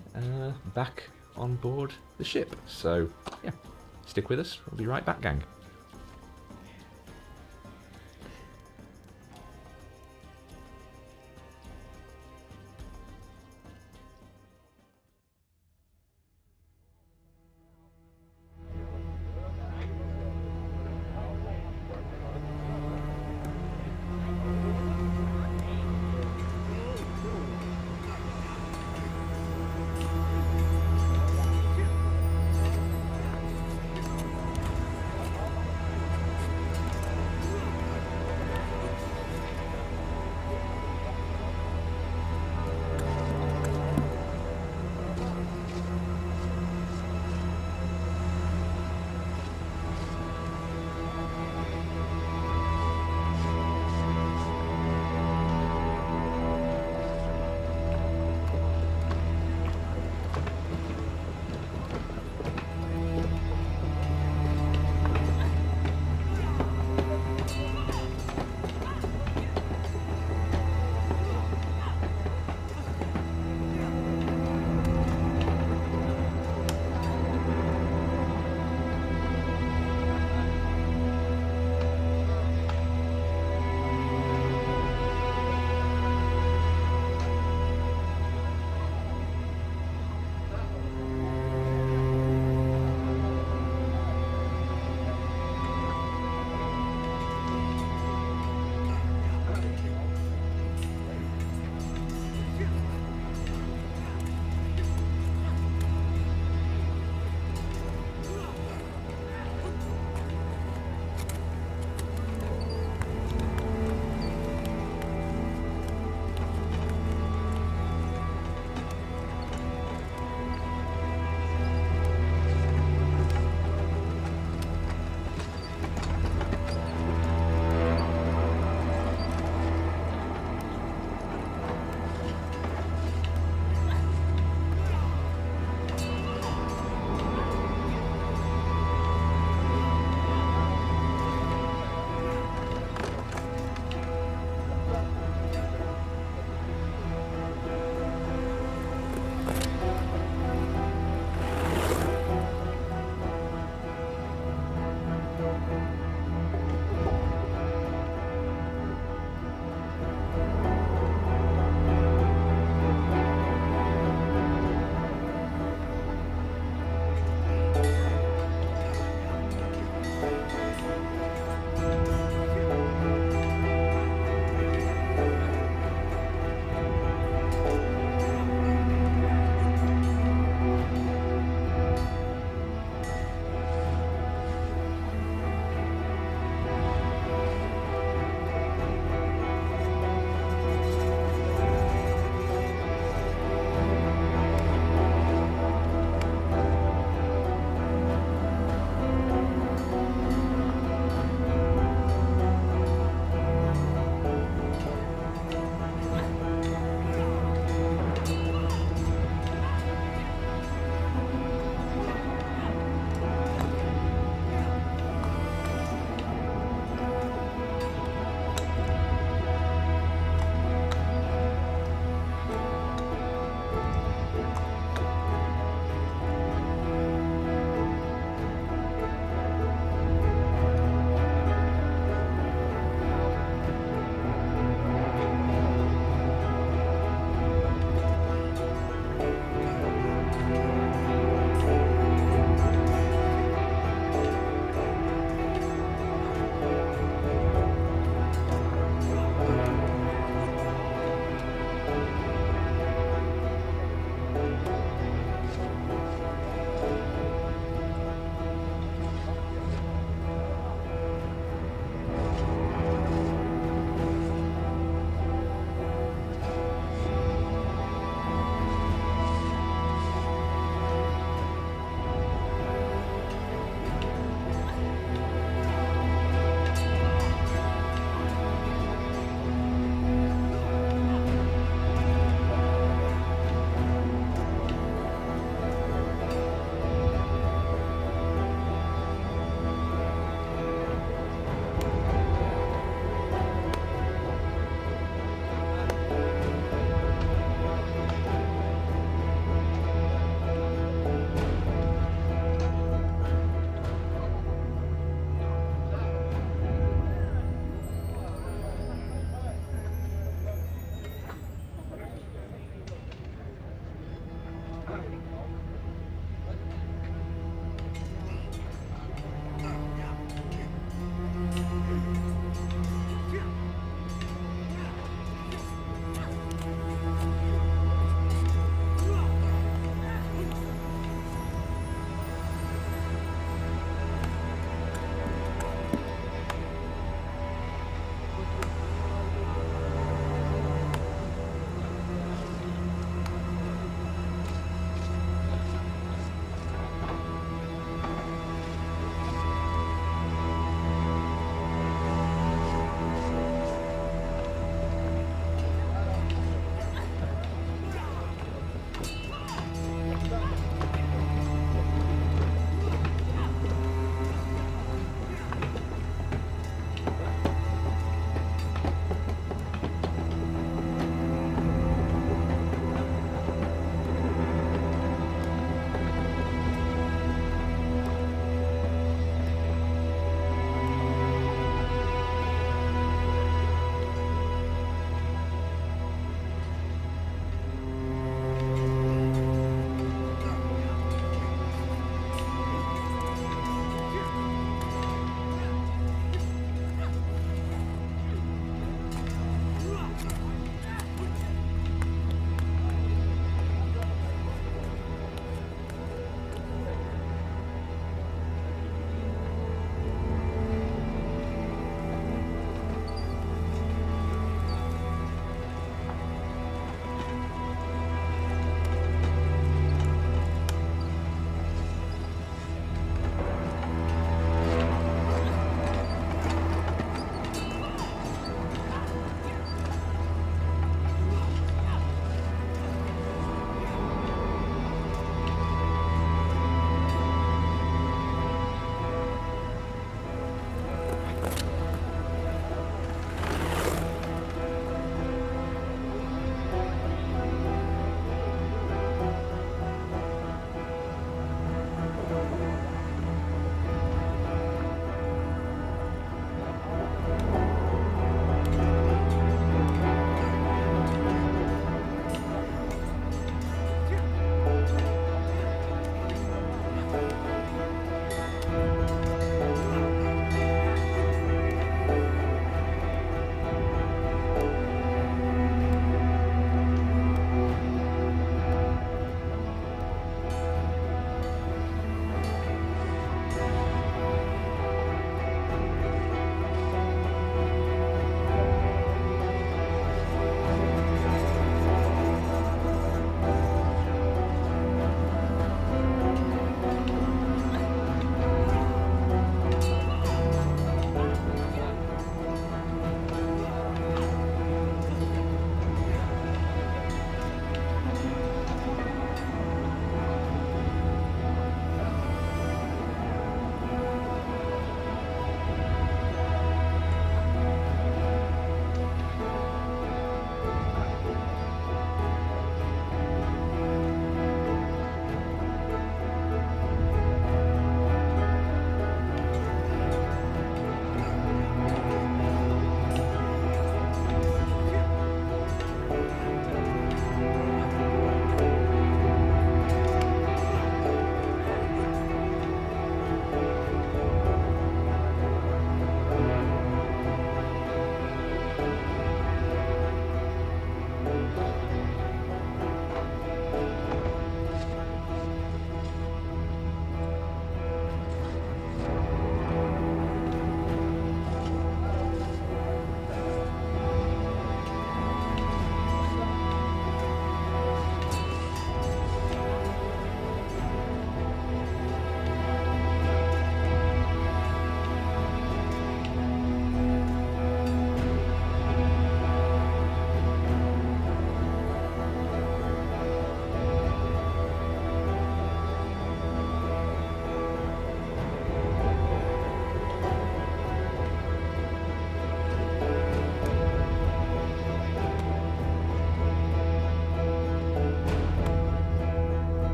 back on board the ship. So yeah, stick with us. We'll be right back, gang.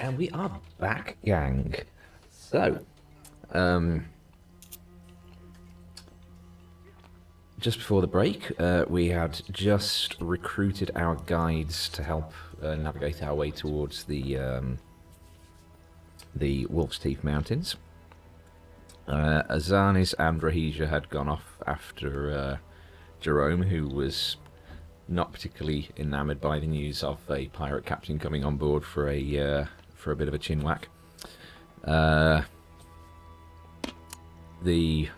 And we are back, gang. So, just before the break, we had just recruited our guides to help navigate our way towards the Wolf's Teeth Mountains. Azanis and Rahija had gone off after Jerome, who was not particularly enamoured by the news of a pirate captain coming on board for a bit of a chinwhack. The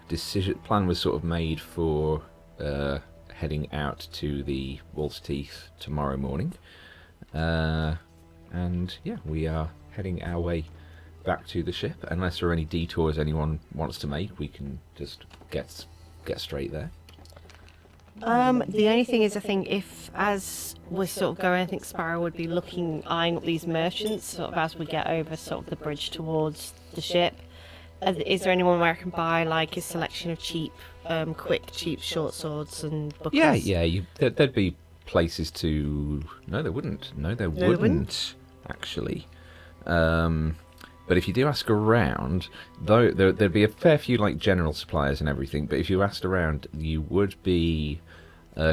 plan was sort of made for heading out to the Wolf's Teeth tomorrow morning, and yeah, we are heading our way back to the ship. Unless there are any detours anyone wants to make, we can just get straight there. The only thing is, I think if, as we're sort of going, I think Sparrow would be eyeing up these merchants, sort of as we get over sort of the bridge towards the ship. Is there anyone where I can buy like a selection of cheap short swords and bucklers? Yeah. There'd be places to. No, there wouldn't. There wouldn't. Actually. But if you do ask around, though, there'd be a fair few like general suppliers and everything. But if you asked around, you would be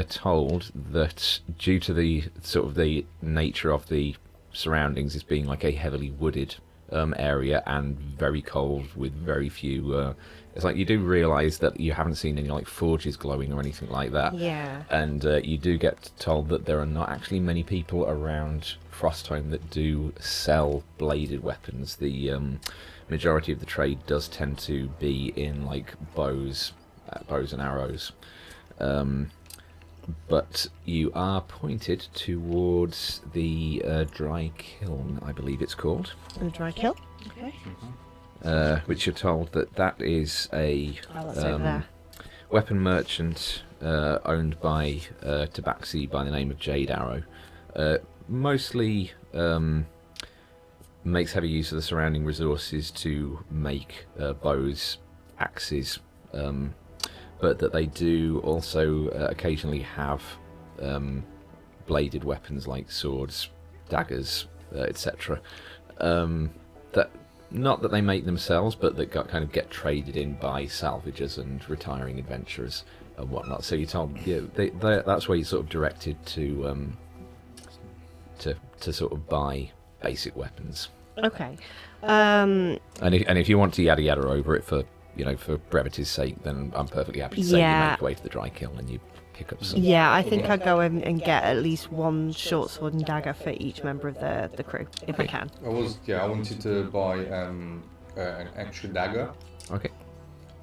told that due to the sort of the nature of the surroundings as being like a heavily wooded area and very cold with very few. It's like you do realise that you haven't seen any like forges glowing or anything like that. Yeah. And you do get told that there are not actually many people around Frostholm that do sell bladed weapons. The majority of the trade does tend to be in like bows and arrows. But you are pointed towards the dry kiln, I believe it's called. The dry kiln? Okay. Which you're told that is a That's over there. weapon merchant owned by Tabaxi by the name of Jade Arrow. Mostly makes heavy use of the surrounding resources to make bows, axes, but that they do also occasionally have bladed weapons like swords, daggers, etc. That not that they make themselves, but that kind of get traded in by salvagers and retiring adventurers and whatnot. So you're told, that's where you're sort of directed to sort of buy basic weapons. Okay. And if you want to yada yada over it for brevity's sake, then I'm perfectly happy to say you make your way to the dry kiln and you pick up some. Yeah, I think I'd go in and get at least one short sword and dagger for each member of the crew, if I can. I wanted to buy an extra dagger. Okay.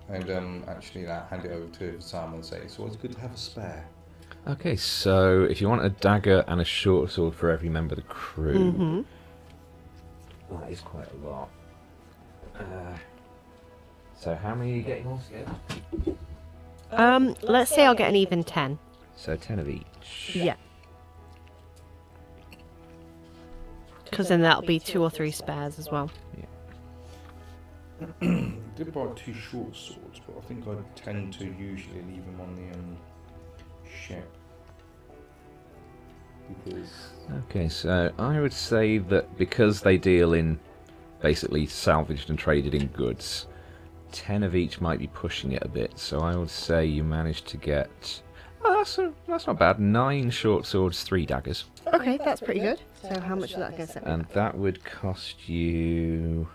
And actually hand it over to Sam and say, it's always good to have a spare. Okay, so if you want a dagger and a short sword for every member of the crew, that is quite a lot. So how many are you getting altogether? Let's say I'll get an even 10. So 10 of each. Yeah. Because then that'll be 2 or 3 spares as well. I did buy 2 short swords, but I think I tend to usually leave them on the ship. Okay, so I would say that because they deal in basically salvaged and traded in goods, 10 of each might be pushing it a bit. So I would say you managed to get... Oh, that's not bad. 9 short swords, 3 daggers. Okay, that's pretty good. So how much is that going to set me And back? that would cost you...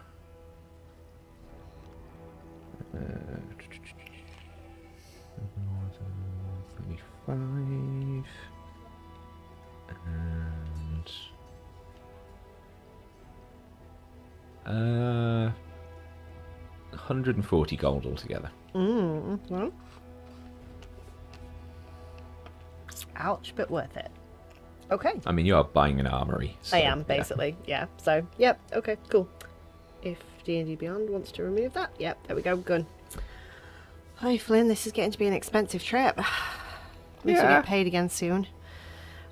35... And 140 gold altogether. Well. Ouch, but worth it. Okay. I mean, you are buying an armory. So, I am, basically. Yeah. So, yep. Okay, cool. If D&D Beyond wants to remove that, yep, there we go. Good. Hi, Flynn. This is getting to be an expensive trip. At least we get paid again soon.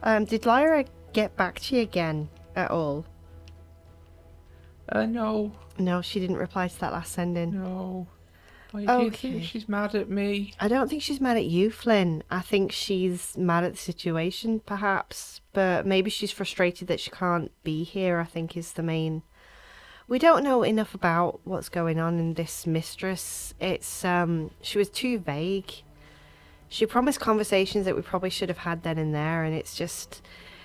Did Lyra get back to you again at all? No. No, she didn't reply to that last send-in. No. Do you Okay. think she's mad at me? I don't think she's mad at you, Flynn. I think she's mad at the situation, perhaps. But maybe she's frustrated that she can't be here, I think is the main We don't know enough about what's going on in this Mistress. It's she was too vague. She promised conversations that we probably should have had then and there, and it's just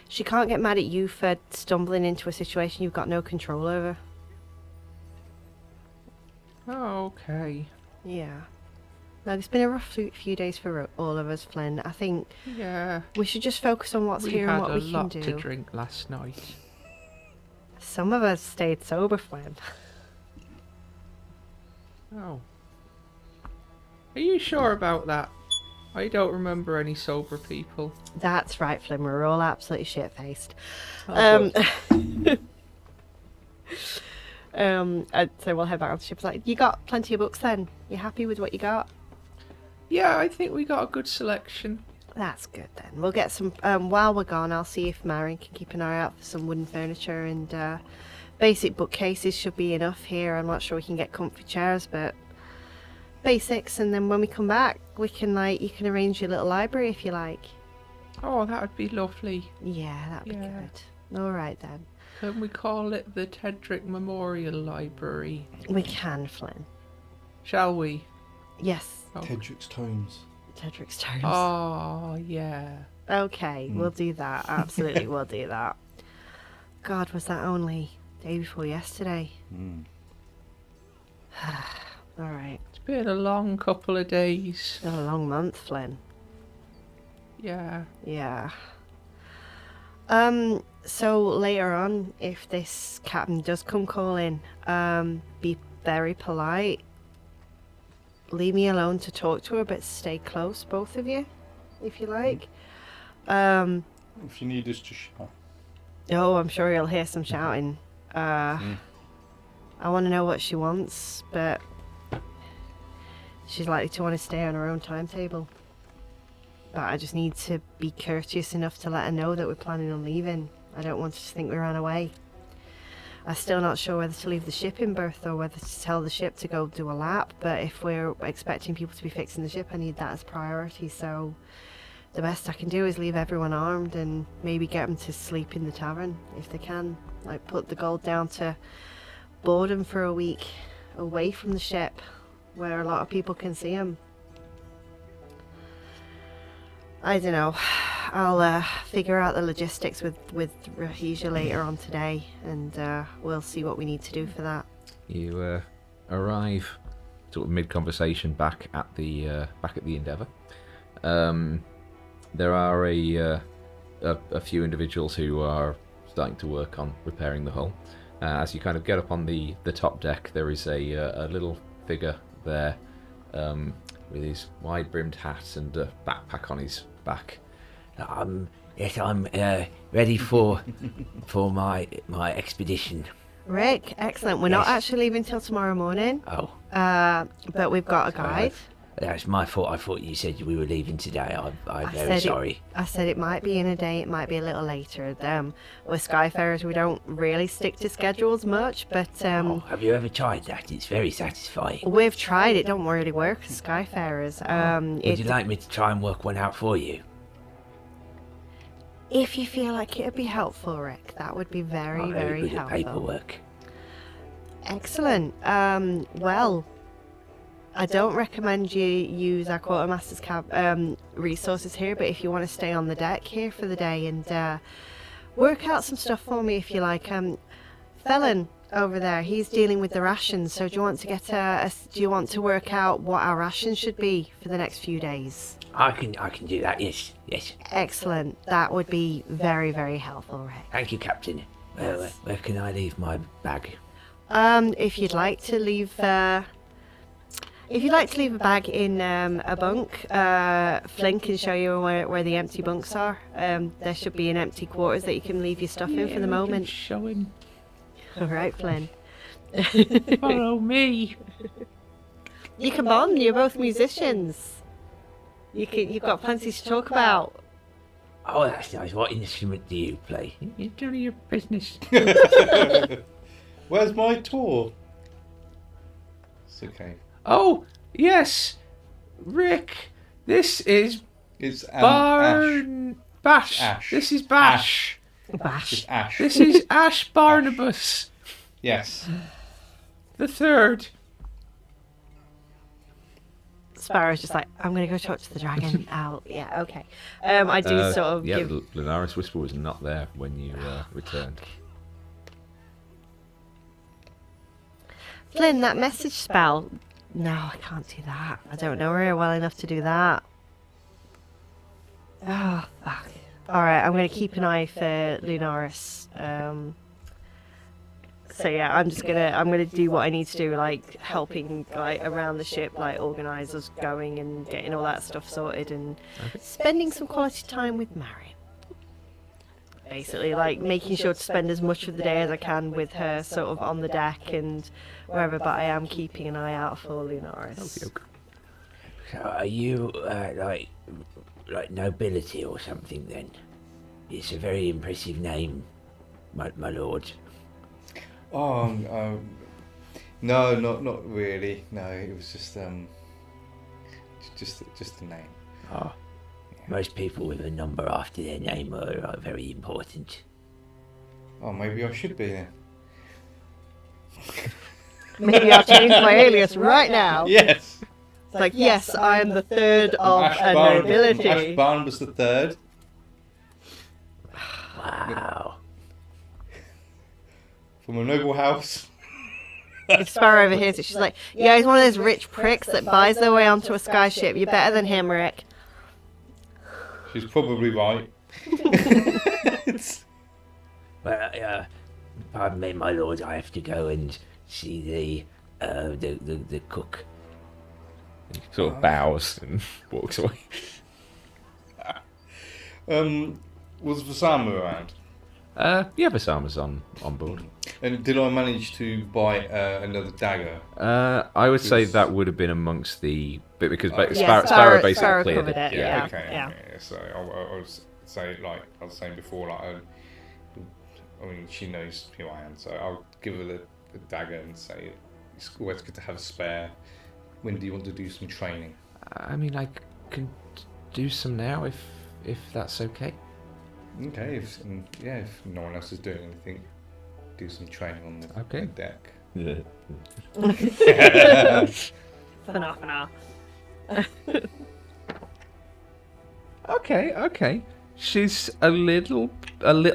she can't get mad at you for stumbling into a situation you've got no control over. Oh, okay. Yeah. Look, it's been a rough few days for all of us, Flynn. I think Yeah. we should just focus on what's here and what we can We had a lot do. to drink last night. Some of us stayed sober, Flynn. Oh. Are you sure about that? I don't remember any sober people. That's right, Flynn. We're all absolutely shit-faced. Oh, So we'll head back on the ship. It's like, you got plenty of books then? You happy with what you got? yeah, I think we got a good selection. That's good then. We'll get some. While we're gone, I'll see if Marion can keep an eye out for some wooden furniture and basic bookcases should be enough here. I'm not sure we can get comfy chairs, but basics. And then when we come back, we can you can arrange your little library if you like. Oh, that would be lovely. Yeah, that'd be Yeah. good. All right then. Can we call it the Tedrick Memorial Library? We can, Flynn. Shall we? Yes, Oh. Tedrick's Tomes. Tedrick's Tomes. Oh, yeah. Okay, we'll do that. Absolutely, we'll do that. God, was that only day before yesterday? Mm. All right. It's been a long couple of days. Been a long month, Flynn. Yeah. Yeah. So later on, if this captain does come calling, be very polite. Leave me alone to talk to her, but stay close, both of you, if you like. If you need us to shout. Oh, I'm sure you'll hear some shouting. I want to know what she wants, but she's likely to want to stay on her own timetable. But I just need to be courteous enough to let her know that we're planning on leaving. I don't want her to think we ran away. I'm still not sure whether to leave the ship in berth or whether to tell the ship to go do a lap, but if we're expecting people to be fixing the ship, I need that as priority, so the best I can do is leave everyone armed and maybe get them to sleep in the tavern, if they can. Like, put the gold down to boredom for a week, away from the ship, where a lot of people can see them. I don't know. I'll figure out the logistics with Rahija later on today, and we'll see what we need to do for that. You arrive sort of mid-conversation back at the Endeavour. There are a few individuals who are starting to work on repairing the hull. As you kind of get up on the top deck, there is a little figure there with his wide-brimmed hat and a backpack on his back. Yes, I'm ready for my expedition. Rick, excellent. We're not actually leaving till tomorrow morning. Oh, But we've got a guide. that's my fault. I thought you said we were leaving today. I'm very said sorry. I said it might be in a day, it might be a little later. We're Skyfarers, we don't really stick to schedules much, but Oh, have you ever tried that? It's very satisfying. we've tried it. Don't really work as Skyfarers. Would you like me to try and work one out for you? If you feel like it would be helpful, Rick, that would be very, I'm very good at helpful. paperwork. Excellent. Well, I don't recommend you use our quartermaster's resources here, but if you want to stay on the deck here for the day and work out some stuff for me, if you like. Felon over there, he's dealing with the rations. So do you want to get do you want to work out what our rations should be for the next few days? I can do that. Yes. Excellent. That would be very, very helpful, Rick. Thank you, Captain. Where can I leave my bag? If you'd like to leave a bag in a bunk, Flynn can show you where the empty bunks are. There should be an empty quarters that you can leave your stuff in for the moment. Show him. All right, Flynn. Follow me. You can bond. You're both musicians. You've got plenty to talk about. Oh, that's nice. What instrument do you play? You're doing your business. Where's my tour? It's okay. Oh, yes. Rick, this is It's Bash. Ash. This is Bash. Bash. It's Ash. This is Ash Barnabas. Yes. The third. Sparrow's just like, I'm going to go talk to the dragon. Yeah, okay. I do sort of yeah, give... Lunaris Whisper was not there when you returned. Flynn, that message spell. No, I can't do that. I don't know her well enough to do that. Oh, fuck. Alright, I'm going to keep an eye for Lunaris. So yeah, I'm gonna do what I need to do, like helping like around the ship, like organise us going and getting all that stuff sorted, and spending some quality time with Marion. Basically, like making sure to spend as much of the day as I can with her, sort of on the deck and wherever. But I am keeping an eye out for Lunaris. Okay. So are you like nobility or something then? It's a very impressive name, my lord. Oh, no, not really. No, it was just the name. Oh, most people with a number after their name are very important. Oh, maybe I should be then. Maybe I'll change my alias right now. Yes. It's like, yes, I am the third of a nobility. Ash Barnabas the third. Wow. From a noble house. If Sparrow overhears it, she's like, yeah, he's one of those rich pricks that buys their way onto a sky ship. You're better than him, Rick. She's probably right. Well, pardon me, my lord. I have to go and see the cook. He sort of bows and walks away. Was Vasama around? Yeah, Basama's on board. And did I manage to buy another dagger? I would say that would have been amongst the bit because Yeah, Sparrow basically Sparrow cleared covered it, Yeah. Okay. Yeah. So I was saying, like I was saying before, like I mean, she knows who I am, so I'll give her the dagger and say it's always good to have a spare. When do you want to do some training? I mean, I can do some now if that's okay. Okay, if no one else is doing anything, do some training on the deck. Yeah. Phenomena. Okay. She's a little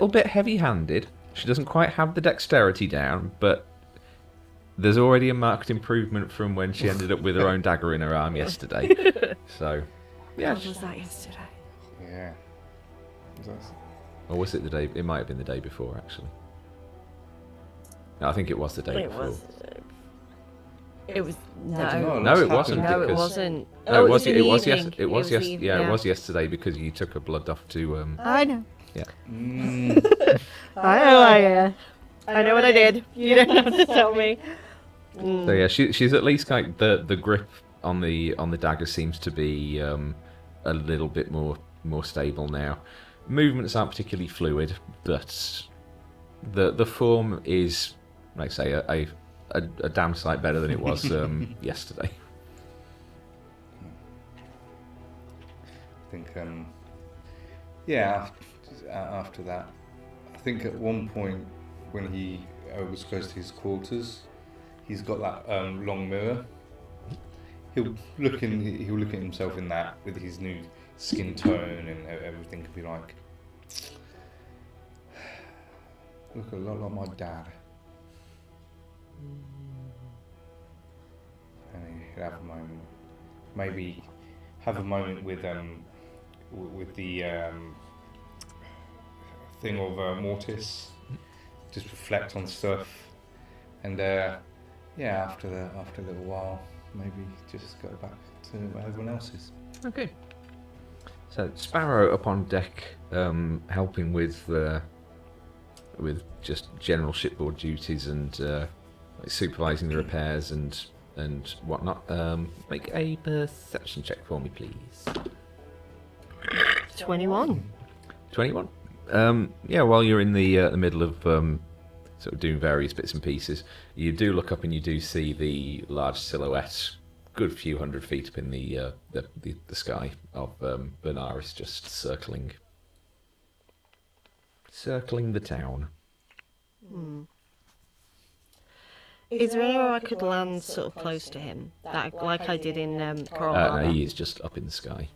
bit heavy-handed. She doesn't quite have the dexterity down, but there's already a marked improvement from when she ended up with her own dagger in her arm yesterday. So, yeah. What was that yesterday? Yeah. Or was it the day? It might have been the day before, actually. No, I think it was the day before. It was No, it wasn't. No, it because- wasn't. No, it was. in It the was. Yes. evening. It was. the Yes. evening, Yeah, it was yesterday because you took her blood off to. I know. Yeah. I know what I did. You don't have to tell me. So yeah, she's at least like the grip on the dagger seems to be a little bit more stable now. Movements aren't particularly fluid, but the form is, like I say, a damn sight better than it was yesterday. I think, yeah, after that, I think at one point when he was close to his quarters, he's got that long mirror. He'll look at himself in that with his new skin tone and everything. Could be like, look a lot like my dad. And he'll have a moment, maybe have a moment with the thing of Mortis, just reflect on stuff, and after a little while, maybe just go back to where everyone else is. Okay. So Sparrow up on deck, helping with just general shipboard duties and like supervising the repairs and whatnot. Make a perception check for me, please. 21. 21. Yeah, while you're in the middle of sort of doing various bits and pieces, you do look up and you do see the large silhouette, good few hundred feet up in the sky of Benares, just circling the town. Is there anywhere I could land sort of close to him, that like I did in Coral No, Harbour? he is just up in the sky.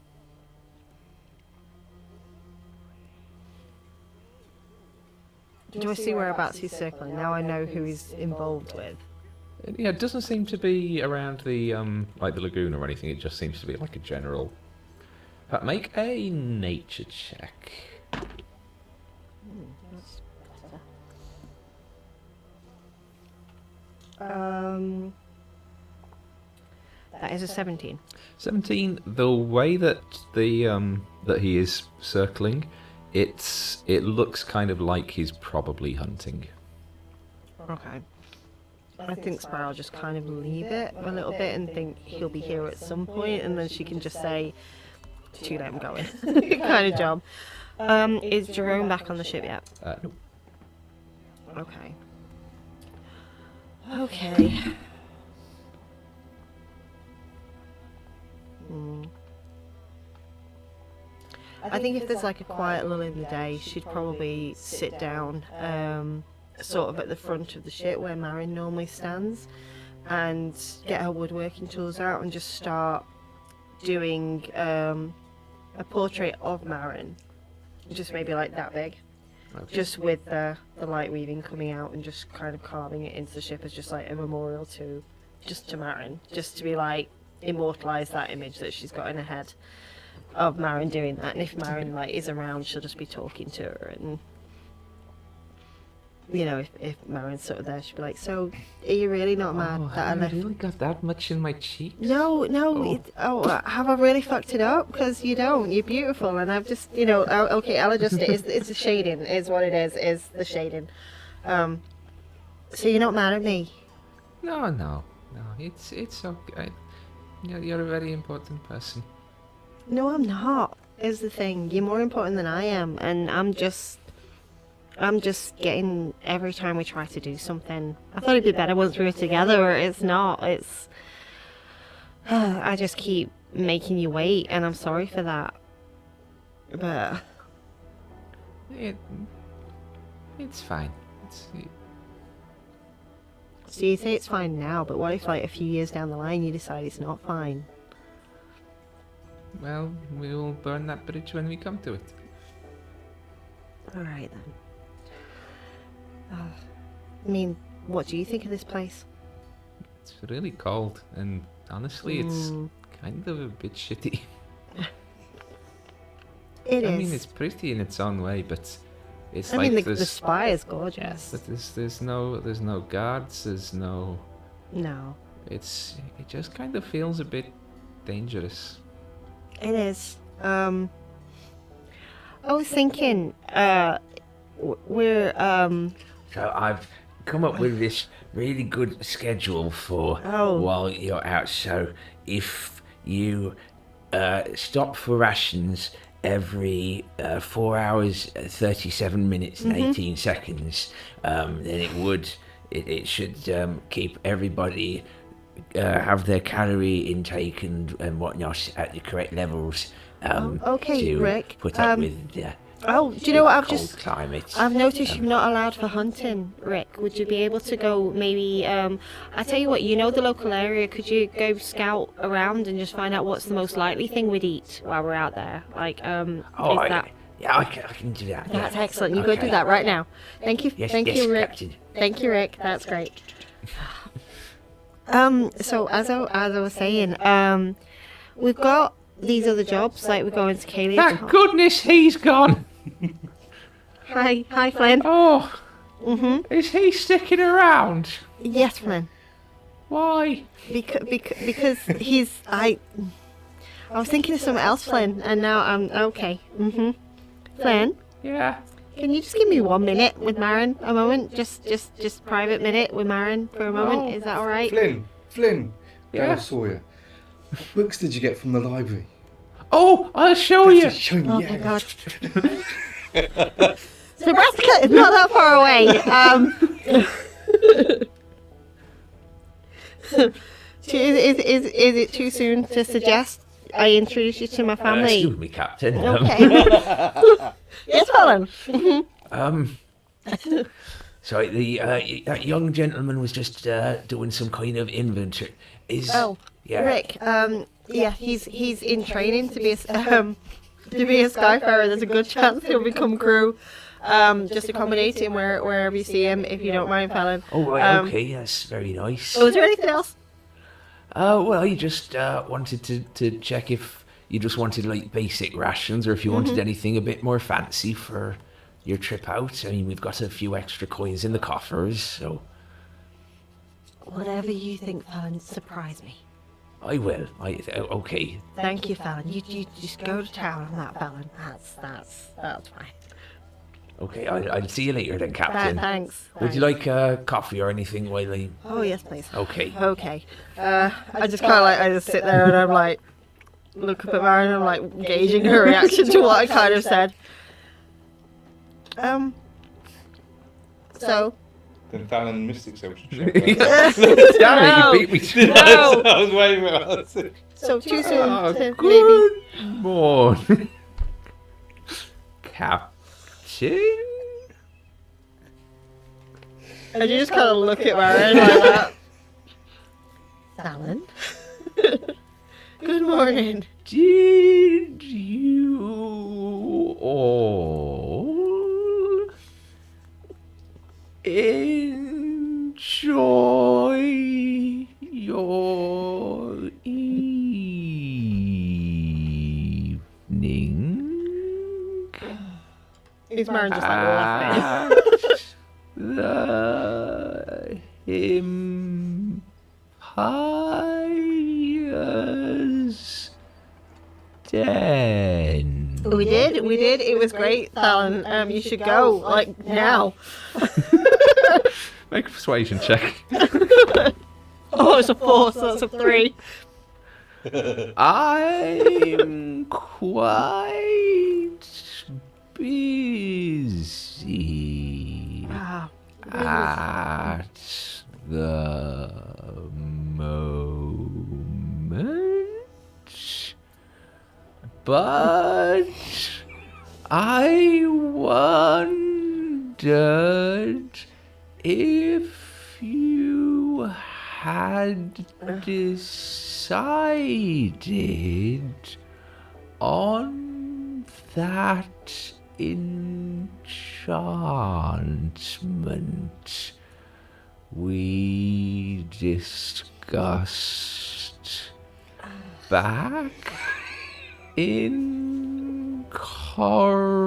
Do I see whereabouts he's circling? Now I know who he's involved with. Yeah, it doesn't seem to be around the like the lagoon or anything. It just seems to be like a general. Make a nature check. That is a 17. 17. The way that that he is circling, it looks kind of like he's probably hunting. Okay. I think Sparrow will just kind of leave it a little bit and think he'll be here at some point, and then she can just say, too late, I'm going. Kind of job. Is Jerome back on the ship yet? No. Okay. Okay. I think if there's like a quiet lull in the day, she'd probably sit down sort of at the front of the ship where Marin normally stands and get her woodworking tools out and just start doing a portrait of Marin, just maybe like that big, Okay. just with the light weaving coming out and just kind of carving it into the ship as just like a memorial to Marin, just to be like immortalize that image that she's got in her head of Marin doing that. And if Marin like is around, she'll just be talking to her, and you know, if Marin's sort of there, she'll be like, so are you really not mad that I left? really got that much in my cheeks? No, have I really fucked it up? Because you don't. You're beautiful, and I've just, you know, okay, I'll adjust it. It's the shading, is what it is the shading. So you're not mad at me? No. It's okay. You're a very important person. No, I'm not. Is the thing. You're more important than I am, and I'm just getting, every time we try to do something, I thought it'd be better once we were together, or it's not. It's I just keep making you wait, and I'm sorry for that. But It's fine. so you say it's fine now, but what if like a few years down the line you decide it's not fine? Well, we will burn that bridge when we come to it. All right then. I mean, what do you think of this place? It's really cold, and honestly, it's kind of a bit shitty. It is. I mean, it's pretty in its own way, but it's I like mean, the there's spire is gorgeous. but there's no guards. There's no. No, It just kind of feels a bit dangerous. it is. I was thinking, we're So I've come up with this really good schedule for Oh. while you're out. So if you stop for rations every 4 hours, 37 minutes and 18 seconds, then it should keep everybody have their calorie intake and whatnot at the correct levels. okay, to Rick. put up with Oh, do you know what I've cold just? climate. I've noticed you're not allowed for hunting, Rick. Would you be able to go maybe, I tell you what, you know the local area, could you go scout around and just find out what's the most likely thing we'd eat while we're out there? Like, Oh, is that... I can do that. That's yeah. excellent. You go do Okay. that right now. Thank you, Yes, thank yes, you, Rick. Captain. Thank you, Rick. That's great. So as I was saying, we've got these other jobs, like we're going to Kaylee. Thank goodness he's gone. Hi, Flynn. Oh, is he sticking around? Yes, Flynn. Why? Because he's I was thinking of something else, Flynn, and now I'm okay. Flynn, Yeah. can you just give me 1 minute with Marin? A moment, just private minute with Marin for a moment. Oh. Is that all right? Flynn, Yeah? Dale Sawyer. What books did you get from the library? Oh, I'll show you. Show me, Oh, yeah. thank God. So Nebraska is not that far away. Is it too soon to suggest I introduce you to my family? Excuse me, Captain. Okay. Yes, Helen. Sorry, that young gentleman was just doing some kind of inventory. Yeah. Rick. Yeah, he's in training to be a Skyfarer. There's a good chance he'll become crew. Just accommodate him wherever you see him, if you don't mind, Fallon. Oh, right, okay, that's very nice. Oh, is there anything else? Well, you just wanted to check if you just wanted like basic rations, or if you wanted anything a bit more fancy for your trip out. I mean, we've got a few extra coins in the coffers, so... Whatever you think, Fallon, surprise me. I will. Okay. Thank you, Fallon. You just go to town on that, Fallon. That's fine. Okay, I'll see you later then, Captain. Thanks. Would you like coffee or anything while I... Oh, yes, please. Okay. Okay. I just kind of like, I just sit there and I'm like, look up at Mara and I'm like gauging her reaction to what I kind of said. So... Then Fallon and Mystic should check. Damn it, you beat me to No. I was waiting for that. So too soon Oh, to maybe... good morning, Captain. And you just kind of look at Mara like that. Fallon? Good morning. Did you all enjoy your evening? Is Mara just like laughing? The Empire's Den. We did. It was great, Fallon. You should go, like, now. Make a persuasion check. Oh, it's a 4, so that's a 3. I'm quite busy Wow. at the moment, but I wondered if you had decided on that enchantment we discussed back in Coral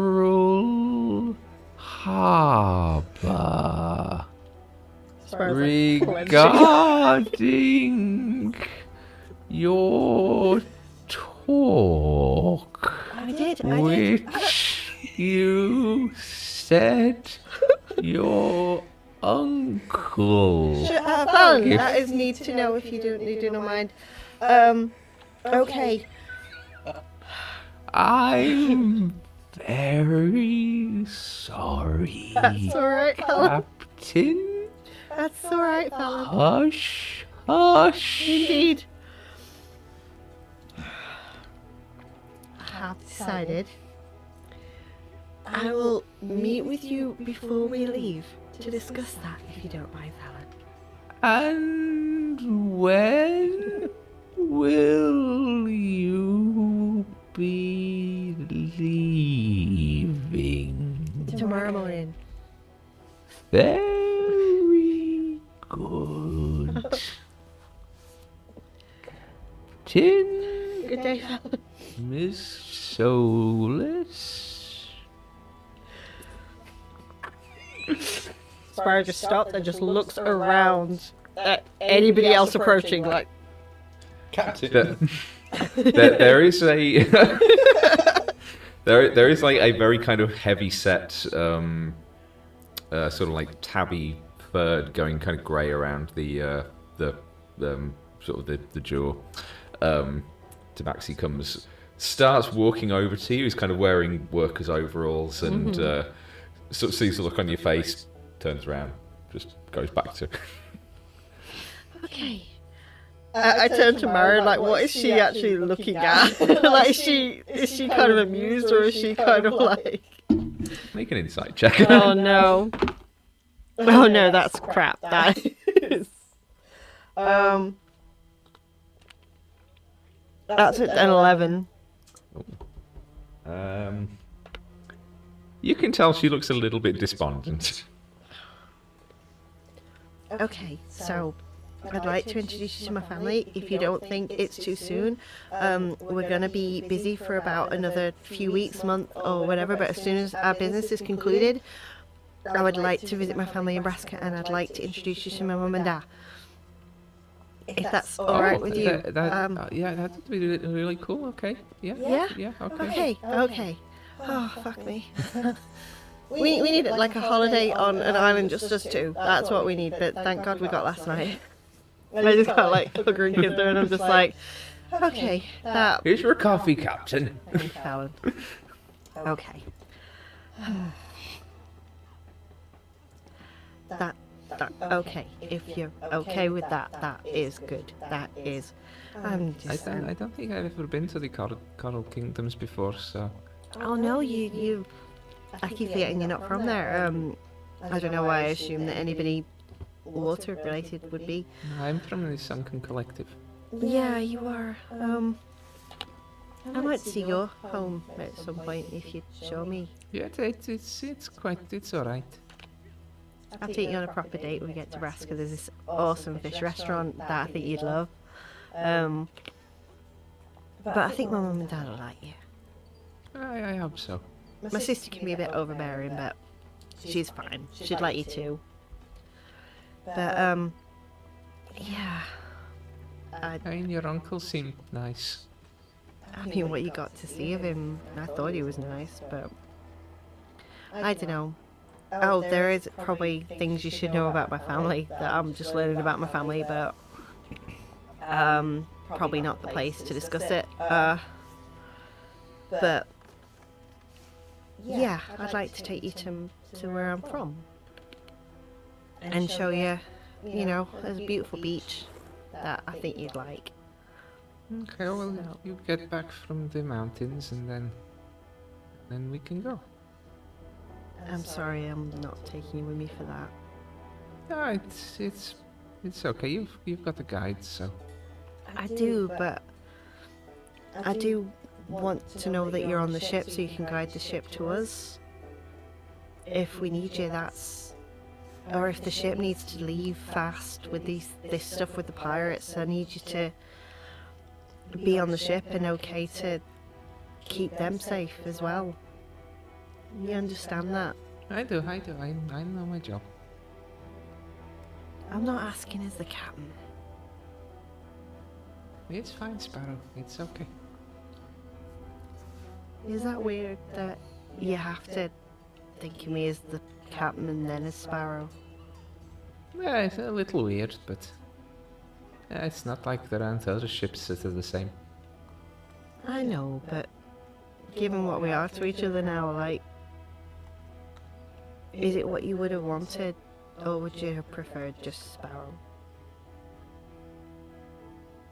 Harbour regarding your talk, I did. which you said your uncle. Fallon, that is need to know if you do not mind. Okay. I'm very sorry, That's alright, Fallon. Captain. That's alright, Fallon. Hush, hush. Indeed. I have decided I will meet with you before we leave to discuss that, if you don't mind, Fallon. And when will you be leaving? Tomorrow morning. Very good. Good day, Fallon. Miss Soulless. Sparrow just stops and just looks around at anybody else approaching, like, Captain. There is a there is like a very kind of heavy set sort of like tabby bird going kind of grey around the sort of the jaw. Tabaxi starts walking over to you. He's kind of wearing workers' overalls and sort of sees the look on your face, turns around, just goes back to. okay. I turn to Mara, like, what is she actually looking at? Like, is she kind of amused, or is she kind of like... Make an insight check. Oh, no. Oh no, that's crap. That is. That's an 11. You can tell she looks a little bit despondent. Okay, so I'd like to introduce you to my family. If you don't think it's too soon, we're going to be busy for about another few weeks, month, or whatever. But as soon as our business is concluded, I would like to visit my family in Nebraska, and I'd like to introduce you to my mum and dad. If that's all right with you. Yeah, that'd be really cool. Okay. Yeah. Yeah? Yeah. Okay. Okay. Oh, fuck me. We need like a holiday on an island just us two. That's what we need. But thank God we got last night. I just got like hug her and kiss her, and I'm just like, okay, that. Here's your coffee, Captain. Thank you, Fallon. Okay. That. Okay. If you're okay with that, that is good. That is. I'm just. I don't think I've ever been to the Coral Kingdoms before, so. Oh no, you. I keep forgetting you're not from there. I don't know why I assume that anybody water related would be. I'm from the Sunken Collective. Yeah, you are. I might see your home at some point if you'd show me. Yeah, it's alright. I'll take you on a proper date when we get to Nebraska. There's this awesome fish restaurant that I think you'd love. But I think my mum and dad will like you. I hope so. My sister can be a bit overbearing, but she's fine. She'd like you too. But, yeah. I mean, your uncle seemed nice. I mean, what you got to see of him, I thought he was nice, but I don't know. Oh, there is probably things you should know about my family that I'm just learning about my family, but probably not the place to discuss it. But yeah, I'd like to take you to where I'm from and show you, you know, there's a beautiful beach that I think you'd like. Okay, well, you get back from the mountains and then we can go. I'm sorry, I'm not taking you with me for that. No, it's okay. You've got the guide, so. I do, but I do want to know that you're on the ship so you can guide the ship to us. If we need you, that's... Or if the ship needs to leave fast with this stuff with the pirates, I need you to be on the ship and okay to keep them safe as well. You understand that? I do. I know my job. I'm not asking as the captain. It's fine, Sparrow. It's okay. Is that weird that you have to think of me as the captain and then as Sparrow? Yeah, it's a little weird, but it's not like there aren't other ships that are the same. I know, but given what we are to each other now, like, is it what you would have wanted, or would you have preferred just Sparrow?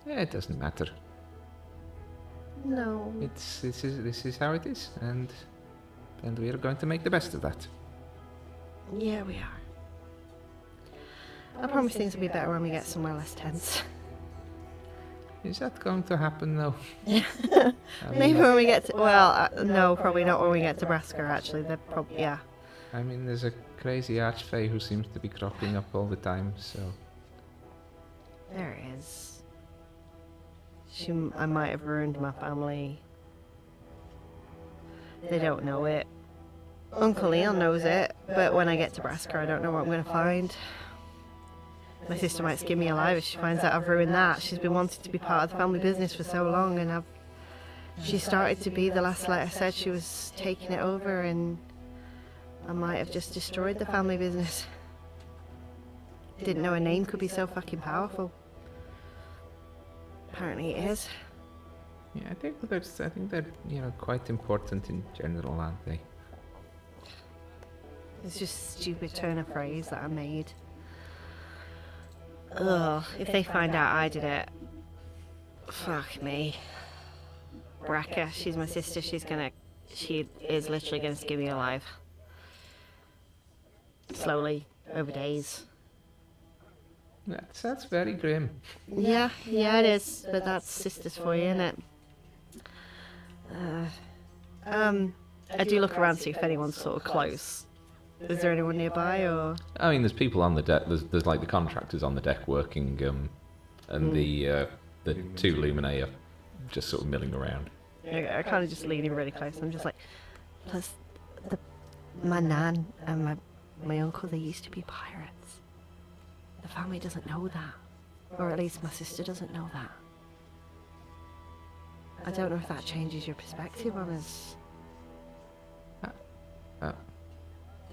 Yeah, it doesn't matter. No. This is how it is, and we are going to make the best of that. Yeah, we are. I promise things will be better when we get somewhere less tense. Is that going to happen though? Maybe when we get to... Well, no, probably not when we get to Nebraska, actually. They're probably... Yeah. I mean, there's a crazy archfey who seems to be cropping up all the time, so... There is. I might have ruined my family. They don't know it. Uncle Leon knows it, but when I get to Nebraska, I don't know what I'm going to find. My sister might skin me alive if she finds out I've ruined that. She's been wanting to be part of the family business for so long, and she started to be the last letter said she was taking it over, and I might have just destroyed the family business. Didn't know a name could be so fucking powerful. Apparently it is. Yeah, I think they're quite important in general, aren't they? It's just a stupid turn of phrase that I made. Ugh, if they find out I did it, fuck me. Braca, she's my sister, she is literally gonna skin me alive. Slowly, over days. That's very grim. Yeah, it is. But that's sisters for you, isn't it? I do look around to see if anyone's sort of close. Is there anyone nearby, or? I mean, there's people on the deck. There's like the contractors on the deck working, and the two Luminae are just sort of milling around. I kind of just lean in really close. I'm just like, plus, my nan and my uncle, they used to be pirates. The family doesn't know that, or at least my sister doesn't know that. I don't know if that changes your perspective on us.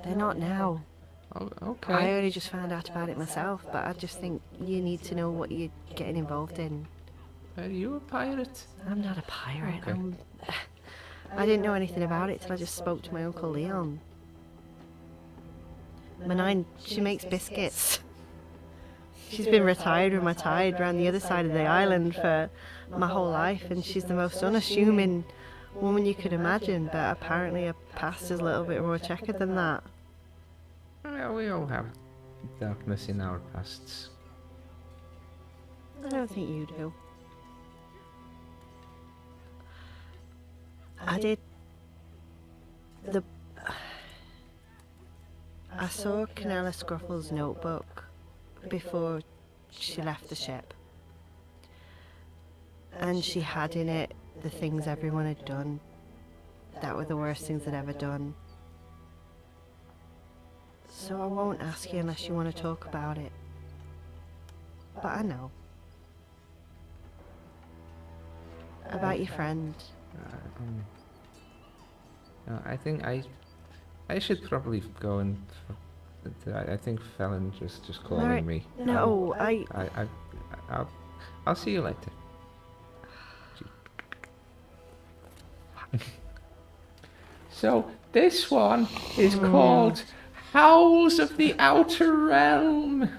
They're not now. Oh, okay. I only just found out about it myself, but I just think you need to know what you're getting involved in. Are you a pirate? I'm not a pirate. Okay. I didn't know anything about it till I just spoke to my Uncle Leon. My nine, she makes biscuits. She's been retired with my tide around the other side of the island for my whole life, and she's the most unassuming woman you could imagine, but apparently her past is a little bit more checkered than that. Well, we all have darkness in our pasts. I don't think you do. I saw Canella Scruffle's notebook before she left the ship. And she had in it the things everyone had done that were the worst things they'd ever done. So I won't ask you unless you want to talk about it. But I know. About your friend. I think I should probably go and. I think Felon just calling Alright. me. No, I'll see you later. So this one is called Howls of the Outer Realm.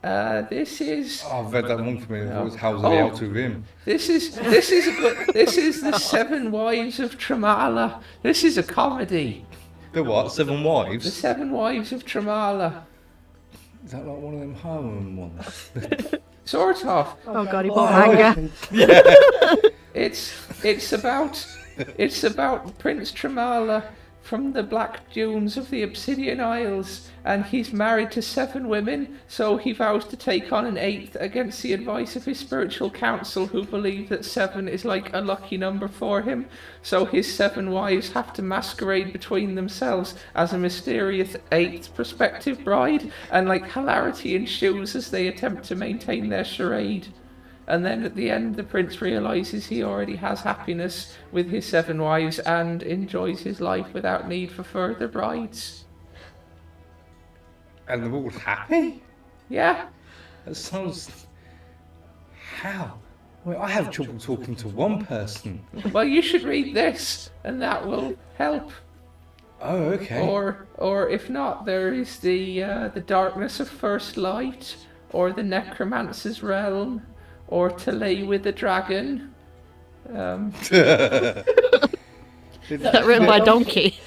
This is. Oh, I've read that one for me. It was Howls of the Outer Rim. This is the Seven Wives of Tramala. This is a comedy. The what? Seven The Wives? Seven Wives of Tramala. Is that like one of them harem ones? Sort of. Oh god, he bought manga. It's about Prince Tramala from the Black Dunes of the Obsidian Isles, and he's married to 7 women, so he vows to take on an 8th against the advice of his spiritual council, who believe that 7 is like a lucky number for him. So his 7 wives have to masquerade between themselves as a mysterious 8th prospective bride, and like hilarity ensues as they attempt to maintain their charade. And then at the end, the prince realises he already has happiness with his 7 wives and enjoys his life without need for further brides. And they're all happy? Yeah. That sounds... How? Well, I have trouble talking to one person. Well, you should read this, and that will help. Oh, okay. Or if not, there is the darkness of first light, or the necromancer's realm, or To Lay with a Dragon. Is that written by Donkey?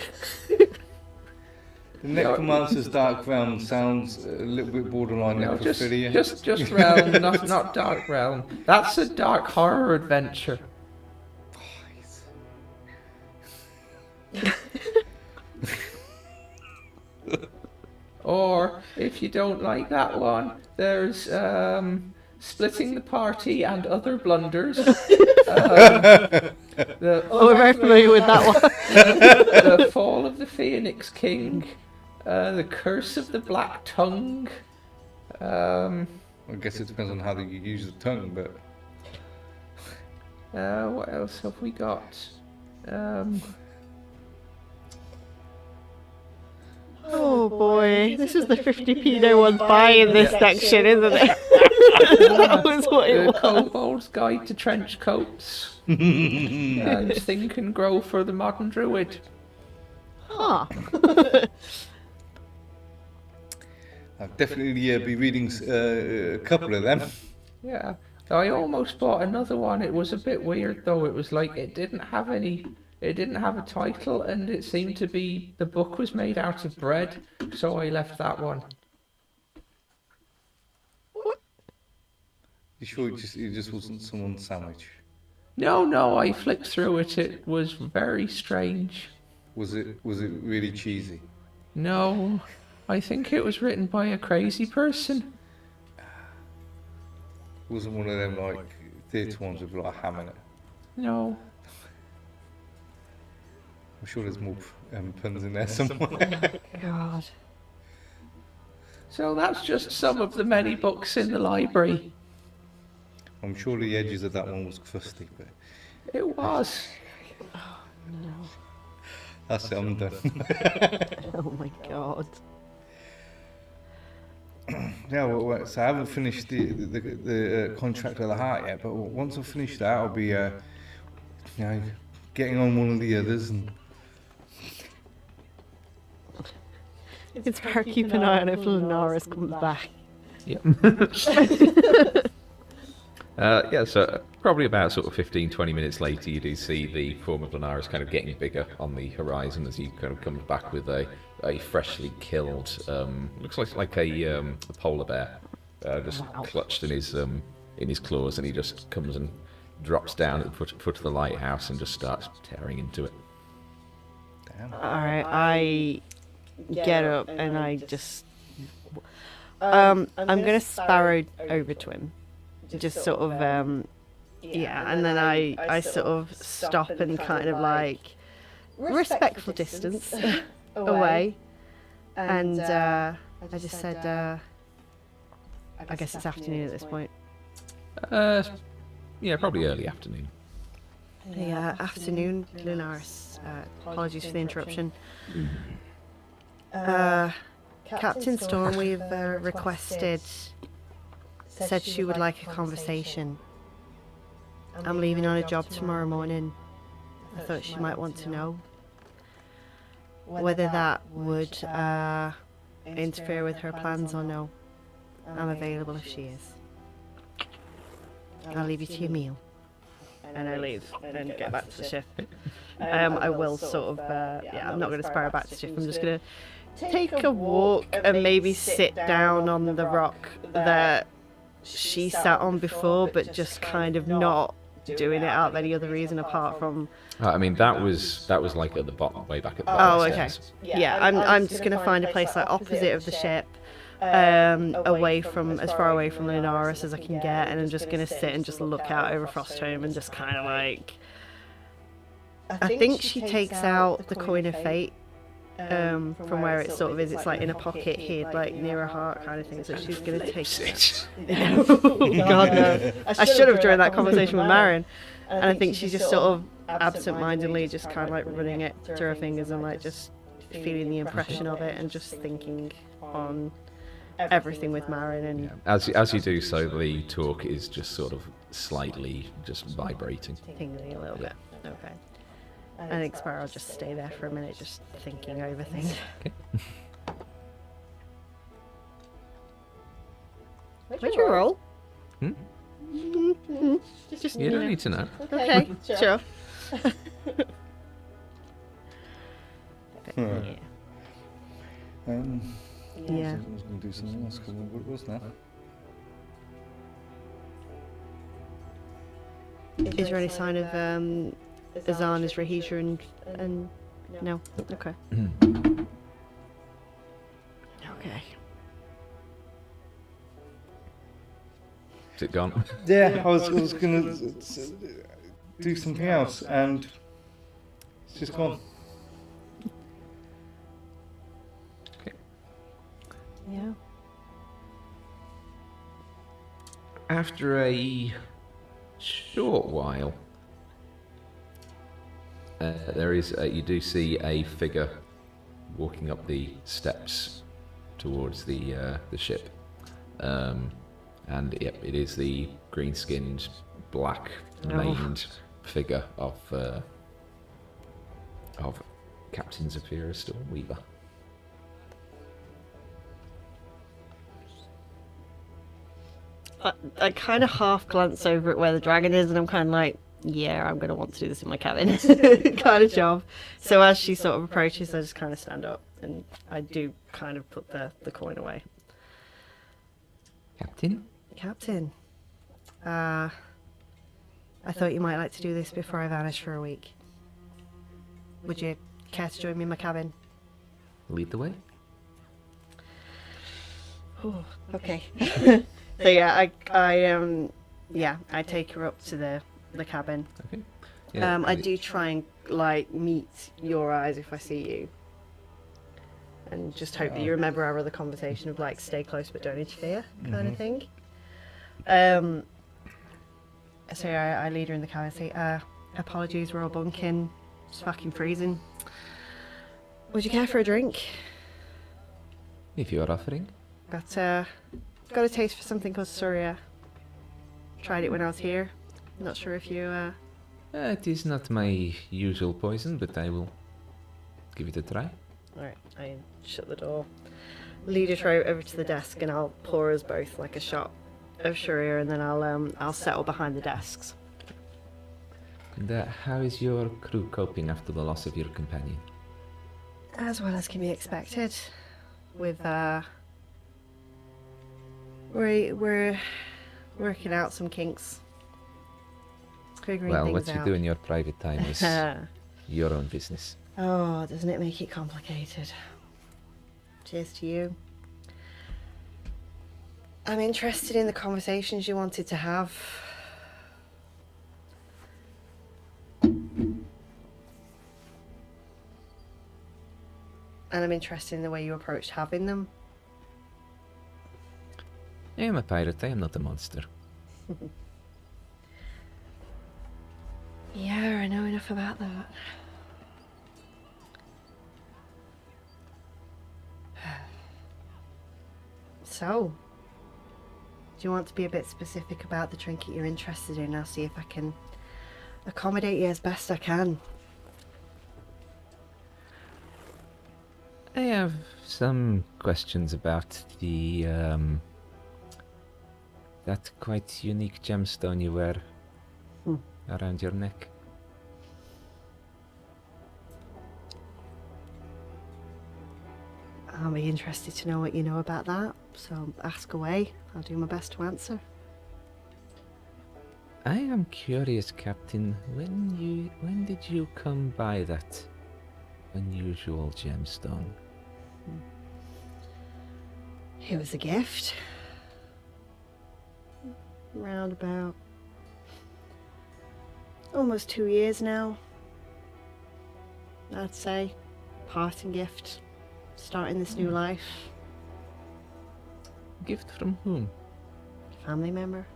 The Necromancer's Dark Realm sounds a little bit borderline No, necrophilia. just realm, not dark realm. That's a dark horror adventure. Or if you don't like that one, there's Splitting the Party and Other Blunders. We're very familiar with that one. The Fall of the Phoenix King. The Curse of the Black Tongue. I guess it depends on how you use the tongue, but... What else have we got? Oh boy, this is the 50p no one's buying this section, isn't it? That was what it The was. Kobold's Guide to Trench Coats. And Think and Grow for the Modern Druid. Huh. I'll definitely be reading a couple of them. Yeah. I almost bought another one. It was a bit weird though. It was like it didn't have a title, and it seemed to be the book was made out of bread, so I left that one. You sure it just wasn't someone's sandwich? No, I flicked through it. It was very strange. Was it really cheesy? No, I think it was written by a crazy person. Wasn't one of them like theatre ones with like a ham in it? No. I'm sure there's more puns in there somewhere. God. So that's just some of the many books in the library. I'm sure the edges of that one was crusty, but It was. that's it, I'm done. Oh my God. Yeah, well, so I haven't finished the contract of the heart yet, but once I've finished that, I'll be, getting on one of the others. And It's Sparrow, keep an eye on if Lunaris comes back. Yep. So probably about sort of 15-20 minutes later, you do see the form of Lunaris kind of getting bigger on the horizon as he kind of comes back with a freshly killed, looks like a polar bear, just clutched in his claws, and he just comes and drops down at the foot of the lighthouse and just starts tearing into it. damn. Alright, I get up and I just... I'm gonna Sparrow over to him. Just sort of, and then I sort of stop and kind of like respectful distance away, and I just said, I guess it's afternoon at this point. Yeah, probably early afternoon. Yeah, afternoon, Lunaris. Apologies for the interruption. Captain Stormweaver requested, said she would like a conversation. I'm leaving on a job tomorrow morning. I thought she might want to know whether that would interfere with her plans or no. I'm available if she is. I'll leave you to your meal. And I leave and get back to the ship. I will sort of, I'm not going to Sparrow back to the ship. I'm just going to take a walk and maybe sit down on the rock that she sat on before, but just kind of not doing it out of any other reason apart from... I mean, that was like at the bottom, way back at the bottom. Oh, okay. Yeah, I'm just going to find a place like opposite of the ship, away from, as far away from Lunaris as I can get, and I'm just going to sit and just look out over Frostholm and just kind of like... I think she takes out the Coin of Fate from where it sort of is. It's like in a pocket hid, like near her heart kind of thing, so she's going to take it. Oh, God, no. I should have during that conversation with Marin. And I think she's just sort of absent-mindedly just kind of like running it through her fingers and like just feeling the impression of it and just thinking on everything with Marin. And As you do so, the talk is just sort of slightly just vibrating. tingling a little bit. Okay. I think Sparrow will just stay there for a minute, just thinking over things. Okay. Where'd you roll? Just you don't need to know. Okay, sure. Yeah. Yeah. I was going to do something else, because what it was now. Is there any sign of Azana's Rahesia and no? Okay. Okay. Is it gone? Yeah, I was going to do something else, and it's just gone. Yeah. After a short while, there is you do see a figure walking up the steps towards the ship, and yep, it is the green-skinned, black-maned figure of Captain Zafira Stormweaver. I kind of half glance over at where the dragon is, and I'm kind of like, yeah, I'm going to want to do this in my cabin kind of job. So as she sort of approaches, I just kind of stand up, and I do kind of put the coin away. Captain? Captain, I thought you might like to do this before I vanish for a week. Would you care to join me in my cabin? Lead the way. Oh, okay. So yeah, I take her up to the cabin. Okay. Yeah, I do try and like meet your eyes if I see you, and just hope that you remember our other conversation of like stay close but don't interfere kind of thing. So I lead her in the cabin and say, apologies, we're all bunking. It's fucking freezing. Would you care for a drink? If you are offering. Got a taste for something called Surya. Tried it when I was here. Not sure if you It is not my usual poison, but I will give it a try. Alright, I shut the door. Lead her over to the desk and I'll pour us both like a shot of Surya, and then I'll settle behind the desks. And how is your crew coping after the loss of your companion? As well as can be expected. With we're working out some kinks. Figuring Well, things what you out. do in your private time is your own business. Oh, doesn't it make it complicated? Cheers to you. I'm interested in the conversations you wanted to have. And I'm interested in the way you approached having them. I am a pirate, I am not a monster. Yeah, I know enough about that. So, do you want to be a bit specific about the trinket you're interested in? I'll see if I can accommodate you as best I can. I have some questions about the that quite unique gemstone you wear around your neck. I'll be interested to know what you know about that, so ask away. I'll do my best to answer. I am curious, Captain, when did you come by that unusual gemstone? It was a gift. Around about almost 2 years now, I'd say. Parting gift. Starting this new life. Gift from whom? Family member.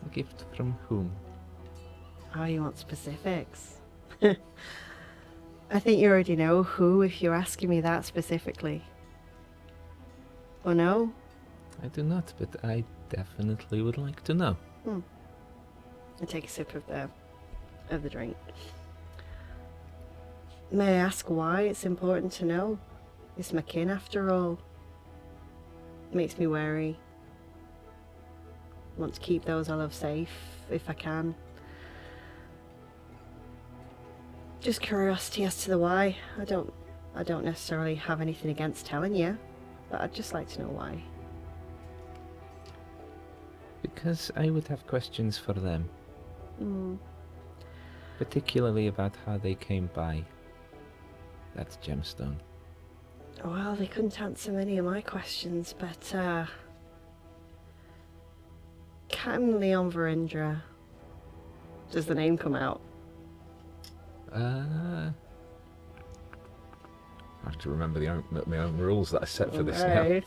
A gift from whom? Oh, you want specifics? I think you already know who if you're asking me that specifically. Oh no? I do not, but I definitely would like to know. I take a sip of the drink. May I ask why it's important to know? It's my kin after all. Makes me wary. Want to keep those I love safe, if I can. Just curiosity as to the why. I don't necessarily have anything against telling you, but I'd just like to know why. Because I would have questions for them. Mm. Particularly about how they came by that gemstone. Well, they couldn't answer many of my questions, but Captain Leon Verindra. Does the name come out? I have to remember my own rules that I set for this Right.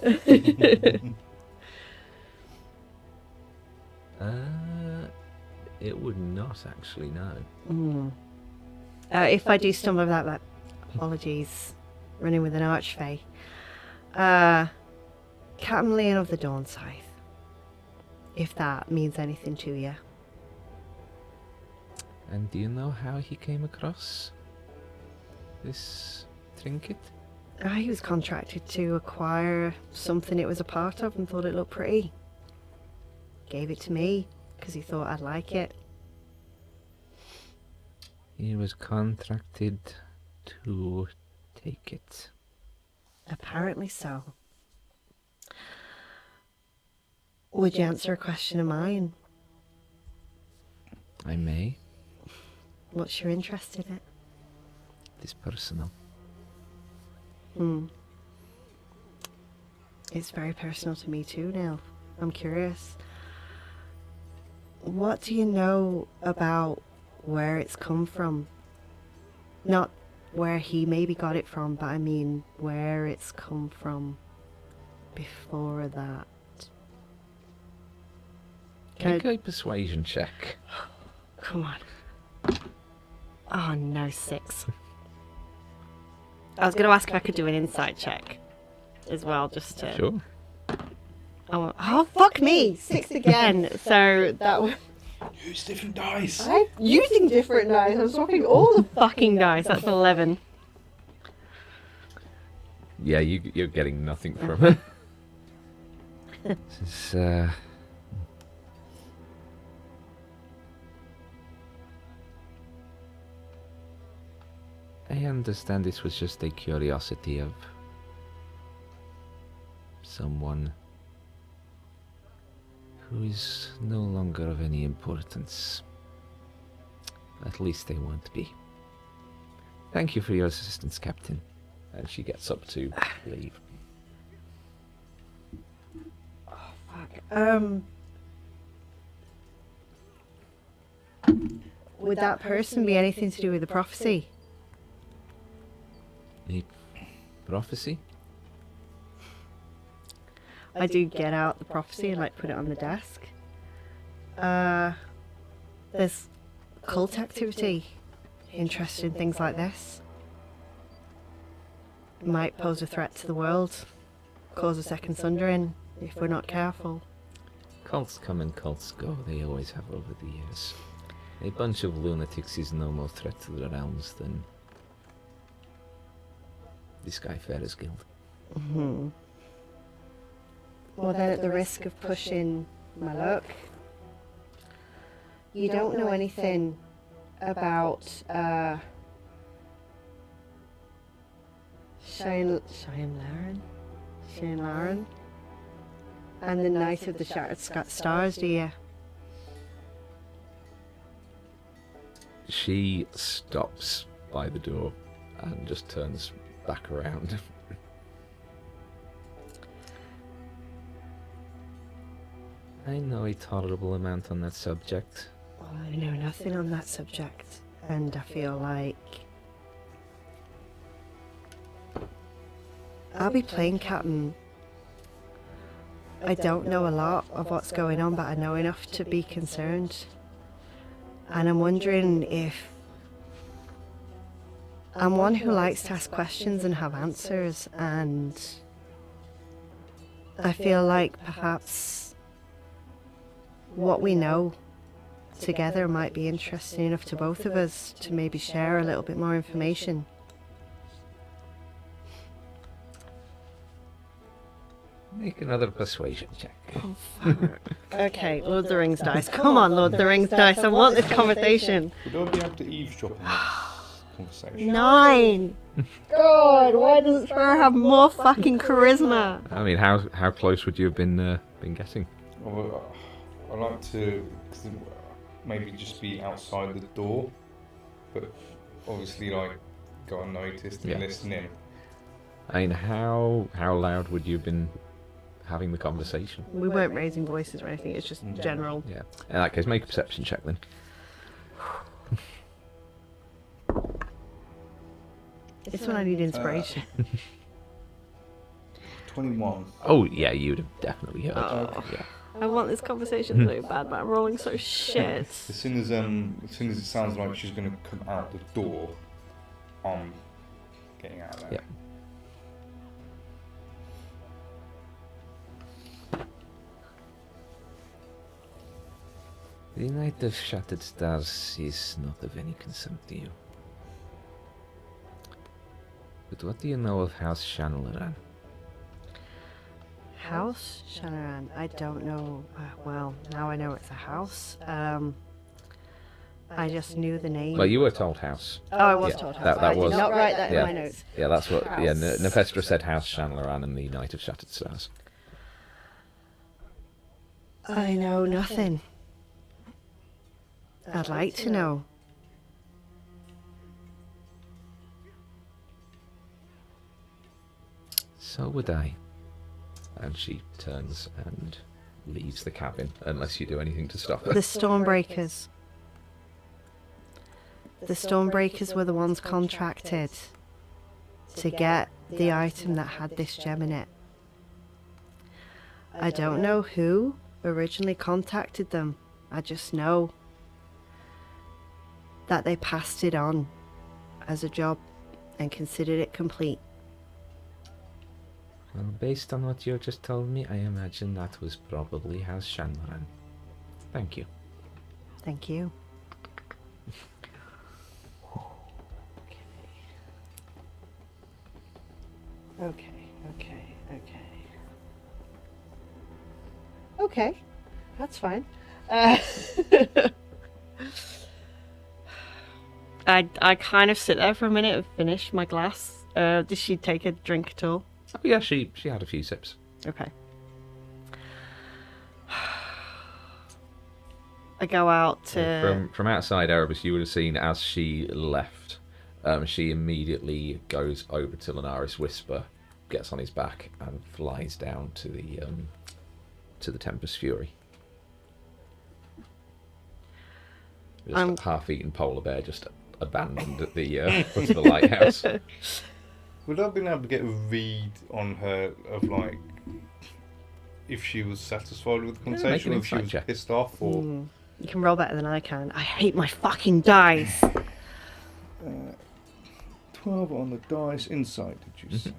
now. It would not actually, no. If I do stumble over that, apologies. Running with an archfey. Captain Leon of the Dawn Scythe. If that means anything to you. And do you know how he came across this trinket? He was contracted to acquire something it was a part of and thought it looked pretty. Gave it to me because he thought I'd like it. He was contracted to take it. Apparently so. Would you answer a question of mine? I may. What's your interest in it? It is personal. It's very personal to me too, Neil. I'm curious. What do you know about where it's come from? Not where he maybe got it from, but I mean where it's come from before that. Make a persuasion check. Come on. Oh no, 6. I was going to ask if I could do an insight check as well, just to... Sure. Oh, fuck me! 6 again. So that was... Use different dice. I'm using different dice. I'm swapping all the fucking dice. That's 11. Yeah, you're getting nothing from it. This is, I understand this was just a curiosity of someone who is no longer of any importance. At least they won't be. Thank you for your assistance, Captain. And she gets up to leave. Would that person be anything to do with the prophecy? The prophecy? I do get out the prophecy and like put it on the desk. There's cult activity. Interested in things like this. It might pose a threat to the world. Cause a second sundering if we're not careful. Cults come and cults go. They always have over the years. A bunch of lunatics is no more threat to the realms than the Skyfarers Guild. Well then, at the risk of pushing my luck, you don't know anything about Shane Laren and the Night of the Shattered Stars, do you? She stops by the door and just turns back around. I know a tolerable amount on that subject. Well, I know nothing on that subject, and I feel like I'll be playing captain. I don't know a lot of what's going on, but I know enough to be concerned. And I'm wondering if I'm one who likes to ask questions and have answers, and I feel like perhaps what we know together might be interesting enough to both of us to maybe share a little bit more information. Make another persuasion check. Okay, Lord of the Rings dice. Come on, Lord of the Rings dice. I want this conversation. Would I be able to eavesdrop on this conversation? 9. God, why doesn't Sparrow have more fucking charisma? I mean, how close would you have been getting? Well, I'd like to maybe just be outside the door, but obviously like go unnoticed and listen in. I mean, how loud would you have been having the conversation? We weren't raising voices or anything, it's just general. Yeah. In that case, make a perception check then. This one I need inspiration. 21. Oh, yeah, you'd have definitely heard. Yeah. I want this conversation so bad, but I'm rolling so shit. As soon as it sounds like she's going to come out the door, I'm getting out of there. Yeah. The Night of Shattered Stars is not of any concern to you. But what do you know of House Shanlaran? House Shanaran? I don't know. Well, now I know it's a house. I just knew the name. Well, you were told House. Oh, I was Yeah, told House. that I was- did not write that yeah. in my notes. Yeah, that's what. Yeah, House. Nefestra said House Shanlaran and the Night of Shattered Stars. I know nothing. I'd like to know. So would I. And she turns and leaves the cabin, unless you do anything to stop her. The Stormbreakers. The Stormbreakers were the ones contracted to get the item that had this gem in it. I don't know who originally contacted them. I just know that they passed it on as a job and considered it complete. Well, based on what you just told me, I imagine that was probably House Shanlaran. Thank you. Thank you. Okay. Okay, that's fine. I kind of sit there for a minute and finish my glass. Did she take a drink at all? Oh yeah, she had a few sips. Okay. I go out to... From outside Erebus, you would have seen as she left, she immediately goes over to Lunaris Whisper, gets on his back, and flies down to the Tempest Fury. Just a half-eaten polar bear just abandoned at the foot of the lighthouse. Would I have been able to get a read on her of like if she was satisfied with the conversation, or if she was pissed off, or You can roll better than I can. I hate my fucking dice. 12 on the dice. Insight, did you say?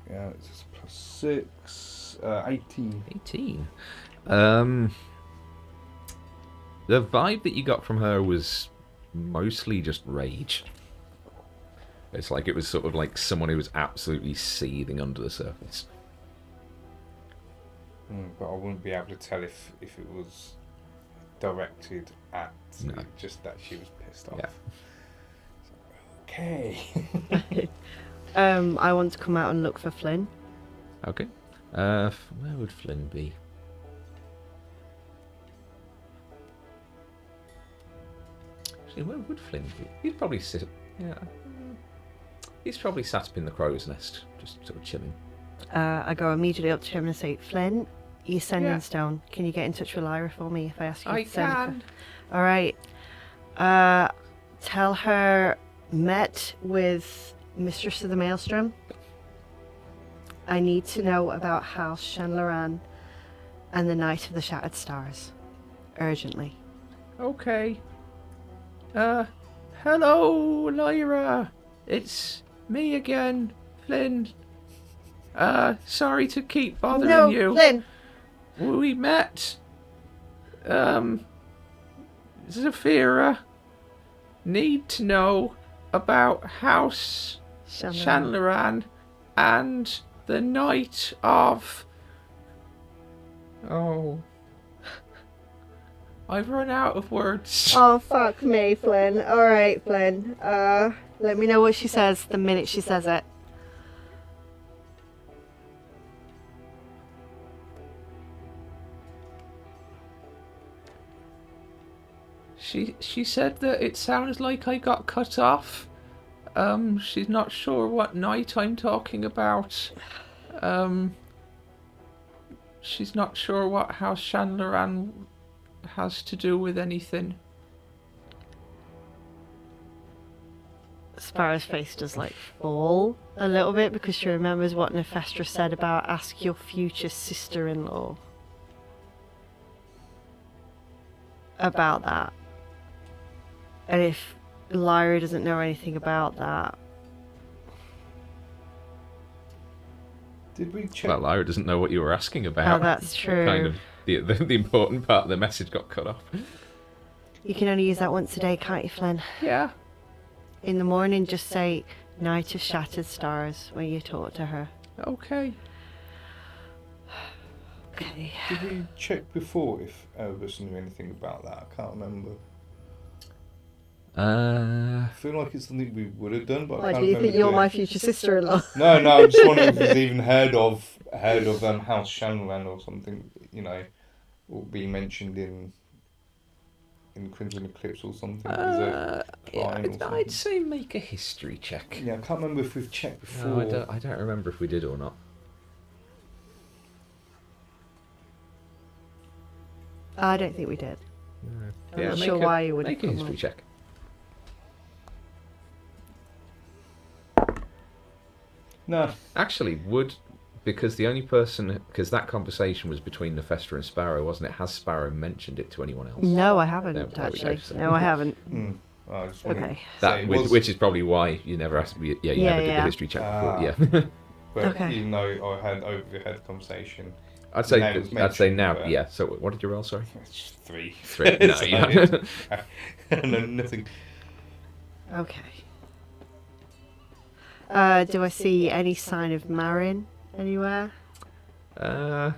Yeah, it's plus 6. 18. 18. The vibe that you got from her was mostly just rage. It's like it was sort of like someone who was absolutely seething under the surface. But I wouldn't be able to tell if it was directed at just that she was pissed off. Yeah. Okay. I want to come out and look for Flynn. Okay. Where would Flynn be? Actually, where would Flynn be? He'd probably sit. Yeah. He's probably sat up in the crow's nest, just sort of chilling. I go immediately up to him and say, Flynn, you're sending stone. Can you get in touch with Lyra for me if I ask you I to send her? can. All right. Tell her met with Mistress of the Maelstrom. I need to know about House Shanlaran and the Night of the Shattered Stars. Urgently. Okay. Hello, Lyra. It's me again, Flynn. Sorry to keep bothering you. Flynn! We met. Zafira. Need to know about House Shanlaran and the Night of... Oh. I've run out of words. Oh, fuck me, Flynn. All right, Flynn. Let me know what she says the minute she says it. She said that it sounds like I got cut off. She's not sure what night I'm talking about. She's not sure what House Shanlaran has to do with anything. Sparrow's face does like fall a little bit because she remembers what Nephestra said about ask your future sister-in-law about that. And if Lyra doesn't know anything about that... Did we check? Well, Lyra doesn't know what you were asking about. Oh, that's true. Kind of the important part of the message got cut off. You can only use that once a day, can't you, Flynn? Yeah. In the morning, just say Night of Shattered Stars when you talk to her. Okay. Okay. Did we check before if Erebus knew anything about that? I can't remember. I feel like it's something we would have done, but I Why can't do you remember think you're doing my it. future sister-in-law? No, I'm just wondering if he's even heard of House Shanlaran or something, you know. will be mentioned in Crimson Eclipse or something? Is there flying or something? I'd say make a history check. Yeah, I can't remember if we've checked before. No, I don't remember if we did or not. I don't think we did. No. I'm not sure why you would make a have history check. No. Actually, because that conversation was between Nefesta and Sparrow, wasn't it? Has Sparrow mentioned it to anyone else? No, I haven't No, there we go. actually. No, I haven't. I just wanted Okay. to say it was- Which is probably why you never asked me. Yeah, you never did the Yeah. history check before. Yeah. But Okay. even though I had overheard the conversation, I'd say Now it's now. mentioned, but- Yeah. So what did you roll? Sorry. it's just 3. 3. No, So yeah. no, nothing. Okay. Do I see any sign of Marin anywhere? Or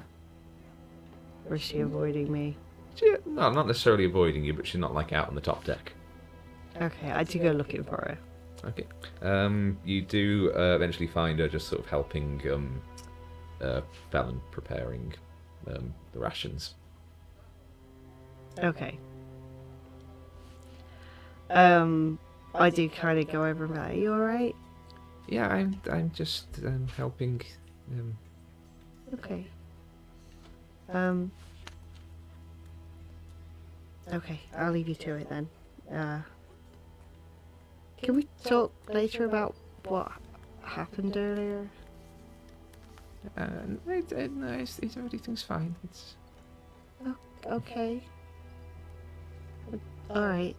is she avoiding me? No, not necessarily avoiding you, but she's not like out on the top deck. Okay, I do go looking for her. Okay. You do eventually find her just sort of helping Valen preparing the rations. Okay. I do kind of go over and be like, are you alright? Yeah, I'm just helping. Okay. Okay, I'll leave you to it then. Can we talk later about what happened earlier? No, everything's fine. It's Okay. Alright.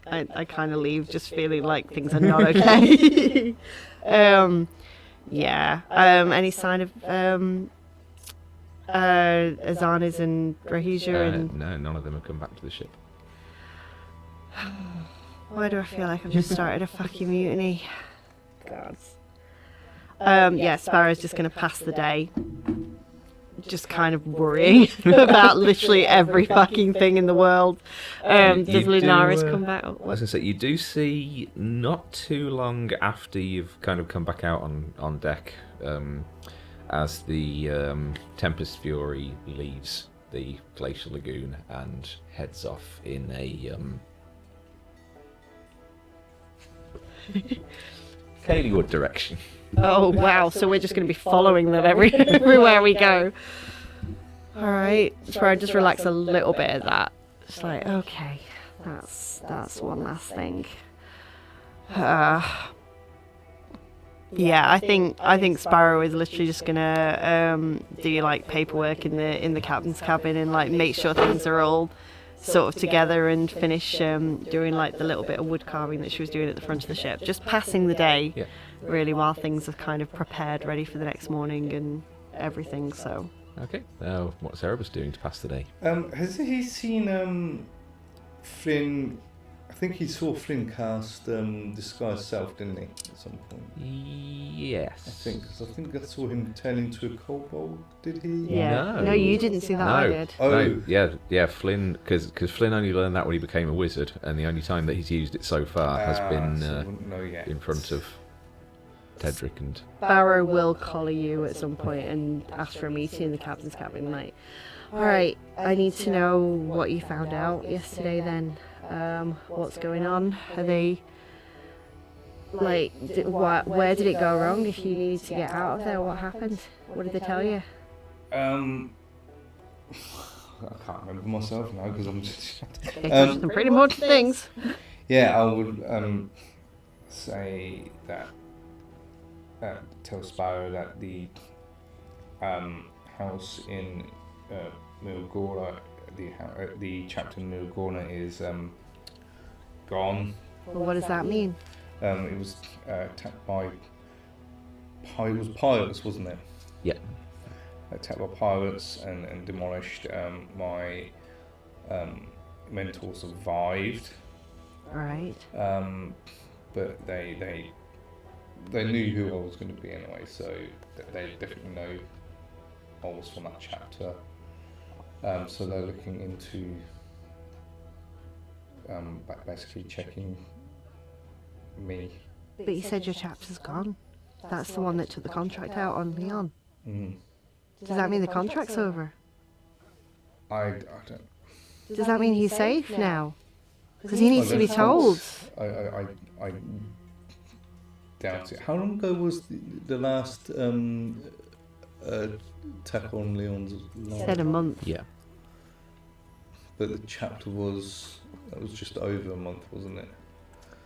I kind of leave just feeling like things are not okay. Yeah. Any sign of Azanis and Rahija and... no, none of them have come back to the ship. Why do I feel like I've just started a fucking mutiny? Gods. Yeah, Sparrow's just going to pass the day. Just kind of worrying about literally every fucking thing in the world. Does Lunaris come back? I was going to say, you do see not too long after you've kind of come back out on deck, as the Tempest Fury leaves the Glacial Lagoon and heads off in a Caelywood direction. Oh wow! So we're just going to be following them everywhere we go. All right, so I just relax a little bit at that. It's like, okay, that's one last thing. Yeah, I think Sparrow is literally just gonna do like paperwork in the captain's cabin and like make sure things are all sort of together and finish doing like the little bit of wood carving that she was doing at the front of the ship. Just passing the day, Yeah. really, while things are kind of prepared, ready for the next morning and everything. So Okay. Now, what's Erebus doing to pass the day? Has he seen Flynn? I think he saw Flynn cast Disguise Self, didn't he, at some point? Yes. I think I saw him turn into a kobold. Did he? yeah, No. no, you didn't see that. I No. did. Oh, No, yeah, Flynn, because Flynn only learned that when he became a wizard, and the only time that he's used it so far has been so I wouldn't know yet. in front of Tedric and... Sparrow will collar you at some point and ask for a meeting in the captain's cabin. Like, all right, I need to know what you found out yesterday. Then, what's going on? Are they like, where did it go wrong? If you needed to get out of there, what happened? What did they tell you? I can't remember myself now because I'm just. They told you some pretty important things. Yeah, I would say that. Tell Sparrow that the house in Milgorna, the chapter in Milgorna is gone. Well, what does that mean? It was attacked by pirates, wasn't it? Yeah. Attacked by pirates and demolished. My mentor survived, All right. but they knew who I was going to be anyway, so they definitely know I was from that chapter. So they're looking into basically checking me. But you said your chapter's gone. That's the one that took the contract out on Leon. Mm. Does that mean the contract's over? I don't. Does that mean he's safe now? Because he needs to be told. I doubt it. How long ago was the last attack on Leon's life? Said a month. Yeah. But the chapter was just over a month, wasn't it?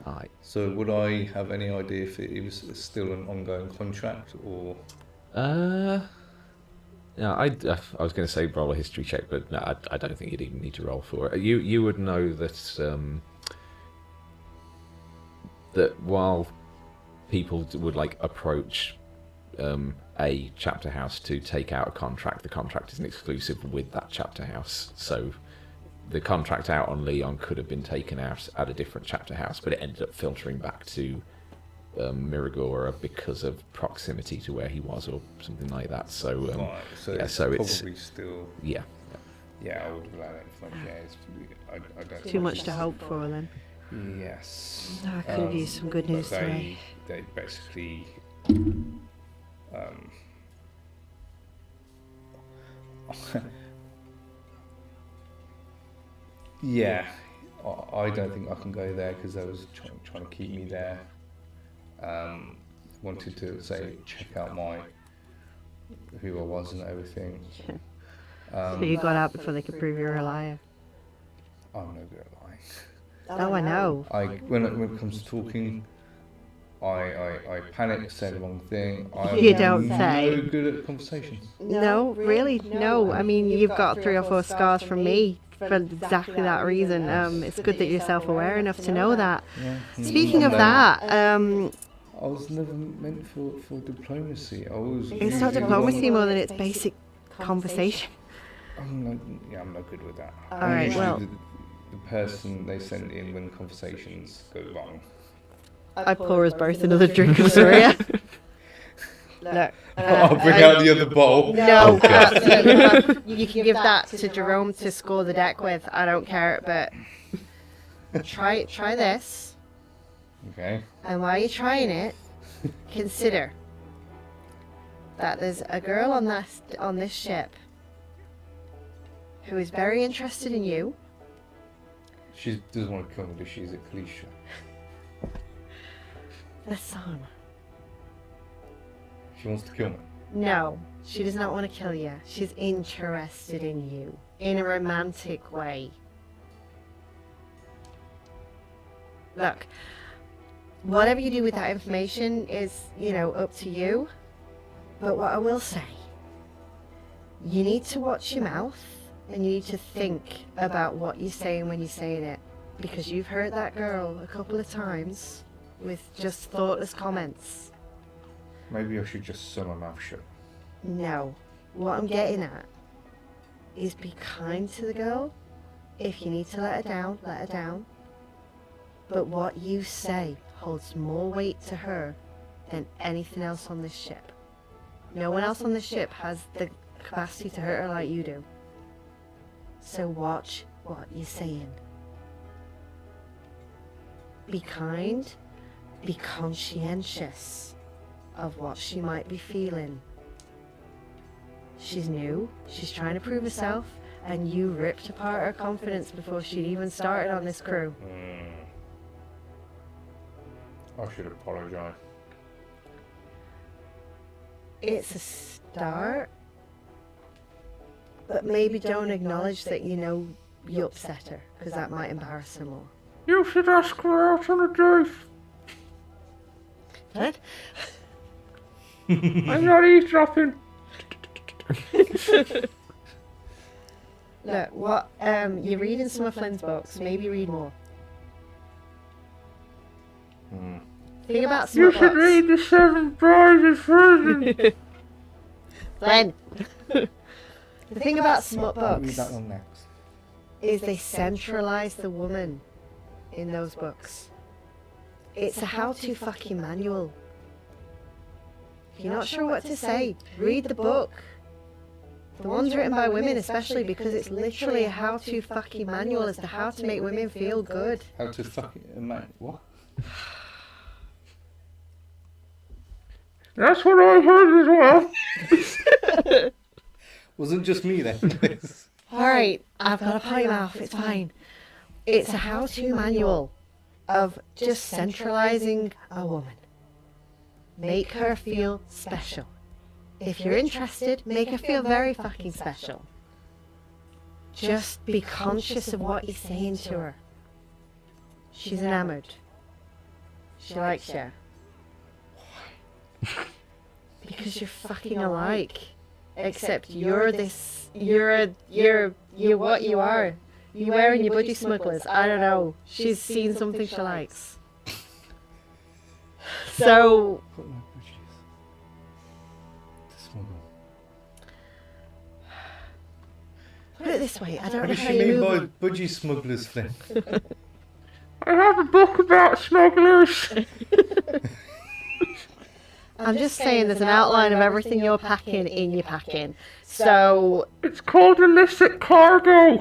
Aye. So would I have any idea if it was still an ongoing contract or? Yeah, I was going to say roll a history check, but no, I don't think you'd even need to roll for it. You would know that that while people would like approach a chapter house to take out a contract, the contract isn't exclusive with that chapter house. So the contract out on Leon could have been taken out at a different chapter house, but it ended up filtering back to Miragora because of proximity to where he was, or something like that. So, Right, so yeah, it's so probably still. yeah. Yeah, I would have allowed it. I don't. Too much to hope for then. Yes. I could have used some good news but today. they basically. Yeah, I don't think I can go there because they was trying to keep me there. Wanted to say check out who I was and everything. So you got out before they could prove you're a liar. I'm no good at lying. Oh, I know. When it comes to talking, I panic, say the wrong thing. You don't I'm say. no good at conversations. No, really? No. I mean, you've got 3 or 4 scars from me for exactly that reason. It's good that you're self-aware enough to know that. Yeah. Speaking of that, I was never meant for diplomacy. it's not diplomacy more than it's basic conversation. I'm no good with that. All I'm right, usually well- the person they send in when conversations go wrong. I pour us both another drink of Surya. Look. I'll bring out the other bowl. No, absolutely not. You can give that to Jerome to score the deck with. I don't care, but try this. Okay. And while you're trying it, consider that there's a girl on this ship who is very interested in you. She doesn't want to kill me, does she? Is it Kalisha? Listen. She wants to kill me. No, she does not want to kill you. She's interested in you in a romantic way. Look, whatever you do with that information is, up to you. But what I will say, you need to watch your mouth and you need to think about what you're saying when you're saying it. Because you've hurt that girl a couple of times with just thoughtless comments. Maybe I should just sew my mouth shut. No. What I'm getting at is be kind to the girl. If you need to let her down, let her down. But what you say holds more weight to her than anything else on this ship. No one else on this ship has the capacity to hurt her like you do. So watch what you're saying. Be kind, be conscientious of what she might be feeling. She's new, she's trying to prove herself, and you ripped apart her confidence before she'd even started on this crew. I should apologise. It's a start, but maybe don't acknowledge that you upset her, because that might embarrass her more. You should ask her out on a date. What? I'm not eavesdropping. Look, what you're reading some of Flynn's books, maybe read more. Think about some You books. should read The Seven Brides of Prison. Flynn. The thing about smut Read books that one next. is they centralize the woman in those books. It's a how-to fucking manual. If you're not sure what to say, read the book. The ones written by women especially, because it's literally a how-to fucking manual as to how to make women feel good. How to fucking what? That's what I heard as well. Wasn't just me then. Alright, I've got a potty mouth, it's fine. It's a how-to manual of just centralizing a woman. Make her feel special. If you're interested, make her feel very fucking special. Just be conscious of what you're saying to her. She's enamored. She likes you. Because you're fucking alike. Except you're what you are. You wearing your budgie smugglers. I don't know. She's seen something she likes. So Put my budgies. This one. put it this way, I don't What know does how she you mean move. by budgie smugglers, Flynn? I have a book about smugglers. I'm just saying there's an outline of everything you're packing in your packing. So It's called illicit cargo.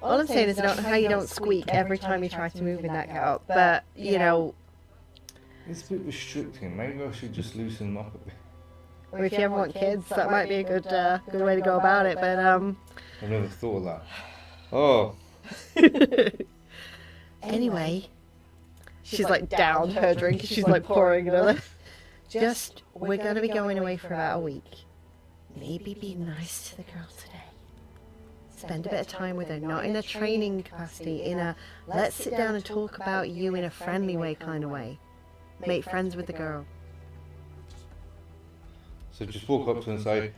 all I'm saying is I don't know how you don't squeak every time you try to move in that getup, but you know, It's a bit restricting. Maybe I should just loosen them up a bit. if you ever want kids, that might be a good way to go about it. But I've never thought of that. Oh, anyway, she's like down her drink. She's like pouring another. We're gonna be going away for about a week. Maybe be nice to the girl today. Spend a bit of time with her, not in a training capacity, in a let's sit down and talk about you in a friendly way kind of way. Make friends with the girl. so just walk up to her and say,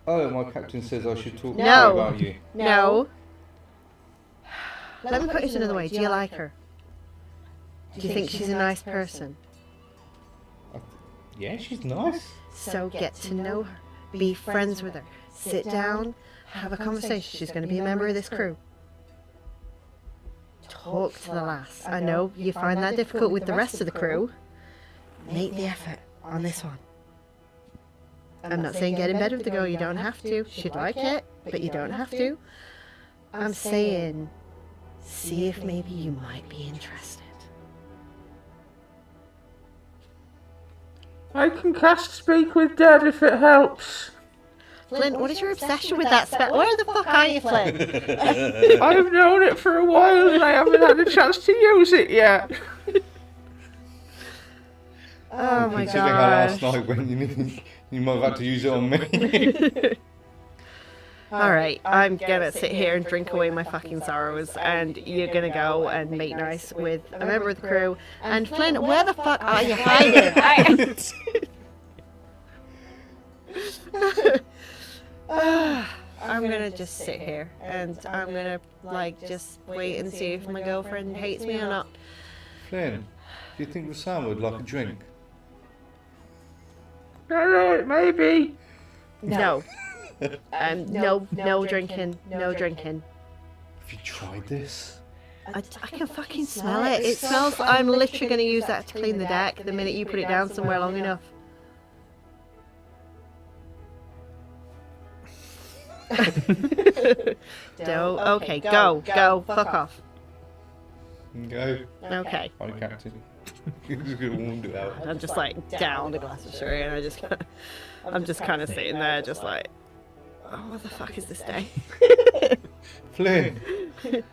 "Oh, my captain says I should talk No. about you." No. Let me put it another way. Do you like her? Do you think she's a nice person? Yeah, she's nice. So get to know her. Be friends with her. Sit down. Have a conversation. She's going to be a member of this crew. Talk to the lass. I know you find that difficult with the rest of the crew. Make the effort on this one. I'm not saying get in bed with the girl. You don't have to. She'd like it, but you don't have to. I'm saying see if maybe you might be interested. I can cast Speak with Dead if it helps. Flynn, what is your obsession with that spell? Where the fuck are you, Flynn? I've known it for a while and I haven't had a chance to use it yet. Oh my Considering how last god. night when you might have had to use it on me. Alright, I'm gonna sit here and drink away my fucking sorrows, and you're gonna go and make nice with a member of the crew. And Flynn, where the fuck are you hiding? I'm gonna just sit here, and I'm gonna, like, just wait and see if my girlfriend hates me or not. Flynn, do you think the Sam would like a drink? Maybe. No. No drinking, no drinking. Have you tried this? I can fucking smell it. It smells. I'm literally going to use that to clean the deck the minute you put it down somewhere long enough. Okay, go, fuck off. Go. Okay. Hi, Captain. He's gonna wander out. I'm just like down a glass of sherry, and I'm just kind of sitting there, just like, oh, what the fuck is this day? Flynn, should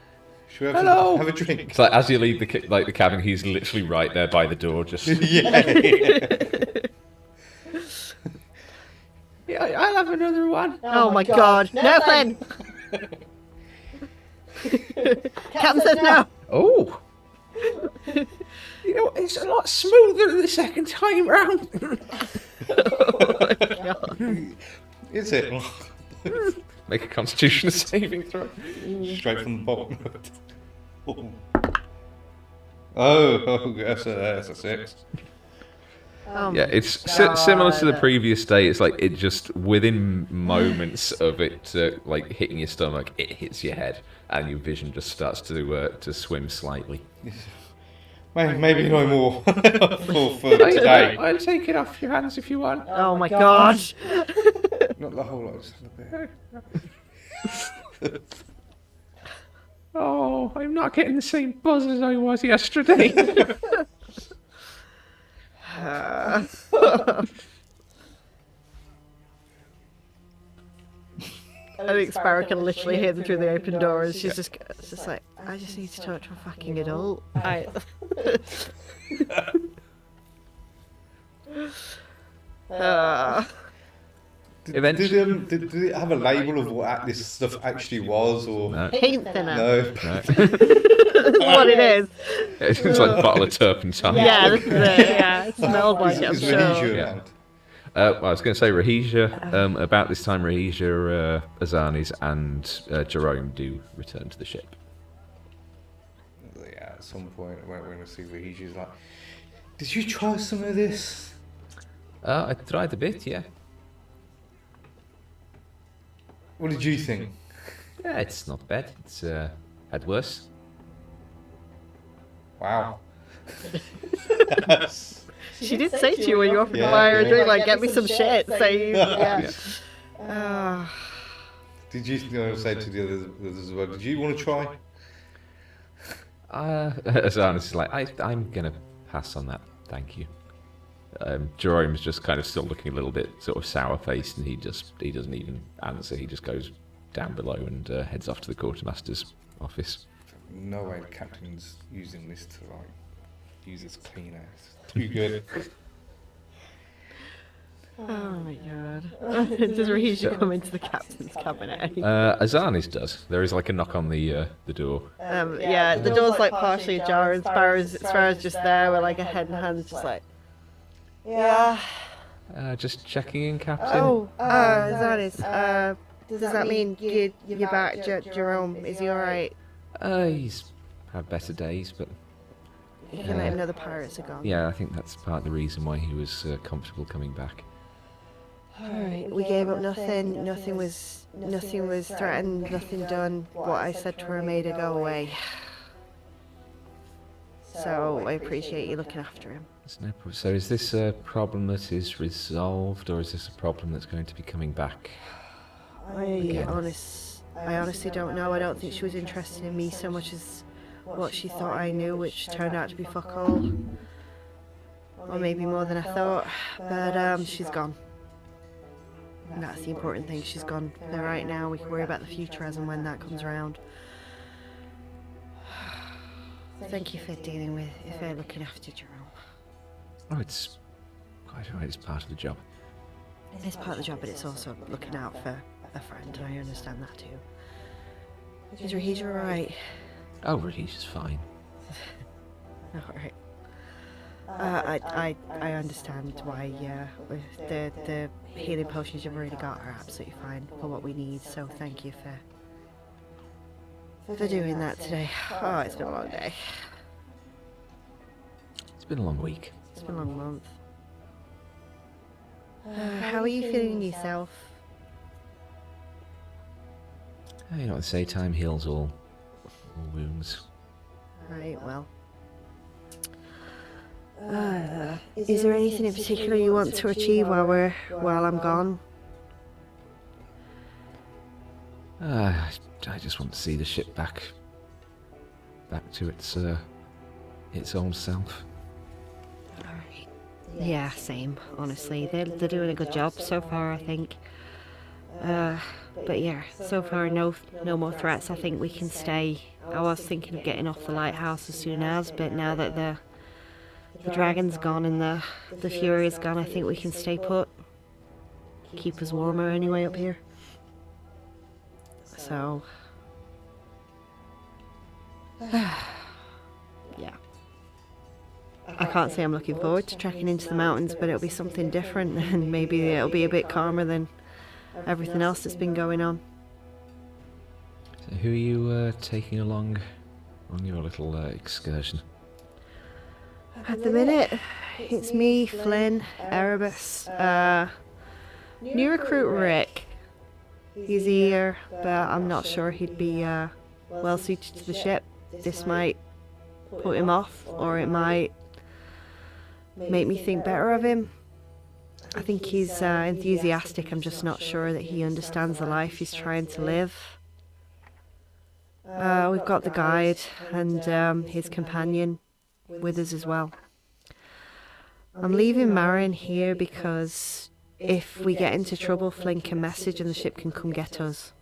we have, Hello. have a drink? It's like as you leave the cabin, he's literally right there by the door, just Yeah. I'll have another one. Oh my god, no, Flynn. Captain says no. oh. You know, it's a lot smoother the second time round. Is it? Make a Constitution saving throw. Straight from the bottom. Oh, that's a 6. Oh Yeah, my it's God. similar to the previous day. It's like it just within moments of it like hitting your stomach, it hits your head, and your vision just starts to swim slightly. Maybe no more for today. I'll take it off your hands if you want. Oh my god. Not the whole lot, just a bit. Oh, I'm not getting the same buzz as I was yesterday. I think Sparrow can literally hear them through the open door, and she's just like, I just need to talk to a fucking adult. Did it have a label of what this stuff actually was, or No. Paint thinner. no? That's what it is. It's like a bottle of turpentine. Yeah, this is it. Yeah, it smells like it, I'm Is sure. Rahija Yeah. around? Well, I was going to say Rahija. About this time, Rahija, Azanis, and Jerome do return to the ship. Yeah, at some point when I see Rahija's like, did you try some of this? I tried a bit, yeah. What did you think? Yeah, it's not bad. It's had worse. Wow. She did say to you when you offered to Yeah, buy her a yeah. drink, like, get me some shit. So you, yeah. Did you say to the others as well? Did you want to try? Azanis is like, I'm going to pass on that, thank you. Jerome's just kind of still looking a little bit sort of sour-faced, and he doesn't even answer. He just goes down below and heads off to the quartermaster's office. No way the captain's using this to like use as clean ass. Too good. Oh my god. Does Rahija come into the captain's cabinet? Azanis does. There is like a knock on the door. Yeah, the door's like partially ajar, and Sparrow's just there with like a head and hands, just like, yeah. Just checking in, Captain. Zanis, does that mean you're back, Jerome? Is he alright? He's had better days, but You can let him know the pirates are gone. yeah, I think that's part of the reason why he was comfortable coming back. Alright, we gave up nothing. Nothing was threatened. Nothing done. What I said to her made her go away. So I appreciate you looking after him. There's no problem. So is this a problem that is resolved, or is this a problem that's going to be coming back? I honestly don't know. I don't think she was interested in me so much as what she thought I knew, which turned out to be fuck all. Or maybe more than I thought. But she's gone. And that's the important thing. She's gone for right now. We can worry about the future as and when that comes around. Thank you for dealing with, for looking after Jerome. Oh, it's quite alright. It's part of the job. It's part of the job, but it's also looking out for a friend, and I understand that too. Is Rahija alright? Oh, Rahija's fine. Alright. I understand why with the healing potions you've already got are absolutely fine for what we need, so thank you for doing that today. Oh, it's been a long day. It's been a long week. It's been a long month. How are you feeling yourself? You know what they say, time heals all wounds. Right, well. Is there anything in particular you want to achieve while I'm gone? I just want to see the ship back to its old self. Alright. Yeah, same, honestly. They're doing a good job so far, I think. But yeah, so far no more threats. I think we can stay. I was thinking of getting off the lighthouse as soon as, but now that the dragon's gone and the fury's gone, I think we can stay put. Keep us warmer anyway up here. So yeah. I can't say I'm looking forward to trekking into the mountains, but it'll be something different, and maybe it'll be a bit calmer than everything else that's been going on. So who are you taking along on your little excursion? At the minute, it's me, Flynn, Erebus, new recruit Rick. He's here, but I'm not sure he'd be well suited to the ship. This might put him off, or it might make me think better of him. I think he's enthusiastic. I'm just not sure that he understands the life he's trying to live. We've got the guide and his companion with us as well. I'm leaving Marin here because if we get into trouble, Flynn can message and the ship can come get us.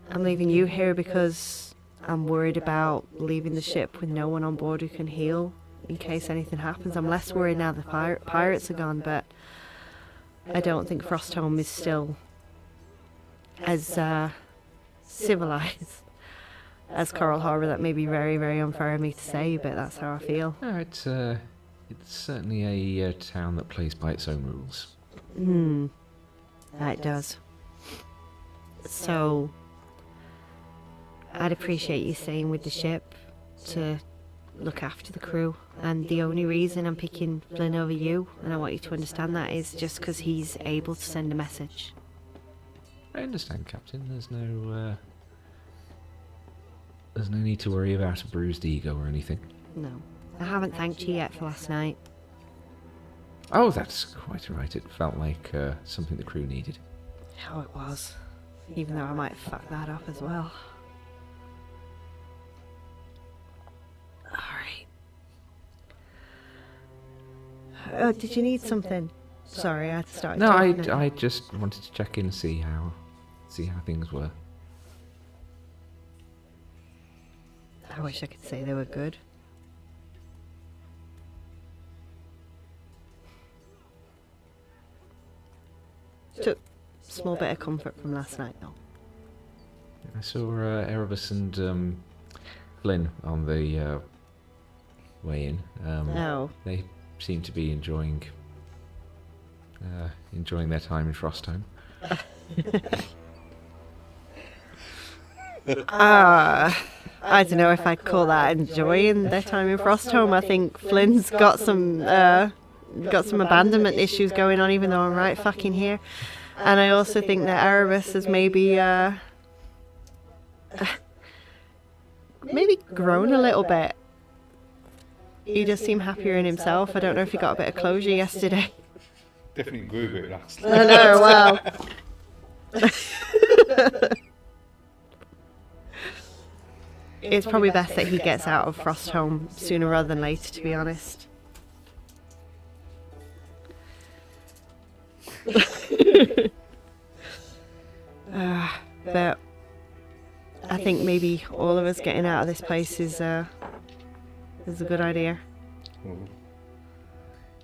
I'm leaving you here because I'm worried about leaving the ship with no one on board who can heal in case anything happens. I'm less worried now the pirates are gone, but I don't think Frostholm is still as civilized as Coral Harbour. That may be very, very unfair of me to say, but that's how I feel. No, it's certainly a town that plays by its own rules. It does. So, I'd appreciate you staying with the ship to look after the crew. And the only reason I'm picking Flynn over you, and I want you to understand that, is just because he's able to send a message. I understand, Captain. There's no need to worry about a bruised ego or anything. No. I haven't thanked you yet for last night. Oh, that's quite right. It felt like something the crew needed. How it was. Even though I might fuck that up as well. Alright. Oh, did you need something? Sorry, I had to start. No, talking. I just wanted to check in and see how things were. I wish I could say they were good. Took a small bit of comfort from last night, though. I saw Erebus and Flynn on the way in. No. They seem to be enjoying their time in Frostholm. I don't know if I'd call that enjoying their time in Frostholm. I think Flynn's got some abandonment issues going on, even though I'm right fucking here. And I also think that Erebus has maybe grown a little bit. He does seem happier in himself. I don't know if he got a bit of closure yesterday. Definitely grew a bit last I know, well. It's probably best that he gets out of Frostholm sooner rather than later, to be honest. But I think maybe all of us getting out of this place is a good idea. Ooh.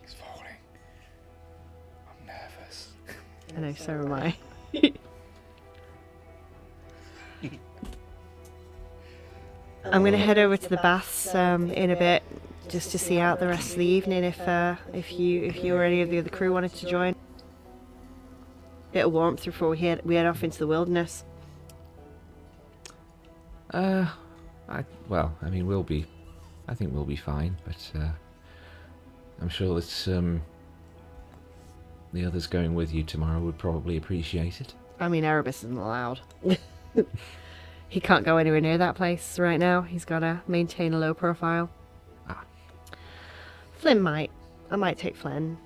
It's falling. I'm nervous. I know, so am I. I'm going to head over to the baths in a bit, just to see out the rest of the evening. If you or any of the other crew wanted to join, bit of warmth before we head off into the wilderness. I mean, I think we'll be fine, but I'm sure that the others going with you tomorrow would probably appreciate it. I mean, Erebus isn't allowed. He can't go anywhere near that place right now. He's got to maintain a low profile. Flynn might. I might take Flynn.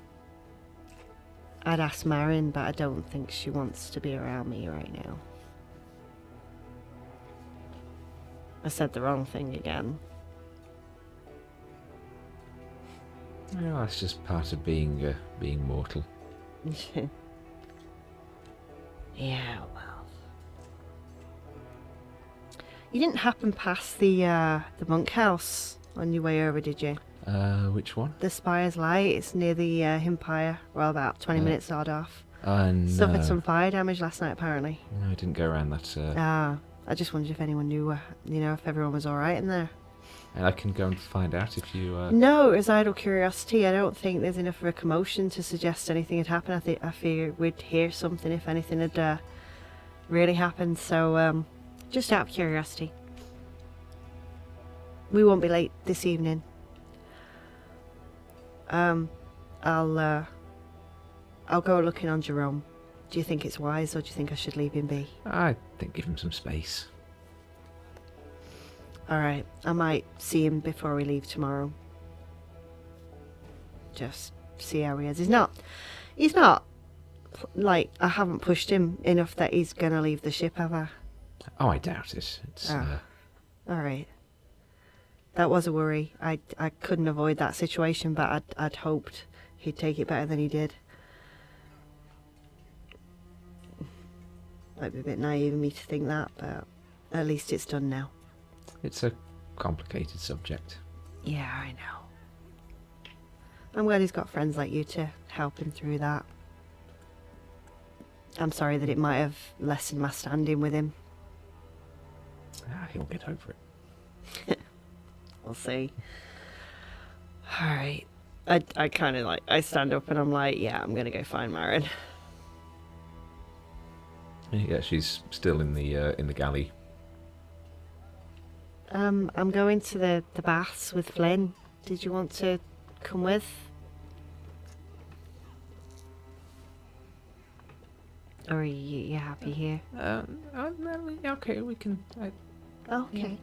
I'd ask Marin, but I don't think she wants to be around me right now. I said the wrong thing again. Well, that's just part of being mortal. Yeah, well. You didn't happen past the monkhouse on your way over, did you? Which one? The Spire's Light. It's near the Empire. Well, about 20 minutes odd off. No. Suffered some fire damage last night, apparently. No, I didn't go around that. I just wondered if anyone knew, if everyone was all right in there. And I can go and find out if you. No, it was idle curiosity. I don't think there's enough of a commotion to suggest anything had happened. I fear we'd hear something if anything had really happened. So, just out of curiosity. We won't be late this evening. I'll go looking on Jerome. Do you think it's wise, or do you think I should leave him be? I think give him some space. Alright, I might see him before we leave tomorrow. Just see how he is. He's not, like, I haven't pushed him enough that he's gonna leave the ship, have I? Oh, I doubt it. It's Alright. That was a worry. I couldn't avoid that situation, but I'd hoped he'd take it better than he did. Might be a bit naive of me to think that, but at least it's done now. It's a complicated subject. Yeah, I know. I'm glad he's got friends like you to help him through that. I'm sorry that it might have lessened my standing with him. He'll get over it. We'll see. Alright. I kind of like, I stand up and I'm like, yeah, I'm going to go find Marin. Yeah, she's still in the galley. I'm going to the baths with Flynn. Did you want to come with? Or are you happy here? Okay, we can. Okay.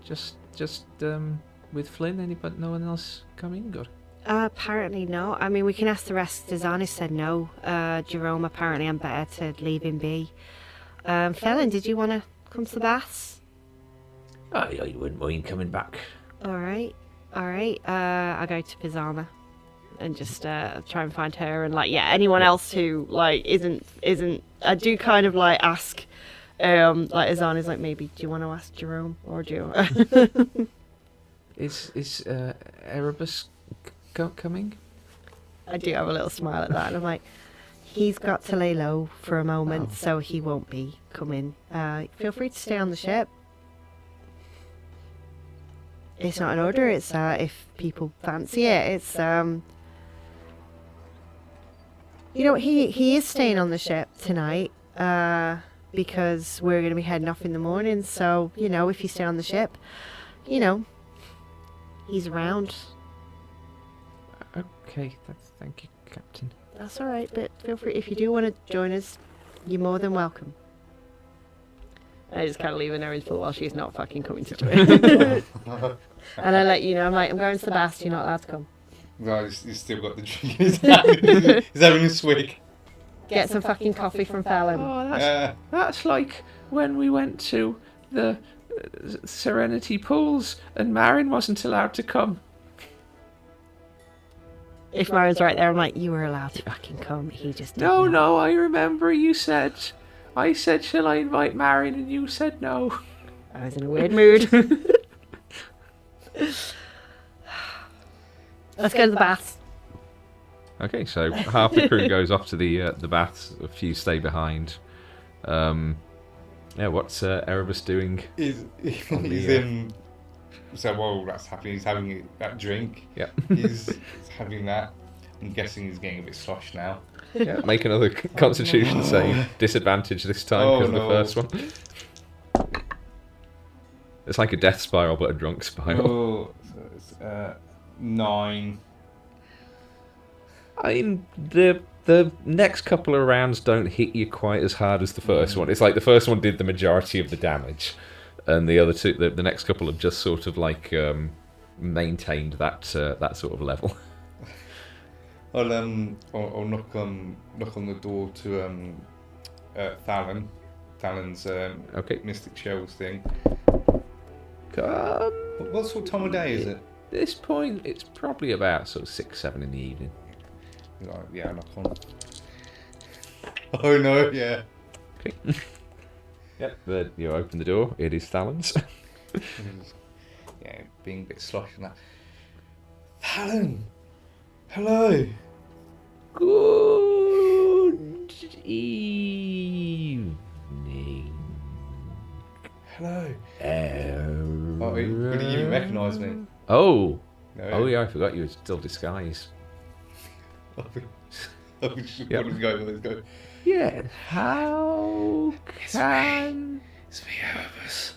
Just with Flynn. Anybody? No one else coming? Good. Apparently no. I mean, we can ask the rest. Desani said no. Jerome, apparently I'm better to leave him be. Felon, did you want to come to the baths? Oh, yeah, you wouldn't mind coming back. Alright. I go to Pisana and just try and find her and anyone else who isn't I do kind of ask Azana's maybe do you want to ask Jerome or do you Is Erebus coming? I do have a little smile at that and I'm like, he's got to lay low for a moment, so he won't be coming. Feel free to stay on the ship. It's not an order, it's if people fancy it. It's he is staying on the ship tonight because we're going to be heading off in the morning, so if you stay on the ship, he's around. Okay, thank you, Captain. That's alright, but feel free, if you do want to join us, you're more than welcome. I just kind of leave her nose full while she's not fucking coming to join. And I let you know, I'm going to the bath, you're not allowed to come. No, he's still got the drink in his hand. He's having a swig. Get some fucking coffee from Fallon. Oh, that's like when we went to the Serenity Pools and Marin wasn't allowed to come. If Marin's right there, I'm like, you were allowed to fucking come. He just didn't. No, I remember you said. I said, shall I invite Marin? And you said no. I was in a weird mood. Let's go to the baths. Okay, so half the crew goes off to the baths. A few stay behind. What's Erebus doing? He's in. So while that's happening, he's having that drink. Yeah. He's having that. I'm guessing he's getting a bit sloshed now. Yeah. Make another Constitution save. Disadvantage this time because of the first one. It's like a death spiral, but a drunk spiral. Oh, so it's 9. I mean, the next couple of rounds don't hit you quite as hard as the first one. It's like the first one did the majority of the damage, and the other two, the next couple have just sort of maintained that sort of level. I'll knock on the door to Thalen's Okay. Mystic Shells thing. Come. What sort of time of day is it? At this point, it's probably about sort of 6-7 in the evening. Yeah, knock on. Oh no, yeah. Okay. Yep. You open the door. It is Thalen's. Yeah, being a bit sloshy and that. Thalen! Hello! Good evening. Hello. Oh, he didn't even recognise me. Oh. No. Oh yeah, I forgot you were still disguised. Let's go. Yeah. How can... It's me, Erebus.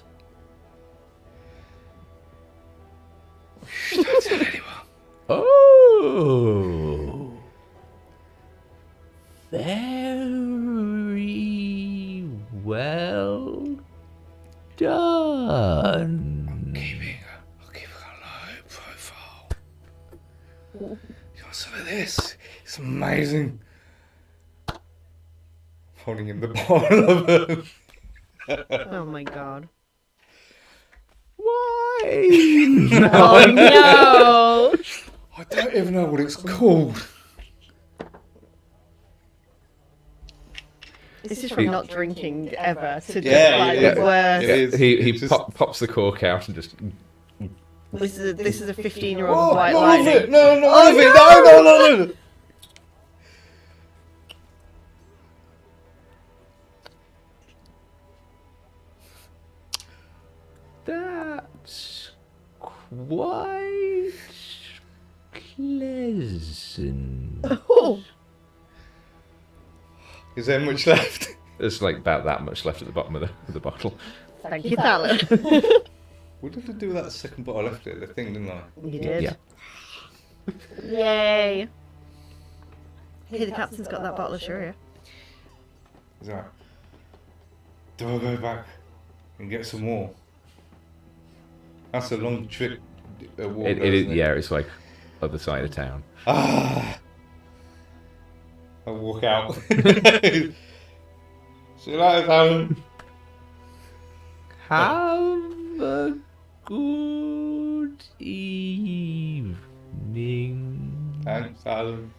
Shh, don't tell anyone. Oh. Very well done. I'll keep it a low profile. You want some of this? It's amazing. Holding in the bottle of them. Oh my god. wine. Oh no! I don't even know what it's called. This is from not drinking ever to just Yeah, like yeah, the worst. It is. He It's just- pops the cork out and just. This is a 15-year-old Oh, white none of lightning. it! No, none Oh, of it! No! That's quite pleasant. Oh, Is there much left? There's like about that much left at the bottom of the bottle. thank you, Talon. What did I do with that second bottle I left it? The thing, didn't I? You did. Yeah. Yay. Hey, the captain's got that bottle of Shuria. Is that? Do I go back and get some more? That's a long trip. Walk, It is. isn't it? Yeah, it's like other side of town. Ah. I walk out. See you later, Alan. Have a good evening. Thanks, Alan.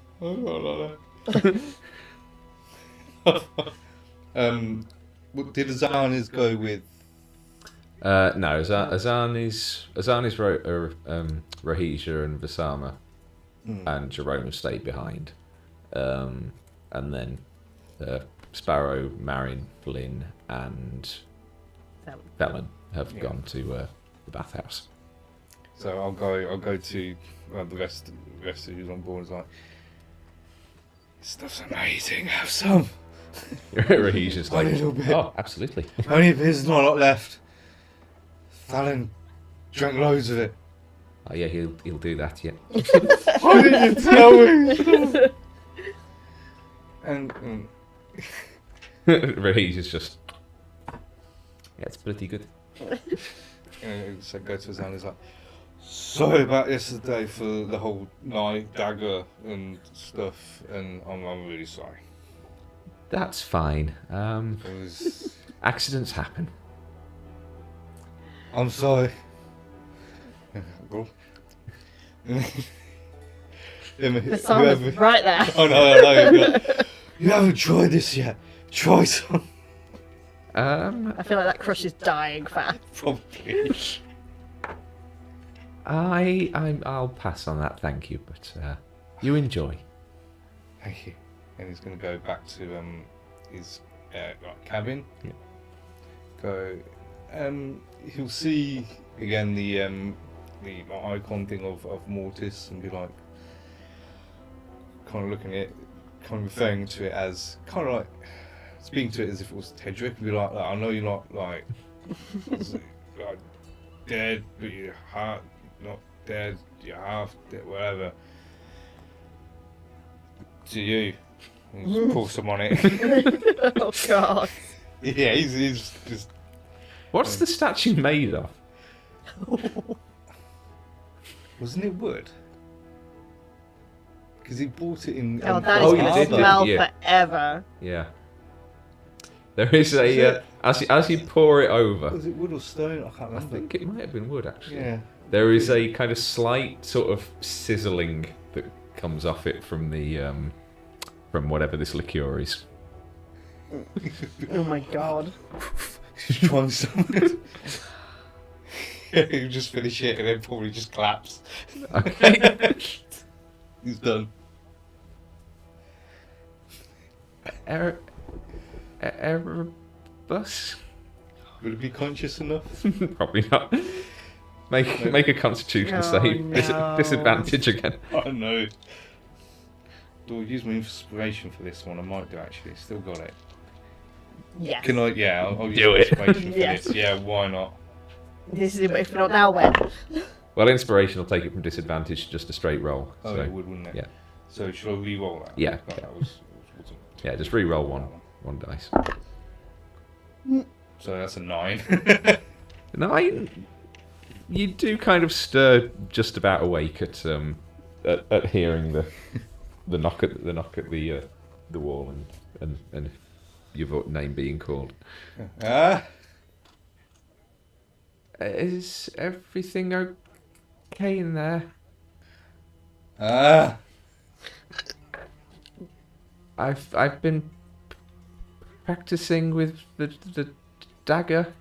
What did Azana's go with? No, Azan is Rahija and Visama, and Jerome have stayed behind, and then Sparrow, Marion, Flynn, and Velen have gone to the bathhouse. So I'll go to the rest of who's on board is like, this stuff's amazing, have some. Rahija's like, A little bit. oh, absolutely. Only if there's not a lot left. Fallon drank loads of it. Oh yeah, he'll do that. Yeah. Why did you tell me? and Rahija's just, yeah, it's pretty good. so go to Azan, he's like, sorry about yesterday for the whole night dagger and stuff, and I'm really sorry. That's fine. It was. Accidents happen. I'm sorry. Go. The song was right there. Oh no! You haven't tried this yet. Try some. I feel like that crush is dying fast. Probably. I'll pass on that, thank you. But you enjoy. Thank you. And he's going to go back to his cabin. Yeah. Go. He'll see again the icon thing of Mortis and be like, kind of looking at it, kind of referring to it as kind of like speaking to it as if it was Tedric, and be like, I know you're not like dead, but you're not dead, you're half dead, whatever. To you. And just pour some on it. Oh god. Yeah, he's just. What's the statue made of? Wasn't it wood? Because he bought it in. Oh, that is Oh, going you to did, smell yeah. forever. Yeah. There is a as you pour it over. Was it wood or stone? I can't I remember. think it might have been wood actually. Yeah. There is a kind of slight sort of sizzling that comes off it from the from whatever this liqueur is. Oh my god. He's trying something. He'll just finish it and then probably just collapse. Okay. He's done. Erebus? Would it be conscious enough? Probably not. Make a constitution Oh, save. no. Disadvantage again. I know. Do I use my inspiration for this one? I might do actually. Still got it. Yes. Can I? Yeah, I'll use Do my it. inspiration for Yes. this. Yeah, why not? This is if not now when. Well, inspiration will take it from disadvantage to just a straight roll. Oh, So it would, wouldn't it? yeah. So should I re-roll that? Yeah, That yeah. wasn't yeah, just re-roll one dice. So that's a 9. No, you do kind of stir just about awake at hearing the knock at the wall and your name being called. Ah, Is everything okay in there? I've been practicing with the dagger.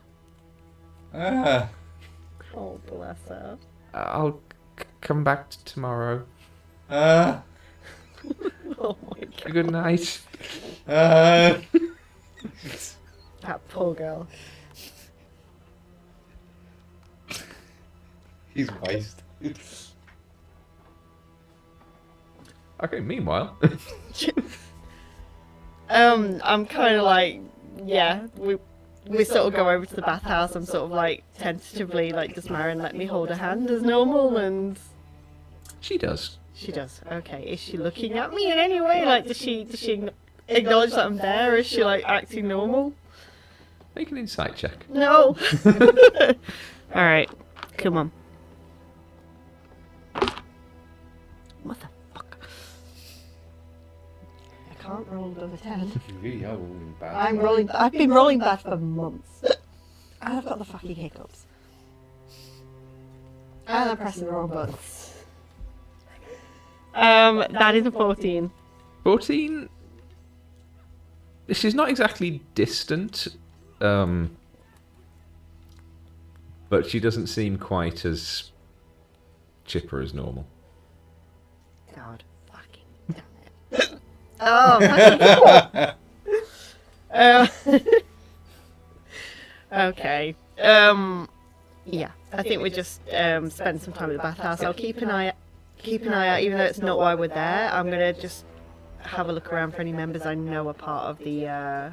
Oh, bless her. I'll come back tomorrow. Oh my god. Good night. That poor girl. He's wasted. Okay, meanwhile. I'm kind of like, yeah, we sort of go over to the bathhouse. I'm sort of like tentatively like, does Marion let me hold her hand as normal? And She does. she does. Okay, is she looking at me in any way? Like, does she acknowledge that I'm there? Is she like acting normal? Make an insight check. No. All right, come on. What the fuck? I can't roll above a 10. You really are rolling bad. I've been rolling bad for months. And I've got the fucking hiccups. And I'm pressing the wrong buttons. That is a 14. 14. She's not exactly distant, but she doesn't seem quite as chipper as normal. God fucking damn it. Oh, fucking okay. Yeah, I think we just spend some time at the bathhouse. I'll keep an eye out, even though it's not why we're there. I'm gonna just have a look around for any members I know are part of the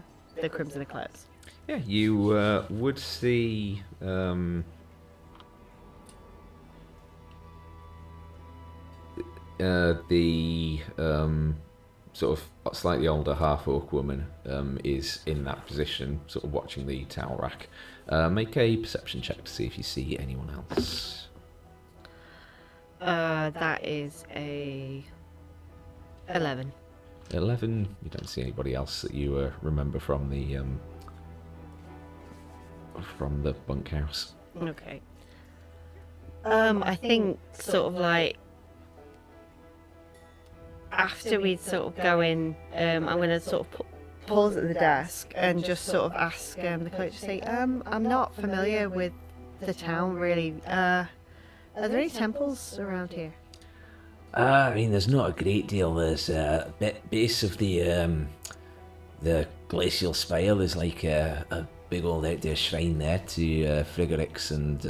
Crimson Eclipse. Yeah, you would see the sort of slightly older half-orc woman is in that position, sort of watching the towel rack. Make a perception check to see if you see anyone else. That is a 11. 11. You don't see anybody else that you remember from the bunkhouse. Okay. I think sort of like after we sort of go in, I'm going to sort of pause at the desk and just sort of ask the coach to say, I'm not familiar with the town really. Are there any temples around here? I mean, there's not a great deal. There's a base of the glacial spire. There's like a big old outdoor shrine there to Friggorix and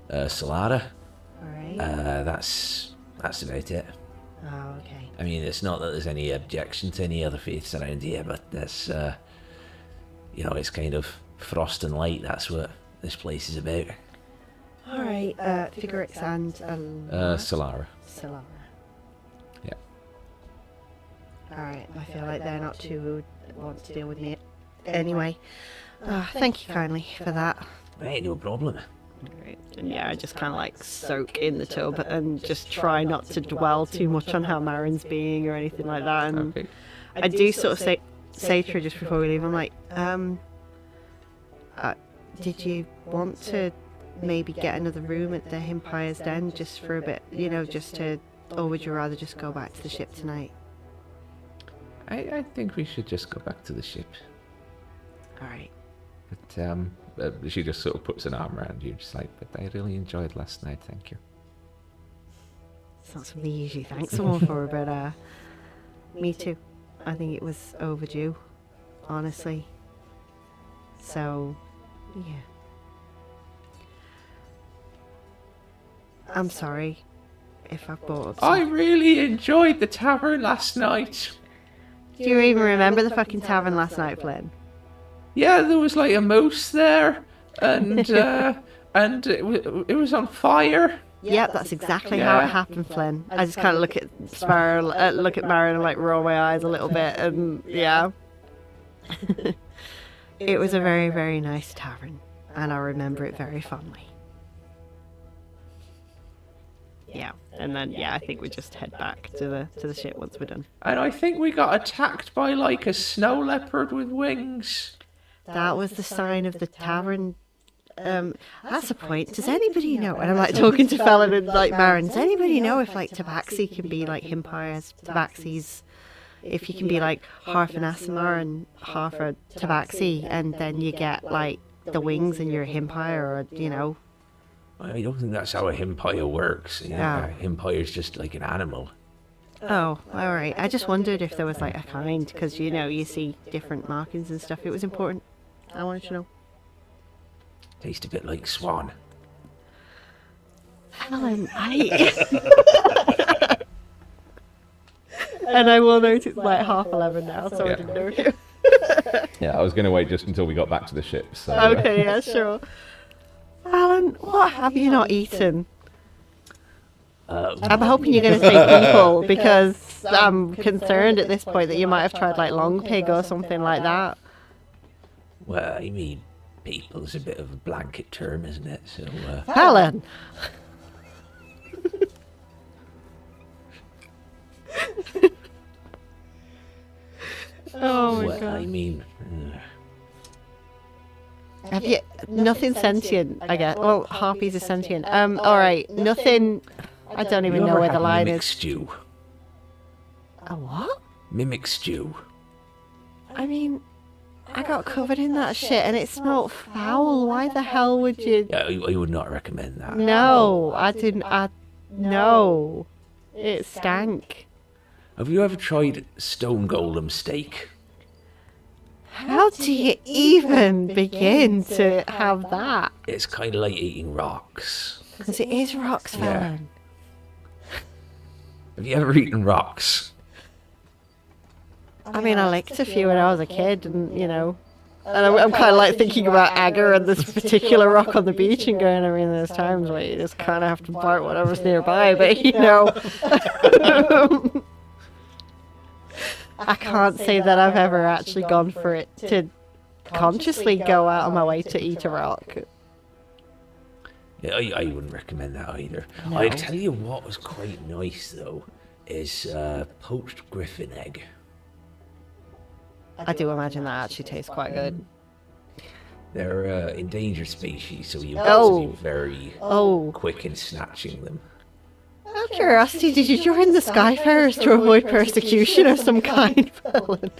Solara. Alright. That's about it. Oh, okay. I mean, it's not that there's any objection to any other faiths around here, but there's, it's kind of frost and light. That's what this place is about. Alright, Figurix and Solara. Solara. Yeah. Alright, I feel like they're not too want to deal with me anyway. Thank you kindly for that. Right, no problem. Great. And yeah, I just kind of like soak in the tub and just try not to dwell too much on how Marin's being or anything like that. And Okay. I do sort of say to her just before we leave, I'm like, did you want to maybe get another room at the Empire's Den just for a bit, or would you rather just go back to the ship tonight? I think we should just go back to the ship. Alright. But she just sort of puts an arm around you, just like, but I really enjoyed last night, thank you. It's not something you usually thank someone for, but me too. I think it was overdue, honestly. So, yeah. I'm sorry if I've brought up I really enjoyed the tavern last night. Do you even remember the fucking tavern last night, Flynn? Yeah, there was like a moose there, and and it was on fire. Yep, that's exactly how it happened, Flynn. I just kind of look at Sparrow, look at Marion, and like roll my eyes a little bit, and yeah. It was a very, very nice tavern, and I remember it very fondly. Yeah, and then I think we just head back to the ship once we're done. And I think we got attacked by like a snow leopard with wings. That was the sign of the tavern That's the point. Does anybody know? And I'm like talking to Fallon and like Marin. Does anybody know if like tabaxi can be like Himpires, tabaxis? If you can be like half an Asimar and half a tabaxi, and then you get like the wings and you're a Himpire, or you know. I don't think that's how a Himpire works. You know, Oh. a Himpire's just like an animal. Oh, all right. I just wondered if there was like a kind, because you know you see different markings and stuff. It was important. I wanted to know. Tastes a bit like swan. Helen, and I will note it's like 11:30 now, so I Yeah. didn't know you. Yeah, I was going to wait just until we got back to the ship. So, Okay, yeah, sure. Alan, what have you not eaten? I'm hoping you're going to say people, because I'm concerned at this point that you might have tried like long pig or something like that. Well, I mean, people's a bit of a blanket term, isn't it? So, Helen! Oh my well, god. I mean, Have you nothing sentient? I guess. Well, harpies are sentient. All right, nothing. I don't even you know ever where the had line mimic is. stew? A what? Mimic stew. I mean, I got covered in that shit and it smelled foul. Why the hell would you? Yeah, I would not recommend that. No, I didn't. No, it stank. Have you ever tried stone golem steak? How do you even begin to have that? It's kind of like eating rocks. Because it is rocks, Yeah. Fallon. Have you ever eaten rocks? I mean, I licked a few when I was a kid, and you know, and I'm kind of like thinking about agar and this particular rock on the beach and going, I mean, there's times where you just kind of have to bite whatever's nearby, but you know, I can't say that I've ever actually gone for it to consciously go out of my way to eat a rock. Yeah, I wouldn't recommend that either. No. I'll tell you what was quite nice though, is poached griffin egg. I do imagine that actually tastes quite good. They're endangered species, so you've got Oh. to be very Oh, quick in snatching them. out of curiosity, did you join the Skyfarers to avoid persecution of some kind, Fallon?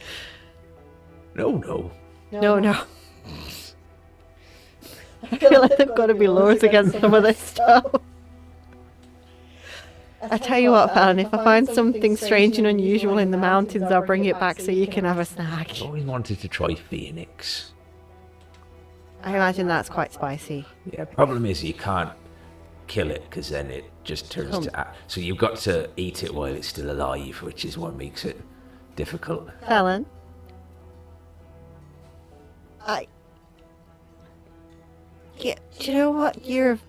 No. No. I feel like there've got to be laws against some of this stuff. I tell you what, Fallon, if I find something strange and unusual in the mountains, I'll bring it back so you can have a snack. I always wanted to try phoenix. I imagine that's quite spicy. Yeah, problem is you can't kill it because then it just turns to... So you've got to eat it while it's still alive, which is what makes it difficult. Fallon? Yeah, do you know what? You're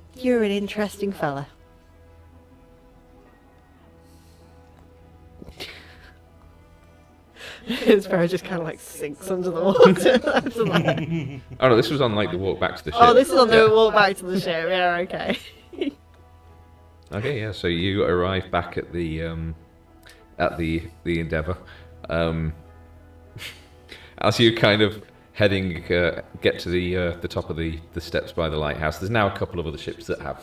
an interesting fella. Sparrow just kind of like sinks under the water. Oh no, this was on like the walk back to the ship. Oh, this is on the walk back to the ship. Yeah, okay. Okay, yeah. So you arrive back at the Endeavour. As you kind of heading, get to the top of the steps by the lighthouse. There's now a couple of other ships that have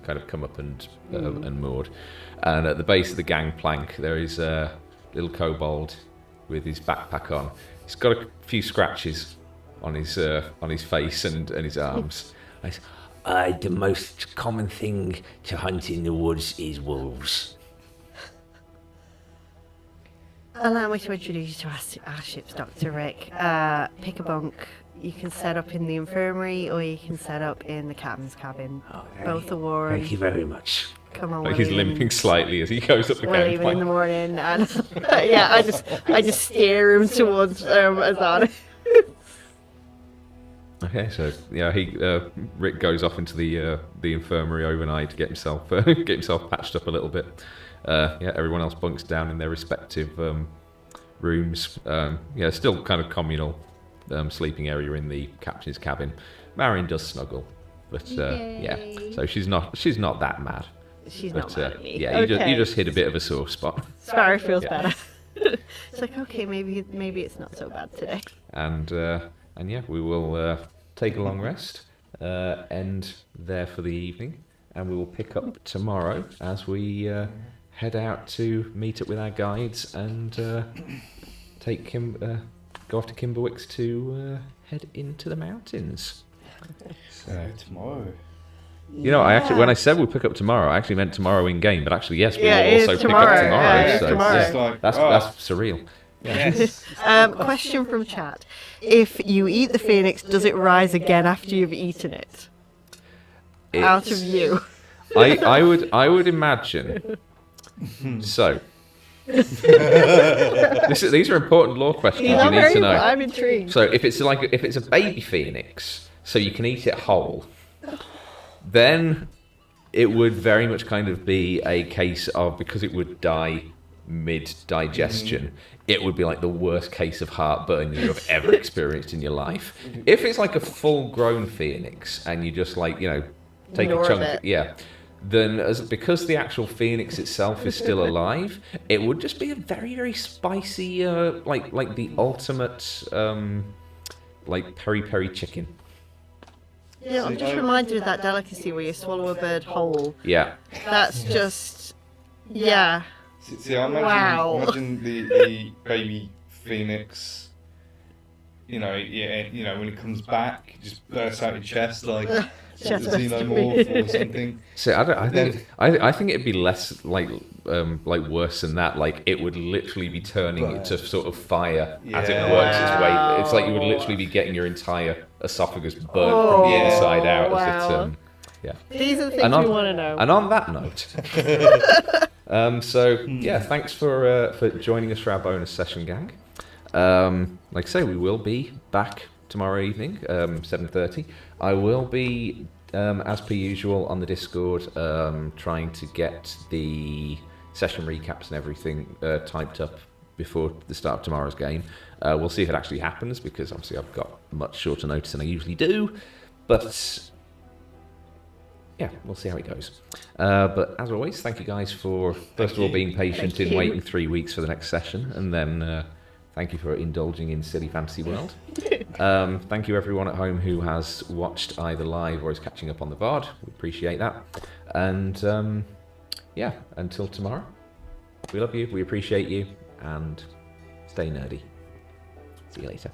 kind of come up and moored. And at the base of the gangplank, there is a little kobold with his backpack on. He's got a few scratches on his face and his arms. The most common thing to hunt in the woods is wolves. Allow me to introduce you to our ship's Dr. Rick. Pick a bunk. You can set up in the infirmary or you can set up in the captain's cabin. Both are warm. Thank you very much. Come on, Like he's William. limping slightly as he goes up the We're leaving in the gangplank. morning, and yeah, I just steer him towards Azana. Okay, so yeah, Rick goes off into the infirmary overnight to get himself patched up a little bit. Yeah, everyone else bunks down in their respective rooms. Yeah, still kind of communal sleeping area in the captain's cabin. Marion does snuggle, but yeah, so she's not that mad. She's But not mad at me. yeah, Okay. you just hit a bit of a sore spot, Sparrow feels Yeah. better. It's like, okay, maybe it's not so bad today. and yeah, we will take a long rest. end there for the evening, and we will pick up tomorrow as we head out to meet up with our guides and go off to Kimberwicks to head into the mountains. So tomorrow. You know, I actually, when I said we'll pick up tomorrow, I actually meant tomorrow in game, but actually, yes, we will also pick up tomorrow. Yeah, so tomorrow. It's like, that's surreal. yes. Question from chat. If you eat the phoenix, does it rise again after you've eaten it? Out of you. I would imagine. So, these are important lore questions you need to know. I'm intrigued. So if it's a baby phoenix, so you can eat it whole, then it would very much kind of be a case of, because it would die mid-digestion, it would be like the worst case of heartburn you have ever experienced in your life. If it's like a full-grown phoenix and you just take Ignore a chunk, it. then because the actual phoenix itself is still alive, it would just be a very, very spicy, like the ultimate, peri-peri chicken. Yeah, I'm just reminded of that delicacy where you swallow a bird whole. Yeah. That's just, yeah. See, I imagine the baby phoenix. When it comes back, it just bursts out your chest like xenomorph or something. So I think it'd be less like worse than that. Like it would literally be turning it to sort of fire as it works its way. It's like you would literally be getting your entire esophagus burnt from the inside out. Wow. As it, These are the things we want to know. And on that note, thanks for joining us for our bonus session, gang. Like I say, we will be back tomorrow evening, 7:30. I will be, as per usual, on the Discord, trying to get the session recaps and everything typed up before the start of tomorrow's game. We'll see if it actually happens, because obviously I've got much shorter notice than I usually do. But yeah, we'll see how it goes. But as always, thank you guys for, first of all, being patient in waiting 3 weeks for the next session, and then thank you for indulging in silly fantasy world. Thank you everyone at home who has watched either live or is catching up on the VOD. We appreciate that. And until tomorrow, we love you, we appreciate you, and stay nerdy. See you later.